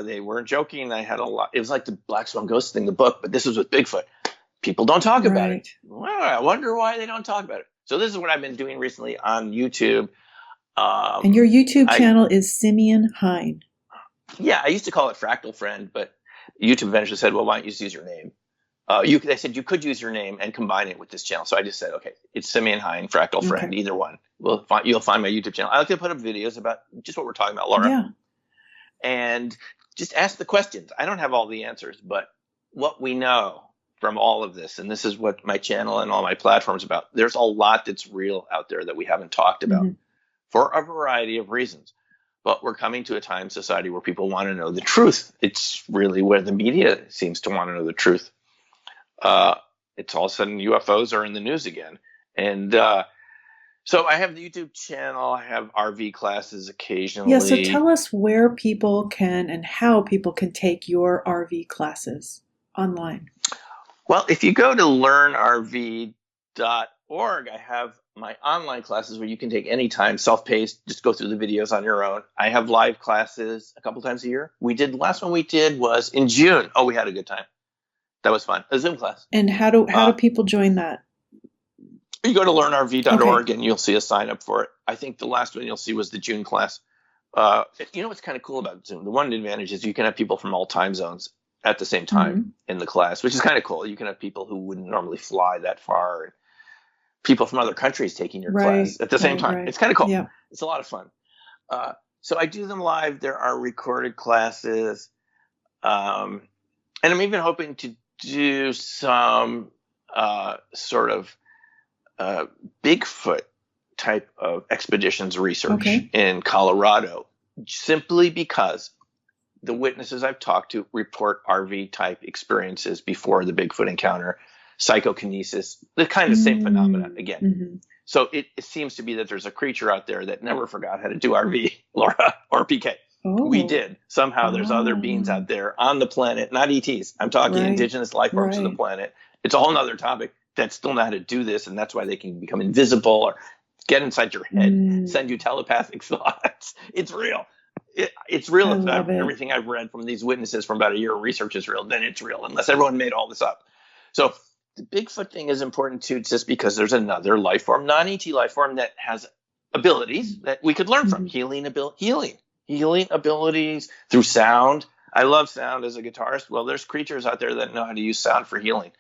they weren't joking. I had a lot. It was like the black swan ghost thing, the book, but this was with Bigfoot. People don't talk about it. Well, I wonder why they don't talk about it. So this is what I've been doing recently on YouTube. And your YouTube channel is Simeon Hein. Yeah, I used to call it Fractal Friend, but YouTube eventually said, well, why don't you just use your name? They said you could use your name and combine it with this channel. So I just said, okay, it's Simeon Hein, Fractal Friend, either one. You'll find my YouTube channel. I like to put up videos about just what we're talking about, Laura. Yeah. And just ask the questions. I don't have all the answers, but what we know from all of this, and this is what my channel and all my platforms about, there's a lot that's real out there that we haven't talked about for a variety of reasons. But we're coming to a time in society where people want to know the truth. It's really where the media seems to want to know the truth. It's all of a sudden UFOs are in the news again. And so I have the YouTube channel. I have RV classes occasionally. Yeah, so tell us where people can and how people can take your RV classes online. Well, if you go to learnrv.org, I have my online classes where you can take any time, self-paced, just go through the videos on your own. I have live classes a couple times a year. The last one we did was in June. Oh, we had a good time. That was fun. A Zoom class. And how do people join that? You go to learnrv.org and you'll see a sign up for it. I think the last one you'll see was the June class. You know what's kind of cool about Zoom? The one advantage is you can have people from all time zones at the same time in the class, which is kind of cool. You can have people who wouldn't normally fly that far, and people from other countries taking your class at the same time. Right. It's kind of cool. Yeah. It's a lot of fun. So I do them live. There are recorded classes. And I'm even hoping to do some sort of Bigfoot type of expeditions research in Colorado, simply because the witnesses I've talked to report RV type experiences before the Bigfoot encounter, psychokinesis, the kind of same phenomena again. So it seems to be that there's a creature out there that never forgot how to do RV, Laura, or PK. We Oh. did. Somehow there's other beings out there on the planet, not ETs. I'm talking indigenous life forms on the planet. It's a whole nother topic that still know how to do this, and that's why they can become invisible or get inside your head, send you telepathic thoughts. It's real. It's real. If everything I've read from these witnesses from about a year of research is real, then it's real, unless everyone made all this up. So the Bigfoot thing is important too, just because there's another life form, non-ET life form, that has abilities that we could learn from. Healing abilities through sound. I love sound as a guitarist. Well, there's creatures out there that know how to use sound for healing.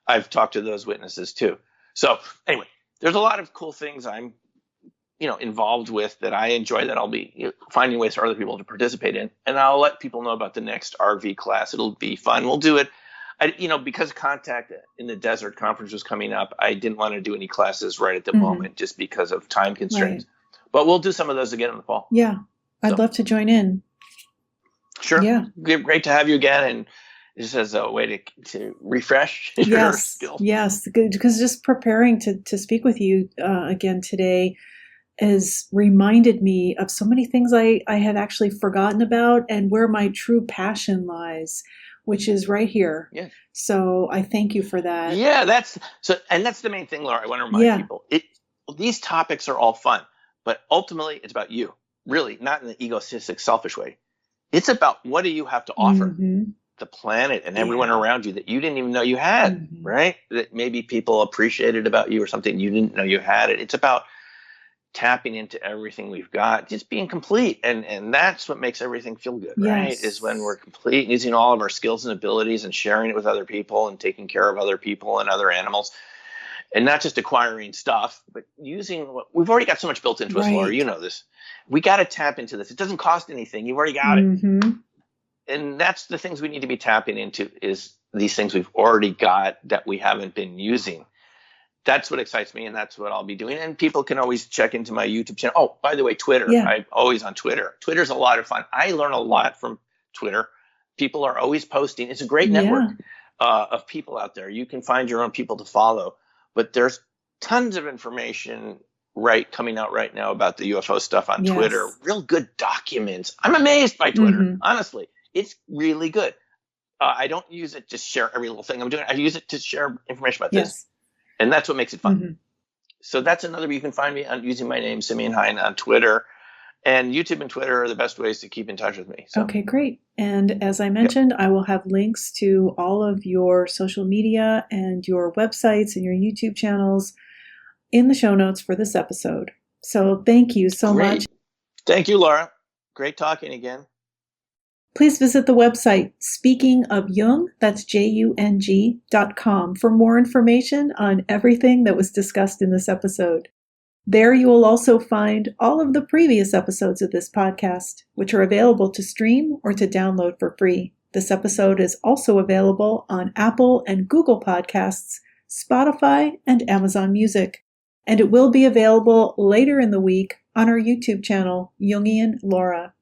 I've talked to those witnesses too. So anyway, there's a lot of cool things I'm involved with that I enjoy, that I'll be finding ways for other people to participate in. And I'll let people know about the next RV class. It'll be fun. We'll do it. Because Contact in the Desert conference was coming up, I didn't want to do any classes right at the moment just because of time constraints. But we'll do some of those again in the fall. Yeah. I'd love to join in. Sure. Yeah. Great to have you again. And just as a way to refresh your skills. Yes. Because just preparing to speak with you again today has reminded me of so many things I had actually forgotten about, and where my true passion lies, which is right here. Yeah. So I thank you for that. Yeah, that's the main thing, Laura. I want to remind people. These topics are all fun, but ultimately it's about you. Really, not in the egotistic, selfish way. It's about, what do you have to offer the planet and everyone around you that you didn't even know you had, right? That maybe people appreciated about you, or something you didn't know you had. It's about tapping into everything we've got, just being complete. And that's what makes everything feel good, right? Is when we're complete, using all of our skills and abilities and sharing it with other people and taking care of other people and other animals. And not just acquiring stuff, but using what we've already got so much built into us, Laura. You know this. We got to tap into this. It doesn't cost anything. You've already got it. And that's the things we need to be tapping into, is these things we've already got that we haven't been using. That's what excites me, and that's what I'll be doing. And people can always check into my YouTube channel. Oh, by the way, Twitter. I'm always on Twitter. Twitter's a lot of fun. I learn a lot from Twitter. People are always posting. It's a great network of people out there. You can find your own people to follow. But there's tons of information coming out right now about the UFO stuff on Twitter. Real good documents. I'm amazed by Twitter. Honestly, it's really good. I don't use it to share every little thing I'm doing. I use it to share information about this. And that's what makes it fun. So that's another way you can find me, on using my name, Simeon Hein, on Twitter. And YouTube and Twitter are the best ways to keep in touch with me. So. Okay, great. And as I mentioned, I will have links to all of your social media and your websites and your YouTube channels in the show notes for this episode. So thank you so much. Thank you, Laura. Great talking again. Please visit the website Speaking of Jung, that's JUNG.com, for more information on everything that was discussed in this episode. There you will also find all of the previous episodes of this podcast, which are available to stream or to download for free. This episode is also available on Apple and Google Podcasts, Spotify, and Amazon Music. And it will be available later in the week on our YouTube channel, Jungian Laura.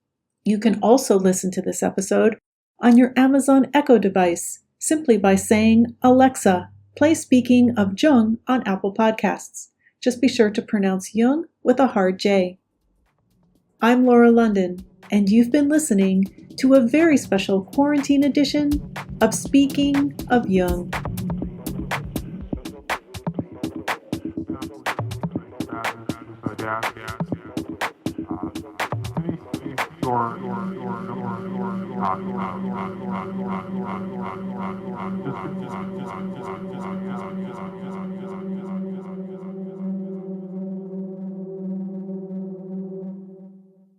You can also listen to this episode on your Amazon Echo device, simply by saying, "Alexa, play Speaking of Jung" on Apple Podcasts. Just be sure to pronounce Jung with a hard J. I'm Laura London, and you've been listening to a very special quarantine edition of Speaking of Jung. Just